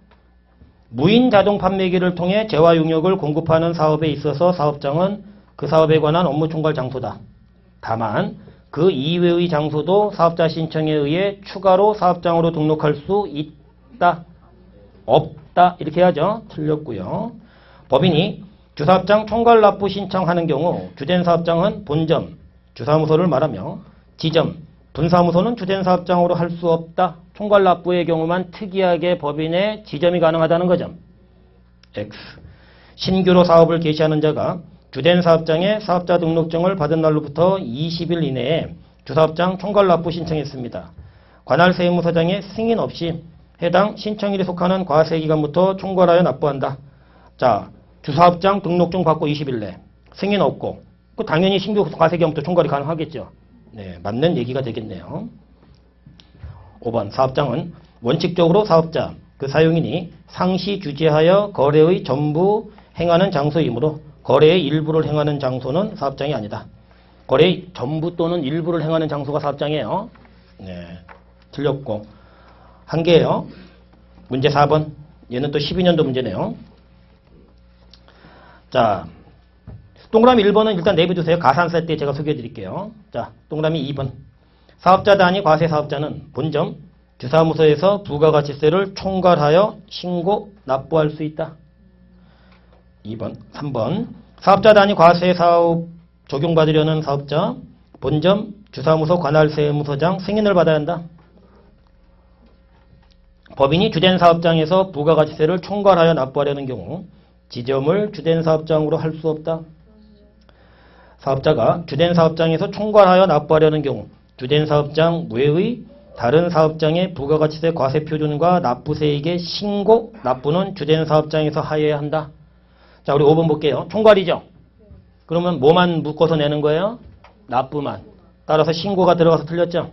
S1: 무인 자동 판매기를 통해 재화 용역을 공급하는 사업에 있어서 사업장은 그 사업에 관한 업무 총괄 장소다. 다만 그 이외의 장소도 사업자 신청에 의해 추가로 사업장으로 등록할 수 있다. 없다. 이렇게 해야죠. 틀렸고요. 법인이 주사업장 총괄 납부 신청하는 경우 주된 사업장은 본점, 주사무소를 말하며 지점, 분사무소는 주된 사업장으로 할 수 없다. 총괄 납부의 경우만 특이하게 법인의 지점이 가능하다는 거죠. X. 신규로 사업을 개시하는 자가 주된 사업장에 사업자 등록증을 받은 날로부터 20일 이내에 주사업장 총괄 납부 신청했습니다. 관할 세무서장의 승인 없이 해당 신청일에 속하는 과세기간부터 총괄하여 납부한다. 자, 주사업장 등록증 받고 20일 내 승인 없고 당연히 신규 과세기간부터 총괄이 가능하겠죠. 네, 맞는 얘기가 되겠네요. 5번. 사업장은 원칙적으로 사업자, 그 사용인이 상시 주재하여 거래의 전부 행하는 장소이므로 거래의 일부를 행하는 장소는 사업장이 아니다. 거래의 전부 또는 일부를 행하는 장소가 사업장이에요. 네, 틀렸고 한 개예요. 문제 4번. 얘는 또 12년도 문제네요. 자, 동그라미 1번은 일단 내비두세요. 가산세 때 제가 소개해 드릴게요. 자, 동그라미 2번. 사업자 단위 과세 사업자는 본점, 주사무소에서 부가가치세를 총괄하여 신고, 납부할 수 있다. 2번. 3번. 사업자 단위 과세 사업 적용받으려는 사업자, 본점, 주사무소 관할세무서장 승인을 받아야 한다. 법인이 주된 사업장에서 부가가치세를 총괄하여 납부하려는 경우 지점을 주된 사업장으로 할 수 없다. 사업자가 주된 사업장에서 총괄하여 납부하려는 경우 주된 사업장 외의 다른 사업장의 부가가치세 과세표준과 납부세액의 신고, 납부는 주된 사업장에서 하여야 한다. 자, 우리 5번 볼게요. 총괄이죠? 그러면 뭐만 묶어서 내는 거예요? 납부만. 따라서 신고가 들어가서 틀렸죠?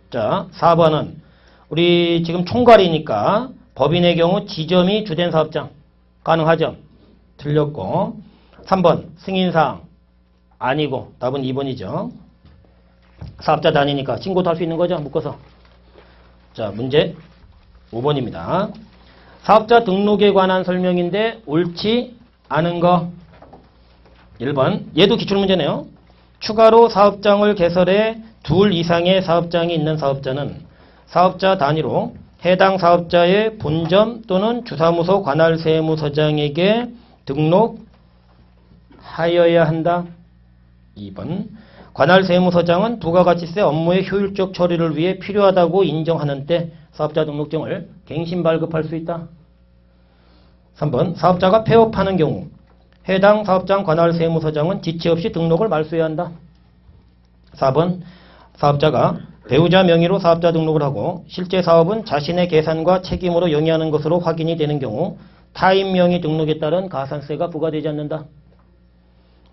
S1: 자, 4번은 우리 지금 총괄이니까 법인의 경우 지점이 주된 사업장. 가능하죠? 틀렸고. 3번 승인사항. 아니고 답은 2번이죠. 사업자 단위니까 신고도 할 수 있는 거죠. 묶어서. 자, 문제 5번입니다. 사업자 등록에 관한 설명인데 옳지 않은 거. 1번. 얘도 기출문제네요. 추가로 사업장을 개설해 둘 이상의 사업장이 있는 사업자는 사업자 단위로 해당 사업자의 본점 또는 주사무소 관할세무서장에게 등록하여야 한다. 2번. 관할세무서장은 부가가치세 업무의 효율적 처리를 위해 필요하다고 인정하는 때 사업자 등록증을 갱신 발급할 수 있다. 3번. 사업자가 폐업하는 경우 해당 사업장 관할세무서장은 지체 없이 등록을 말소해야 한다. 4번. 사업자가 배우자 명의로 사업자 등록을 하고 실제 사업은 자신의 계산과 책임으로 영위하는 것으로 확인이 되는 경우 타인 명의 등록에 따른 가산세가 부과되지 않는다.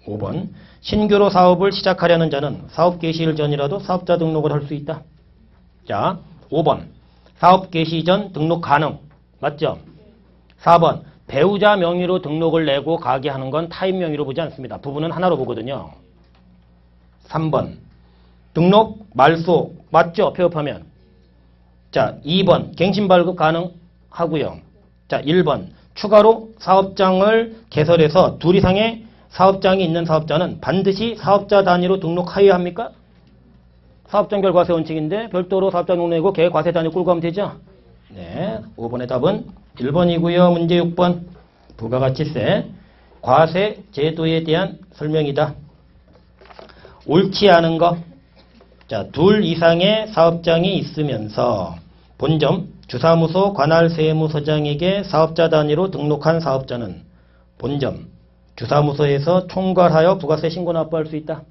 S1: 5번. 신규로 사업을 시작하려는 자는 사업 개시일 전이라도 사업자 등록을 할 수 있다. 자, 5번. 사업 개시 전 등록 가능. 맞죠? 4번. 배우자 명의로 등록을 내고 가게 하는 건 타인 명의로 보지 않습니다. 부부는 하나로 보거든요. 3번. 등록 말소. 맞죠? 폐업하면. 자, 2번. 갱신 발급 가능하고요. 자, 1번. 추가로 사업장을 개설해서 둘 이상의 사업장이 있는 사업자는 반드시 사업자 단위로 등록하여야 합니까? 사업장 결과세 원칙인데 별도로 사업자 등록내고 계획 과세 단위 끌고 가면 되죠? 네, 5번의 답은 1번이고요. 문제 6번. 부가가치세, 과세 제도에 대한 설명이다. 옳지 않은 거. 자, 둘 이상의 사업장이 있으면서 본점, 주사무소, 관할 세무서장에게 사업자 단위로 등록한 사업자는 본점, 주사무소에서 총괄하여 부가세 신고 납부할 수 있다.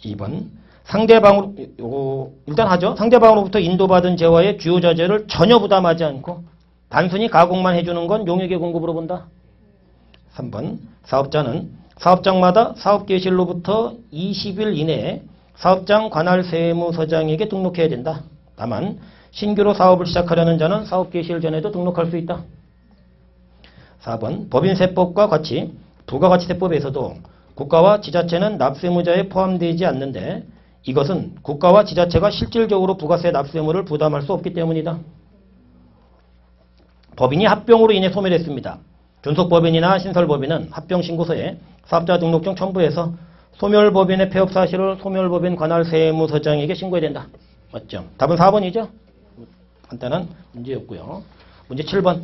S1: 2번. 상대방으로, 일단 하죠. 상대방으로부터 인도받은 재화의 주요 자재를 전혀 부담하지 않고 단순히 가공만 해주는 건 용역의 공급으로 본다. 3번. 사업자는 사업장마다 사업개시일로부터 20일 이내에 사업장 관할 세무서장에게 등록해야 된다. 다만 신규로 사업을 시작하려는 자는 사업개시일 전에도 등록할 수 있다. 4번. 법인세법과 같이 부가가치세법에서도 국가와 지자체는 납세무자에 포함되지 않는데 이것은 국가와 지자체가 실질적으로 부가세 납세무를 부담할 수 없기 때문이다. 법인이 합병으로 인해 소멸했습니다. 존속법인이나 신설법인은 합병신고서에 사업자 등록증 첨부해서 소멸법인의 폐업 사실을 소멸법인 관할 세무서장에게 신고해야 된다. 맞죠? 답은 4번이죠? 간단한 문제였고요. 문제 7번.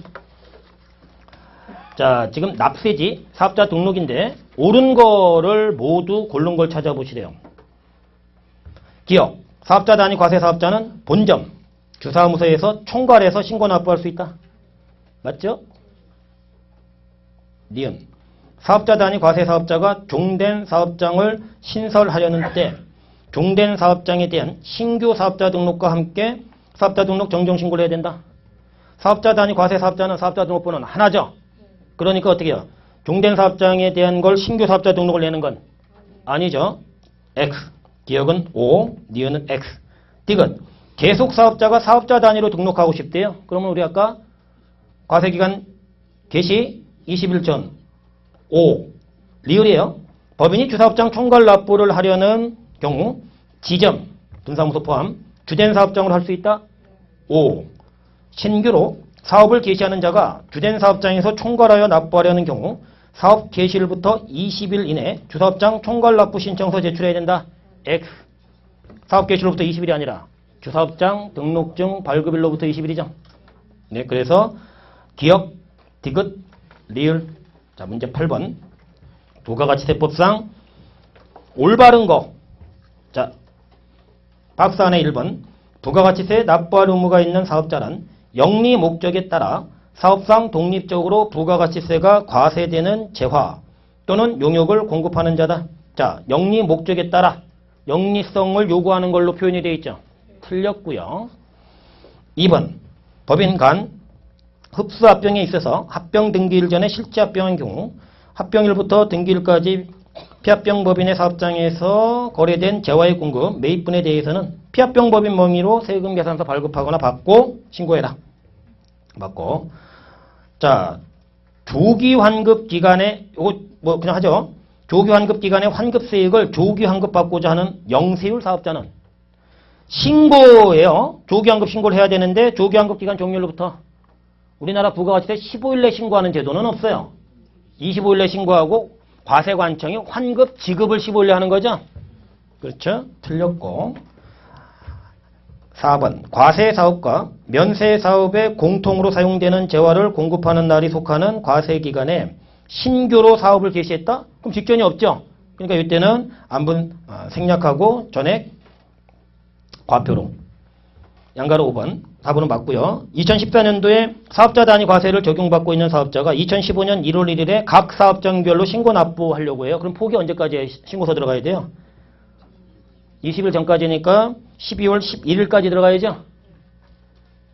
S1: 자, 지금 납세지, 사업자 등록인데 옳은 거를 모두 고른 걸 찾아보시래요. 기억, 사업자 단위 과세 사업자는 본점, 주사무소에서 총괄해서 신고 납부할 수 있다. 맞죠? 니은, 사업자 단위 과세 사업자가 종된 사업장을 신설하려는 때 종된 사업장에 대한 신규 사업자 등록과 함께 사업자 등록 정정 신고를 해야 된다. 사업자 단위 과세 사업자는 사업자 등록번호는 하나죠. 그러니까 어떻게 해요? 종된 사업장에 대한 걸 신규 사업자 등록을 내는 건 아니죠. X. 기억은 O, 니은은 X. 디귿. 계속 사업자가 사업자 단위로 등록하고 싶대요. 그러면 우리 아까 과세기간 개시 20일 전 O. 리을이에요. 법인이 주사업장 총괄 납부를 하려는 경우 지점, 분사무소 포함 주된 사업장으로 할 수 있다. O. 신규로 사업을 개시하는 자가 주된 사업장에서 총괄하여 납부하려는 경우 사업 개시일부터 20일 이내 주사업장 총괄 납부 신청서 제출해야 된다. X. 사업 개시일로부터 20일이 아니라 주사업장 등록증 발급일로부터 20일이죠. 네, 그래서 기억, 디귿, 리을. 자, 문제 8번. 부가가치세법상 올바른 거. 자, 박스 안에 1번. 부가가치세 납부할 의무가 있는 사업자란 영리 목적에 따라 사업상 독립적으로 부가가치세가 과세되는 재화 또는 용역을 공급하는 자다. 자, 영리 목적에 따라 영리성을 요구하는 걸로 표현이 되어 있죠. 틀렸고요. 2번. 법인 간 흡수 합병에 있어서 합병 등기일 전에 실제 합병한 경우 합병일부터 등기일까지 피합병 법인의 사업장에서 거래된 재화의 공급 매입분에 대해서는 피합병 법인 명의로 세금 계산서 발급하거나 받고 신고해라. 맞고. 자, 조기 환급 기간에 이거 뭐 그냥 하죠. 조기 환급 기간에 환급세액을 조기 환급받고자 하는 영세율 사업자는 신고예요. 조기 환급 신고를 해야 되는데 조기 환급 기간 종료일로부터 우리나라 부가가치세 15일 내 신고하는 제도는 없어요. 25일 내 신고하고 과세관청이 환급 지급을 15일 내 하는 거죠. 그렇죠? 틀렸고. 4번. 과세사업과 면세사업에 공통으로 사용되는 재화를 공급하는 날이 속하는 과세기간에 신규로 사업을 개시했다? 그럼 직전이 없죠. 그러니까 이때는 안분 생략하고 전액 과표로. 양가로 5번. 답은 맞고요. 2014년도에 사업자 단위 과세를 적용받고 있는 사업자가 2015년 1월 1일에 각 사업장별로 신고 납부하려고 해요. 그럼 폭이 언제까지 신고서 들어가야 돼요? 20일 전까지니까 12월 11일까지 들어가야죠.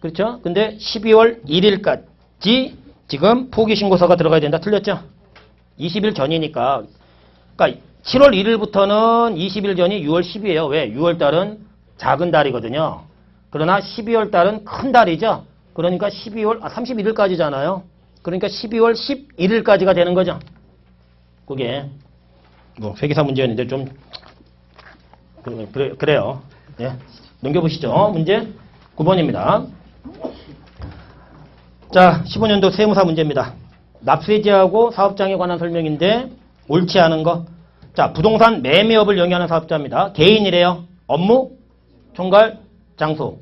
S1: 그렇죠? 근데 12월 1일까지 지금 포기 신고서가 들어가야 된다. 틀렸죠? 20일 전이니까. 그러니까 7월 1일부터는 20일 전이 6월 10일이에요. 왜? 6월 달은 작은 달이거든요. 그러나 12월 달은 큰 달이죠. 그러니까 31일까지잖아요. 그러니까 12월 11일까지가 되는 거죠. 그게 뭐 회계사 문제였는데 좀 그래요. 예. 넘겨보시죠. 문제 9번입니다. 자, 15년도 세무사 문제입니다. 납세지하고 사업장에 관한 설명인데 옳지 않은 거. 자, 부동산 매매업을 영위하는 사업자입니다. 개인이래요. 업무, 총괄, 장소.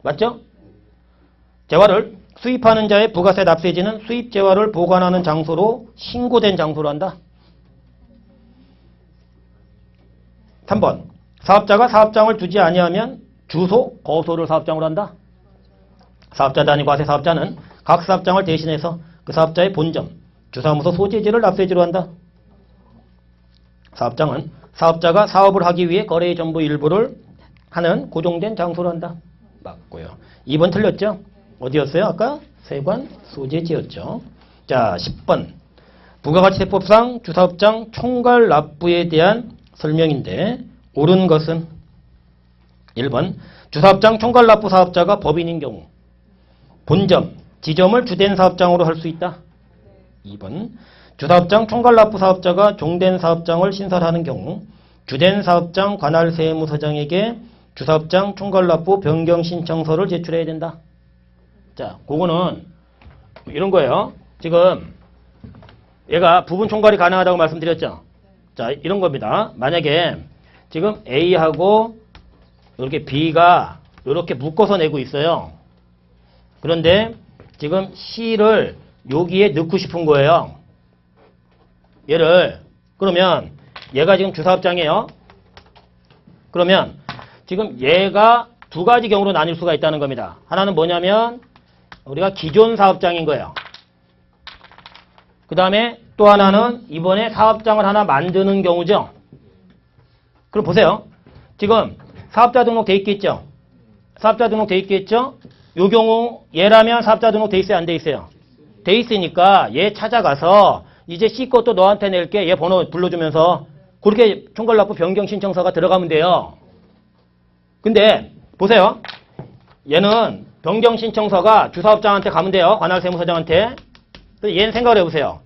S1: 맞죠? 재화를 수입하는 자의 부가세 납세지는 수입 재화를 보관하는 장소로 신고된 장소로 한다. 3번. 사업자가 사업장을 두지 아니하면 주소, 거소를 사업장으로 한다. 사업자 단위 과세 사업자는 각 사업장을 대신해서 그 사업자의 본점, 주사무소 소재지를 납세지로 한다. 사업장은 사업자가 사업을 하기 위해 거래의 전부 일부를 하는 고정된 장소로 한다. 맞고요. 2번 틀렸죠? 어디였어요? 아까 세관 소재지였죠. 자, 10번. 부가가치세법상 주사업장 총괄 납부에 대한 설명인데 옳은 것은 1번. 주사업장 총괄 납부 사업자가 법인인 경우 본점, 지점을 주된 사업장으로 할 수 있다. 2번. 주사업장 총괄 납부 사업자가 종된 사업장을 신설하는 경우 주된 사업장 관할 세무서장에게 주사업장 총괄 납부 변경 신청서를 제출해야 된다. 자, 그거는 이런 거예요. 지금 얘가 부분 총괄이 가능하다고 말씀드렸죠. 자, 이런 겁니다. 만약에 지금 A하고 이렇게 B가 이렇게 묶어서 내고 있어요. 그런데 지금 C를 여기에 넣고 싶은 거예요. 얘를 그러면 얘가 지금 주사업장이에요. 그러면 지금 얘가 두 가지 경우로 나뉠 수가 있다는 겁니다. 하나는 뭐냐면 우리가 기존 사업장인 거예요. 그 다음에 또 하나는 이번에 사업장을 하나 만드는 경우죠. 그럼 보세요. 지금 사업자 등록 돼 있겠죠? 사업자 등록 돼 있겠죠? 요 경우 얘라면 사업자 등록 돼 있어요? 안 돼 있어요? 돼 있으니까 얘 찾아가서 이제 C 것도 너한테 낼게. 얘 번호 불러주면서 그렇게 총괄납부 변경 신청서가 들어가면 돼요. 근데 보세요. 얘는 변경 신청서가 주사업장한테 가면 돼요. 관할 세무서장한테. 얘는 생각을 해보세요.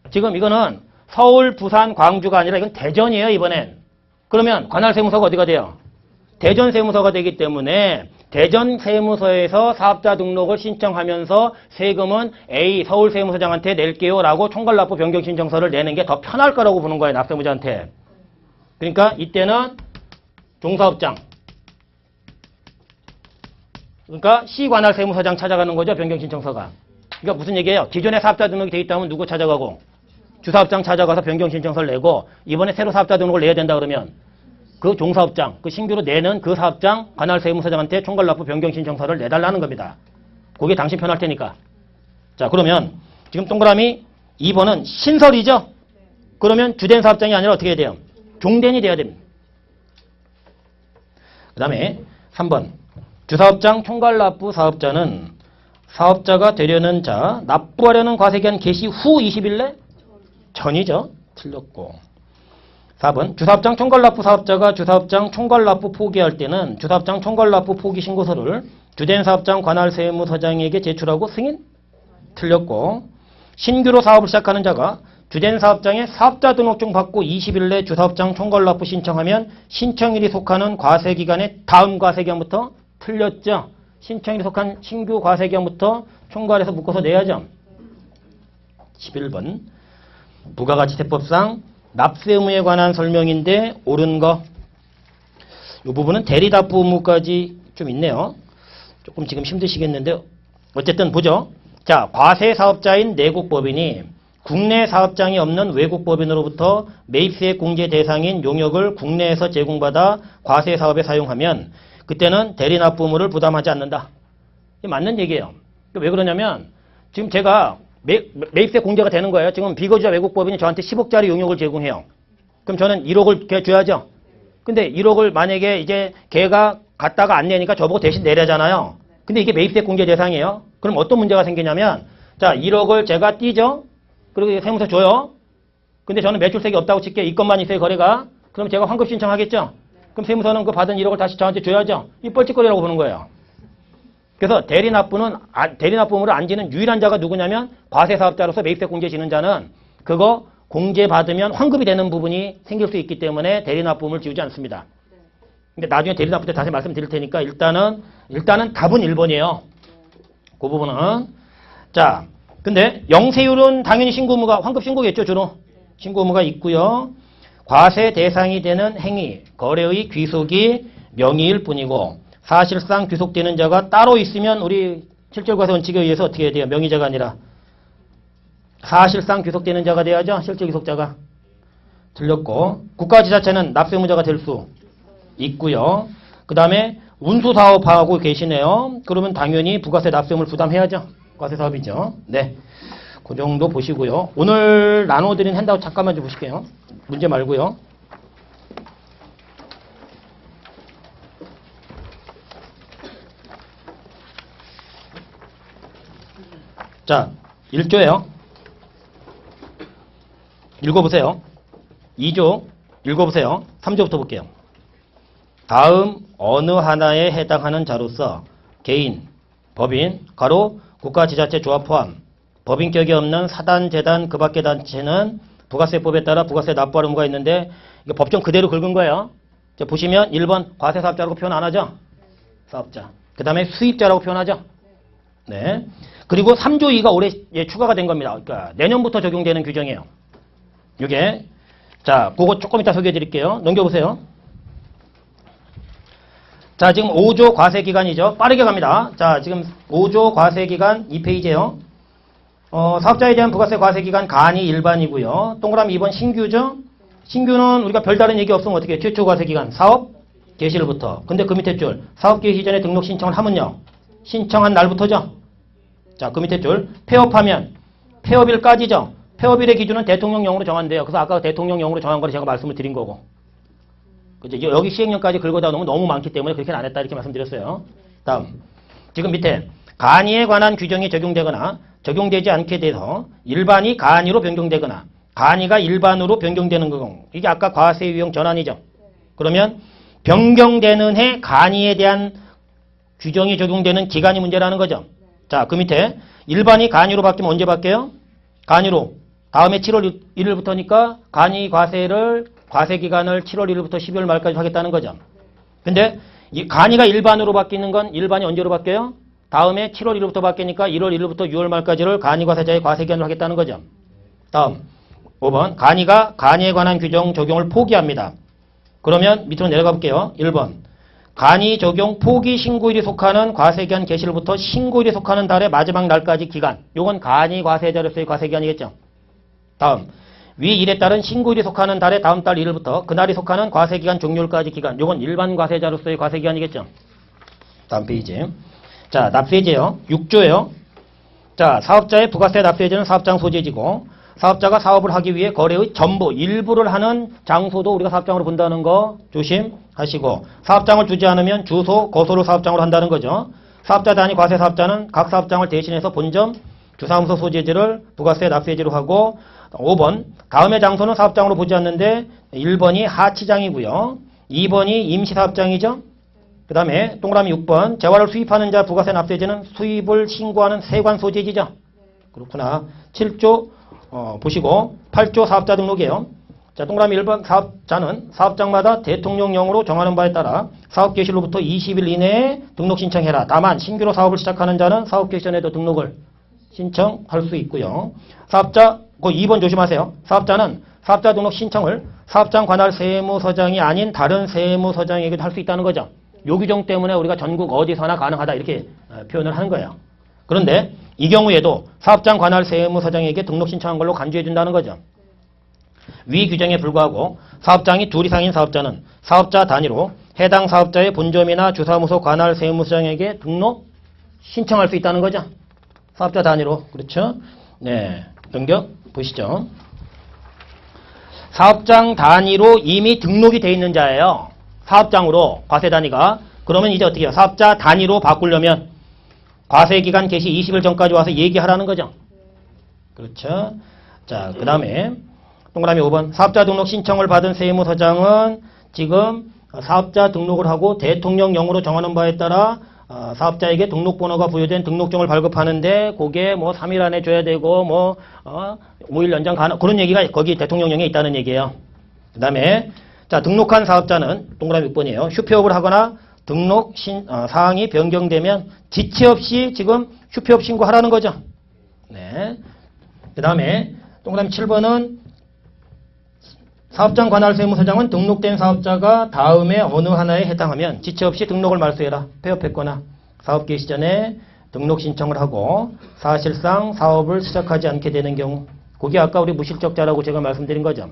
S1: 지금 이거는 서울, 부산, 광주가 아니라 이건 대전이에요. 이번엔. 그러면 관할 세무서가 어디가 돼요? 대전 세무서가 되기 때문에 대전 세무서에서 사업자 등록을 신청하면서 세금은 A 서울 세무서장한테 낼게요 라고 총괄납부 변경 신청서를 내는 게 더 편할 거라고 보는 거예요. 납세무자한테. 그러니까 이때는 종사업장. 그러니까 C관할 세무서장 찾아가는 거죠. 변경 신청서가. 그러니까 무슨 얘기예요? 기존에 사업자 등록이 돼 있다면 누구 찾아가고 주사업장 찾아가서 변경 신청서를 내고 이번에 새로 사업자 등록을 내야 된다 그러면 그 종사업장, 그 신규로 내는 그 사업장 관할 세무서장한테 총괄납부 변경 신청서를 내달라는 겁니다. 그게 당신 편할 테니까. 자, 그러면 지금 동그라미 2번은 신설이죠? 그러면 주된 사업장이 아니라 어떻게 해야 돼요? 종된이 돼야 됩니다. 그 다음에 3번. 주사업장 총괄납부 사업자는 사업자가 되려는 자, 납부하려는 과세기한 개시 후 20일 내? 전이죠? 틀렸고. 4번. 주사업장 총괄납부 사업자가 주사업장 총괄납부 포기할 때는 주사업장 총괄납부 포기 신고서를 주된 사업장 관할 세무서장에게 제출하고 승인? 틀렸고. 신규로 사업을 시작하는 자가 주된 사업장에 사업자 등록증 받고 20일 내 주사업장 총괄납부 신청하면 신청일이 속하는 과세기간의 다음 과세기간부터 틀렸죠. 신청일이 속한 신규 과세기간부터 총괄해서 묶어서 내야죠. 11번. 부가가치세법상 납세 의무에 관한 설명인데 옳은 거. 이 부분은 대리납부 의무까지 좀 있네요. 조금 지금 힘드시겠는데 어쨌든 보죠. 자, 과세 사업자인 내국법인이 국내 사업장이 없는 외국법인으로부터 매입세액 공제 대상인 용역을 국내에서 제공받아 과세 사업에 사용하면 그때는 대리납부 의무를 부담하지 않는다. 이게 맞는 얘기예요. 왜 그러냐면 지금 제가 매입세 공제가 되는 거예요. 지금 비거주자 외국법인이 저한테 10억짜리 용역을 제공해요. 그럼 저는 1억을 걔 줘야죠. 근데 1억을 만약에 이제 걔가 갔다가 안 내니까 저보고 대신 내려잖아요. 근데 이게 매입세 공제 대상이에요. 그럼 어떤 문제가 생기냐면 자, 1억을 제가 띄죠. 그리고 세무서 줘요. 근데 저는 매출세액이 없다고 칠게요. 이건만 있어요, 거래가. 그럼 제가 환급 신청하겠죠. 그럼 세무서는 그 받은 1억을 다시 저한테 줘야죠. 이 뻘짓거리라고 보는 거예요. 그래서 대리납부의무를 안 지는 유일한 자가 누구냐면 과세사업자로서 매입세 공제 지는 자는 그거 공제받으면 환급이 되는 부분이 생길 수 있기 때문에 대리납부 의무를 지우지 않습니다. 근데 나중에 대리납부 때 다시 말씀드릴 테니까 일단은 답은 1번이에요. 그 부분은. 자, 근데 영세율은 당연히 신고 의무가 환급 신고겠죠, 주로. 신고 의무가 있고요. 과세 대상이 되는 행위, 거래의 귀속이 명의일 뿐이고 사실상 귀속되는 자가 따로 있으면 우리 실질과세 원칙에 의해서 어떻게 해야 돼요? 명의자가 아니라 사실상 귀속되는 자가 돼야죠. 실질 귀속자가. 틀렸고 국가지자체는 납세의무자가 될 수 있고요. 그 다음에 운수사업하고 계시네요. 그러면 당연히 부가세 납세의무를 부담해야죠. 과세사업이죠. 네, 그 정도 보시고요. 오늘 나눠드린 핸드아웃 잠깐만 좀 보실게요. 문제 말고요. 자, 1조예요. 읽어보세요. 2조 읽어보세요. 3조부터 볼게요. 다음 어느 하나에 해당하는 자로서 개인, 법인, 가로 국가지자체 조합 포함, 법인격이 없는 사단, 재단, 그 밖의 단체는 부가세법에 따라 부가세 납부할 의무가 있는데 이거 법정 그대로 긁은 거예요. 자, 보시면 1번 과세사업자라고 표현 안 하죠? 사업자. 그 다음에 수입자라고 표현하죠? 네. 그리고 3조 2가 올해 추가가 된 겁니다. 그러니까 내년부터 적용되는 규정이에요. 이게 자, 그거 조금 이따 소개해 드릴게요. 넘겨보세요. 자, 지금 5조 과세기간이죠. 빠르게 갑니다. 자, 지금 5조 과세기간 2페이지에요. 사업자에 대한 부가세 과세기간 간이 일반이고요. 동그라미 2번 신규죠. 신규는 우리가 별다른 얘기 없으면 어떻게 해요? 최초 과세기간 사업 개시일부터. 근데 그 밑에 줄 사업 개시 전에 등록 신청을 하면요. 신청한 날부터죠. 자, 그 밑에 줄 폐업하면 폐업일까지죠. 폐업일의 기준은 대통령령으로 정한대요. 그래서 아까 대통령령으로 정한 거를 제가 말씀을 드린 거고. 그죠? 여기 시행령까지 긁어다 놓으면 너무 많기 때문에 그렇게는 안 했다 이렇게 말씀드렸어요. 다음. 지금 밑에 간이에 관한 규정이 적용되거나 적용되지 않게 돼서 일반이 간이로 변경되거나 간이가 일반으로 변경되는 경우. 이게 아까 과세 유형 전환이죠. 그러면 변경되는 해 간이에 대한 규정이 적용되는 기간이 문제라는 거죠. 자, 그 밑에 일반이 간이로 바뀌면 언제 바뀌어요? 간이로. 다음에 7월 1일부터니까 간이 과세기간을 7월 1일부터 12월 말까지 하겠다는 거죠. 근데 이 간이가 일반으로 바뀌는 건 일반이 언제로 바뀌어요? 다음에 7월 1일부터 바뀌니까 1월 1일부터 6월 말까지를 간이 과세자의 과세기간으로 하겠다는 거죠. 다음 5번 간이가 간이에 관한 규정 적용을 포기합니다. 그러면 밑으로 내려가 볼게요. 1번 간이 적용 포기 신고일이 속하는 과세기간 개시일부터 신고일이 속하는 달의 마지막 날까지 기간. 요건 간이 과세자로서의 과세기간이겠죠. 다음 위 일에 따른 신고일이 속하는 달의 다음 달 1일부터 그날이 속하는 과세기간 종료일까지 기간. 요건 일반 과세자로서의 과세기간이겠죠. 다음 페이지. 자, 납세제요. 6조예요. 자, 사업자의 부가세 납세제는 사업장 소재지고 사업자가 사업을 하기 위해 거래의 전부, 일부를 하는 장소도 우리가 사업장으로 본다는 거 조심하시고 사업장을 두지 않으면 주소, 거소를 사업장으로 한다는 거죠. 사업자 단위 과세 사업자는 각 사업장을 대신해서 본점, 주사무소 소재지를 부가세 납세제로 하고 5번 다음의 장소는 사업장으로 보지 않는데 1번이 하치장이고요. 2번이 임시사업장이죠. 그 다음에 동그라미 6번 재화를 수입하는 자 부가세 납세제는 수입을 신고하는 세관 소재지죠. 그렇구나. 7조 보시고 8조 사업자 등록이에요. 자, 동그라미 1번 사업자는 사업장마다 대통령령으로 정하는 바에 따라 사업 개시로부터 20일 이내에 등록 신청해라. 다만 신규로 사업을 시작하는 자는 사업 개시 전에도 등록을 신청할 수 있고요. 사업자, 그 2번 조심하세요. 사업자는 사업자 등록 신청을 사업장 관할 세무서장이 아닌 다른 세무서장에게도 할 수 있다는 거죠. 요 규정 때문에 우리가 전국 어디서나 가능하다 이렇게 표현을 하는 거예요. 그런데 이 경우에도 사업장 관할 세무서장에게 등록 신청한 걸로 간주해 준다는 거죠. 위 규정에 불구하고 사업장이 둘 이상인 사업자는 사업자 단위로 해당 사업자의 본점이나 주사무소 관할 세무서장에게 등록 신청할 수 있다는 거죠. 사업자 단위로. 그렇죠? 네. 넘겨 보시죠. 사업장 단위로 이미 등록이 돼 있는 자예요. 사업장으로 과세 단위가. 그러면 이제 어떻게 해요? 사업자 단위로 바꾸려면 과세기간 개시 20일 전까지 와서 얘기하라는 거죠. 그렇죠? 자, 그 다음에 동그라미 5번 사업자 등록 신청을 받은 세무서장은 지금 사업자 등록을 하고 대통령령으로 정하는 바에 따라 사업자에게 등록번호가 부여된 등록증을 발급하는데 그게 뭐 3일 안에 줘야 되고 뭐 5일 연장 가능 그런 얘기가 거기 대통령령에 있다는 얘기예요. 그 다음에 자, 등록한 사업자는 동그라미 6번이에요. 휴폐업을 하거나 등록 사항이 변경되면 지체 없이 지금 휴폐업 신고하라는 거죠. 네. 그 다음에 동그라미 7번은 사업장 관할 세무서장은 등록된 사업자가 다음에 어느 하나에 해당하면 지체 없이 등록을 말소해라. 폐업했거나 사업 개시 전에 등록 신청을 하고 사실상 사업을 시작하지 않게 되는 경우, 그게 아까 우리 무실적자라고 제가 말씀드린 거죠.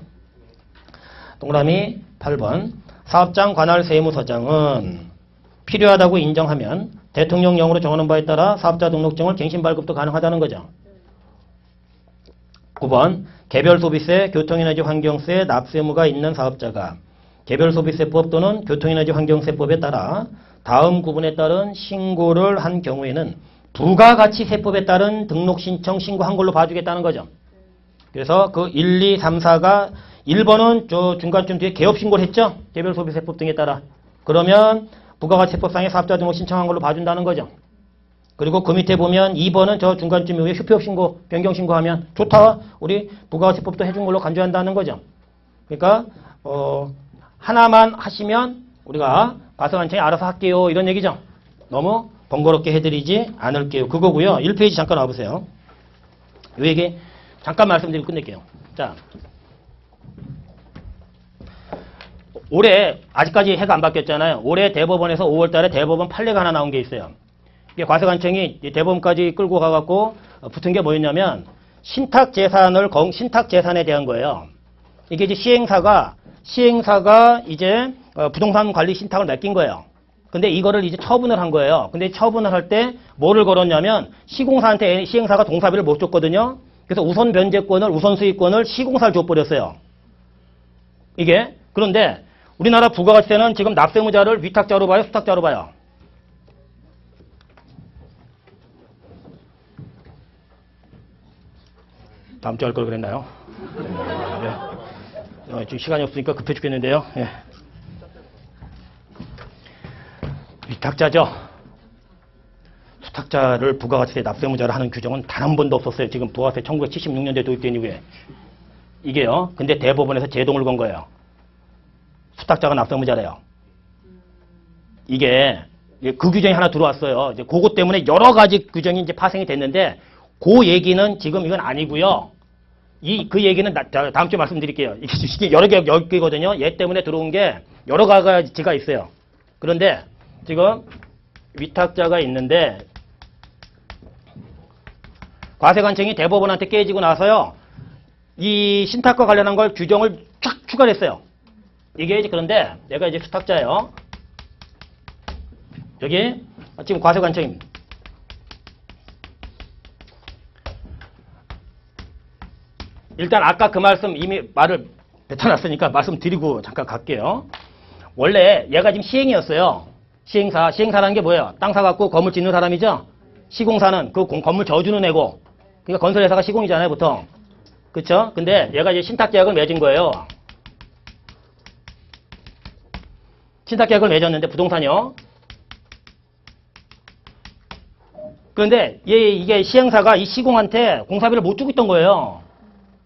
S1: 동그라미 8번. 사업장 관할 세무서장은 필요하다고 인정하면 대통령령으로 정하는 바에 따라 사업자 등록증을 갱신 발급도 가능하다는 거죠. 9번. 개별 소비세, 교통에너지 환경세, 납세무가 있는 사업자가 개별 소비세법 또는 교통에너지 환경세법에 따라 다음 구분에 따른 신고를 한 경우에는 부가가치세법에 따른 등록신청 신고한 걸로 봐주겠다는 거죠. 그래서 그 1, 2, 3, 4가 1번은 저 중간쯤 뒤에 개업신고를 했죠. 개별 소비세법 등에 따라. 그러면 부가가치세법상의 사업자 등록 신청한 걸로 봐준다는 거죠. 그리고 그 밑에 보면 2번은 저 중간쯤 이후에 휴표신고, 변경신고하면 좋다. 우리 부가가치법도 해준 걸로 간주한다는 거죠. 그러니까 하나만 하시면 우리가 과세관청이 알아서 할게요. 이런 얘기죠. 너무 번거롭게 해드리지 않을게요. 그거고요. 1페이지 잠깐 와보세요. 이 얘기 잠깐 말씀드리고 끝낼게요. 자, 올해 아직까지 해가 안 바뀌었잖아요. 올해 대법원에서 5월 달에 대법원 판례가 하나 나온 게 있어요. 이게 과세관청이 대법원까지 끌고 가갖고 붙은 게 뭐였냐면 신탁재산에 대한 거예요. 이게 이제 시행사가 이제 부동산 관리 신탁을 맡긴 거예요. 근데 이거를 이제 처분을 한 거예요. 근데 처분을 할 때 뭐를 걸었냐면 시공사한테 시행사가 동사비를 못 줬거든요. 그래서 우선 변제권을, 우선 수익권을 시공사를 줘버렸어요. 이게. 그런데 우리나라 부가가치세는 지금 납세무자를 위탁자로 봐요? 수탁자로 봐요? 다음 주에 할 걸 그랬나요? 네. 지금 시간이 없으니까 급해 죽겠는데요. 예. 위탁자죠. 수탁자를 부가가치세 납세무자를 하는 규정은 단 한 번도 없었어요. 지금 부가세 1976년도에 도입된 이후에. 이게요. 근데 대법원에서 제동을 건 거예요. 수탁자가 납세무자래요. 이게 그 규정이 하나 들어왔어요. 이제 그것 때문에 여러 가지 규정이 이제 파생이 됐는데 그 얘기는 지금 이건 아니고요. 그 얘기는 다음 주에 말씀드릴게요. 이게 여러 개거든요. 얘 때문에 들어온 게 여러 가지가 있어요. 그런데 지금 위탁자가 있는데 과세관청이 대법원한테 깨지고 나서요. 이 신탁과 관련한 걸 규정을 쫙 추가를 했어요. 이게 이제 그런데 내가 이제 수탁자예요. 여기 지금 과세관청입니다. 일단 아까 그 말씀 이미 말을 뱉어놨으니까 말씀드리고 잠깐 갈게요. 원래 얘가 지금 시행이었어요. 시행사라는 게 뭐예요? 땅 사갖고 건물 짓는 사람이죠? 시공사는 그 건물 저주는 애고, 그러니까 건설회사가 시공이잖아요, 보통. 그쵸? 근데 얘가 이제 신탁계약을 맺은 거예요. 신탁계약을 맺었는데, 부동산이요. 그런데 이게 시행사가 이 시공한테 공사비를 못 주고 있던 거예요.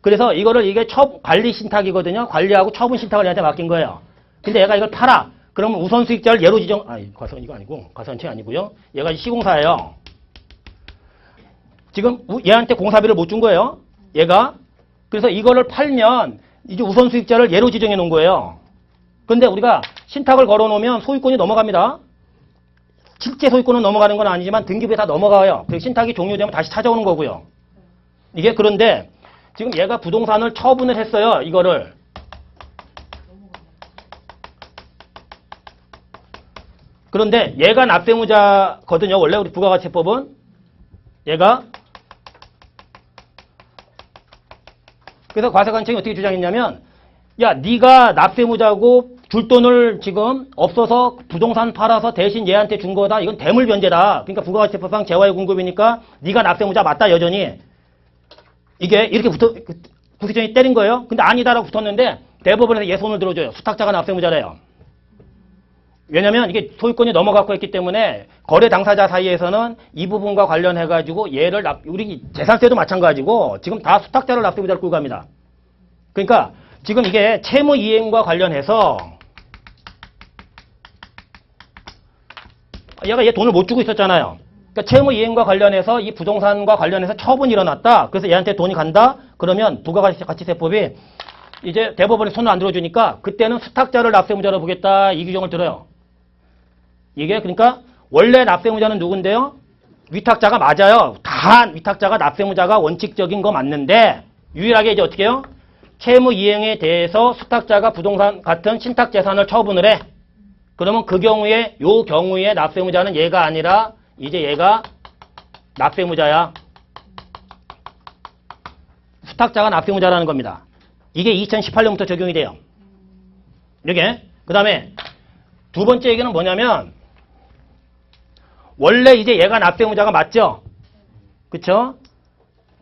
S1: 그래서 이게 관리 신탁이거든요. 관리하고 처분 신탁을 얘한테 맡긴 거예요. 근데 얘가 이걸 팔아. 그러면 우선 수익자를 예로 지정, 이거 아니고, 과세관청이 아니고요. 얘가 시공사예요. 지금 얘한테 공사비를 못 준 거예요. 얘가. 그래서 이거를 팔면 이제 우선 수익자를 예로 지정해 놓은 거예요. 근데 우리가 신탁을 걸어 놓으면 소유권이 넘어갑니다. 실제 소유권은 넘어가는 건 아니지만 등기부에 다 넘어가요. 그 신탁이 종료되면 다시 찾아오는 거고요. 이게 그런데 지금 얘가 부동산을 처분을 했어요. 이거를. 그런데 얘가 납세무자거든요. 원래 우리 부가가치세법은. 얘가. 그래서 과세관청이 어떻게 주장했냐면 야, 네가 납세무자고 줄 돈을 지금 없어서 부동산 팔아서 대신 얘한테 준 거다. 이건 대물변제다. 그러니까 부가가치세법상 재화의 공급이니까 네가 납세무자 맞다 여전히. 이게 이렇게 구시정이 때린 거예요. 근데 아니다라고 붙었는데 대법원에서 얘 손을 들어줘요. 수탁자가 납세무자래요. 왜냐면 이게 소유권이 넘어갔고 했기 때문에 거래 당사자 사이에서는 이 부분과 관련해가지고 얘를 우리 재산세도 마찬가지고 지금 다 수탁자를 납세무자를 끌고 갑니다. 그러니까 지금 이게 채무 이행과 관련해서 얘가 얘 돈을 못 주고 있었잖아요. 그러니까 채무 이행과 관련해서 이 부동산과 관련해서 처분이 일어났다. 그래서 얘한테 돈이 간다. 그러면 부가가치세법이 이제 대법원에 손을 안 들어주니까 그때는 수탁자를 납세무자로 보겠다. 이 규정을 들어요. 이게 그러니까 원래 납세무자는 누군데요? 위탁자가 맞아요. 다 위탁자가 납세무자가 원칙적인 거 맞는데 유일하게 이제 어떻게 해요? 채무 이행에 대해서 수탁자가 부동산 같은 신탁 재산을 처분을 해. 그러면 그 경우에 요 경우에 납세무자는 얘가 아니라 이제 얘가 납세무자야. 수탁자가 납세무자라는 겁니다. 이게 2018년부터 적용이 돼요. 이게 그 다음에 두 번째 얘기는 뭐냐면 원래 이제 얘가 납세무자가 맞죠? 그쵸?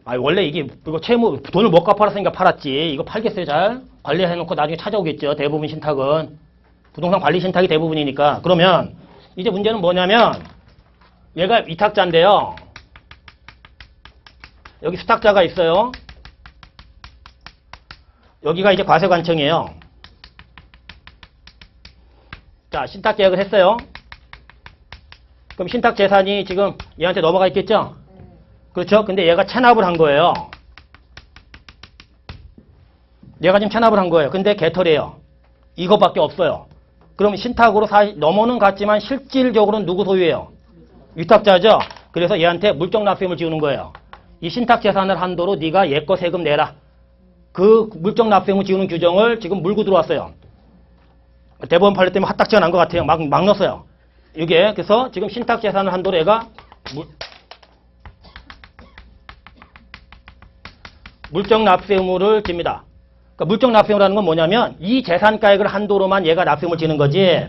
S1: 아 원래 이거 채무 돈을 못 갚아놨으니까 팔았지. 이거 팔겠어요 잘? 관리해놓고 나중에 찾아오겠죠. 대부분 신탁은. 부동산 관리 신탁이 대부분이니까. 그러면 이제 문제는 뭐냐면 얘가 위탁자인데요. 여기 수탁자가 있어요. 여기가 이제 과세관청이에요. 자, 신탁 계약을 했어요. 그럼 신탁 재산이 지금 얘한테 넘어가 있겠죠? 그렇죠? 근데 얘가 체납을 한 거예요. 얘가 지금 체납을 한 거예요. 근데 개털이에요. 이거밖에 없어요. 그럼 신탁으로 넘어는 갔지만 실질적으로는 누구 소유예요? 위탁자죠? 그래서 얘한테 물적 납세금을 지우는 거예요. 이 신탁 재산을 한도로 네가 얘 거 세금 내라. 그 물적 납세금을 지우는 규정을 지금 물고 들어왔어요. 대법원 판례 때문에 핫딱지가 난 것 같아요. 막 넣었어요. 이게 그래서 지금 신탁 재산을 한도로 얘가 물적 납세의무를 집니다. 그러니까 물적 납세의무라는 건 뭐냐면 이 재산가액을 한도로만 얘가 납세의무를 지는 거지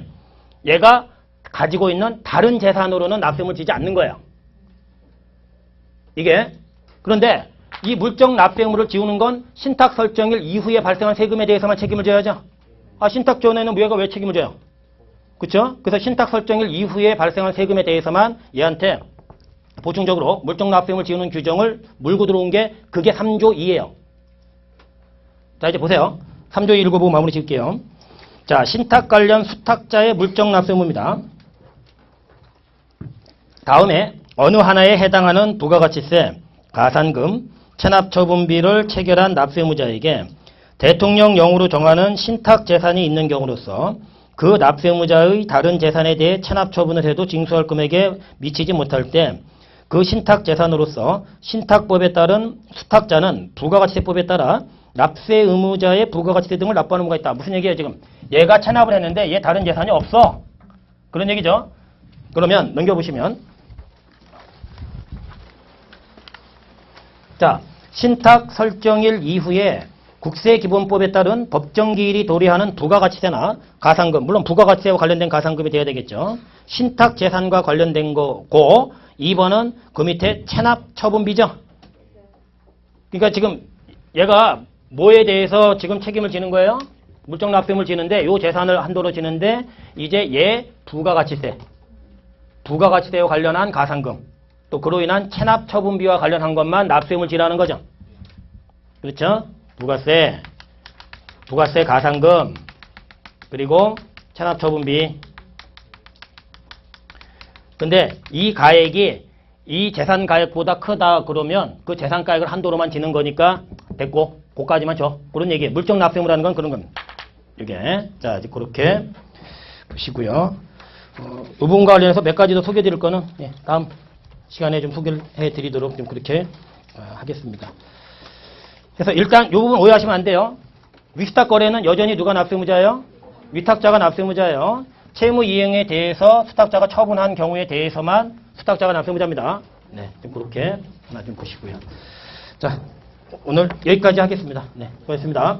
S1: 얘가 가지고 있는 다른 재산으로는 납세의무를 지지 않는 거예요. 이게 그런데 이 물적 납세의무를 지우는 건 신탁 설정일 이후에 발생한 세금에 대해서만 책임을 져야죠. 아 신탁 전에는 얘가 왜 책임을 져요? 그렇죠? 그래서 신탁 설정일 이후에 발생한 세금에 대해서만 얘한테 보충적으로 물적 납세금을 지우는 규정을 물고 들어온 게 그게 3조 2예요. 자 이제 보세요. 3조 2 읽어보고 마무리 지을게요. 자 신탁 관련 수탁자의 물적 납세금입니다. 다음에 어느 하나에 해당하는 부가가치세, 가산금, 체납처분비를 체결한 납세무자에게 대통령령으로 정하는 신탁 재산이 있는 경우로서 그 납세무자의 다른 재산에 대해 체납처분을 해도 징수할 금액에 미치지 못할 때 그 신탁 재산으로서 신탁법에 따른 수탁자는 부가가치세법에 따라 납세 의무자의 부가가치세 등을 납부하는 의무가 있다. 무슨 얘기예요 지금? 얘가 체납을 했는데 얘 다른 재산이 없어. 그런 얘기죠. 그러면 넘겨보시면 자 신탁 설정일 이후에 국세기본법에 따른 법정기일이 도래하는 부가가치세나 가산금, 물론 부가가치세와 관련된 가산금이 돼야 되겠죠. 신탁 재산과 관련된 거고 2번은 그 밑에 체납처분비죠. 그러니까 지금 얘가 뭐에 대해서 지금 책임을 지는 거예요? 물적 납세금을 지는데 요 재산을 한도로 지는데 이제 얘 부가가치세와 관련한 가산금 또 그로 인한 체납처분비와 관련한 것만 납세금을 지라는 거죠. 그렇죠? 부가세, 가산금, 그리고 체납처분비. 근데 이 가액이 이 재산 가액보다 크다 그러면 그 재산 가액을 한도로만 지는 거니까 됐고, 그까지만 줘. 그런 얘기예요. 물적 납세금이라는 건 그런 겁니다. 이게. 자, 이제 그렇게 보시고요. 이 부분과 관련해서 몇 가지 더 소개해 드릴 거는 다음 시간에 좀 소개를 해 드리도록 좀 그렇게 하겠습니다. 그래서 일단 이 부분 오해하시면 안 돼요. 위탁 거래는 여전히 누가 납세무자예요? 위탁자가 납세무자예요. 채무 이행에 대해서 수탁자가 처분한 경우에 대해서만 수탁자가 납세무자입니다. 네, 좀 그렇게 하나 좀 보시고요. 자, 오늘 여기까지 하겠습니다. 네, 수고하셨습니다.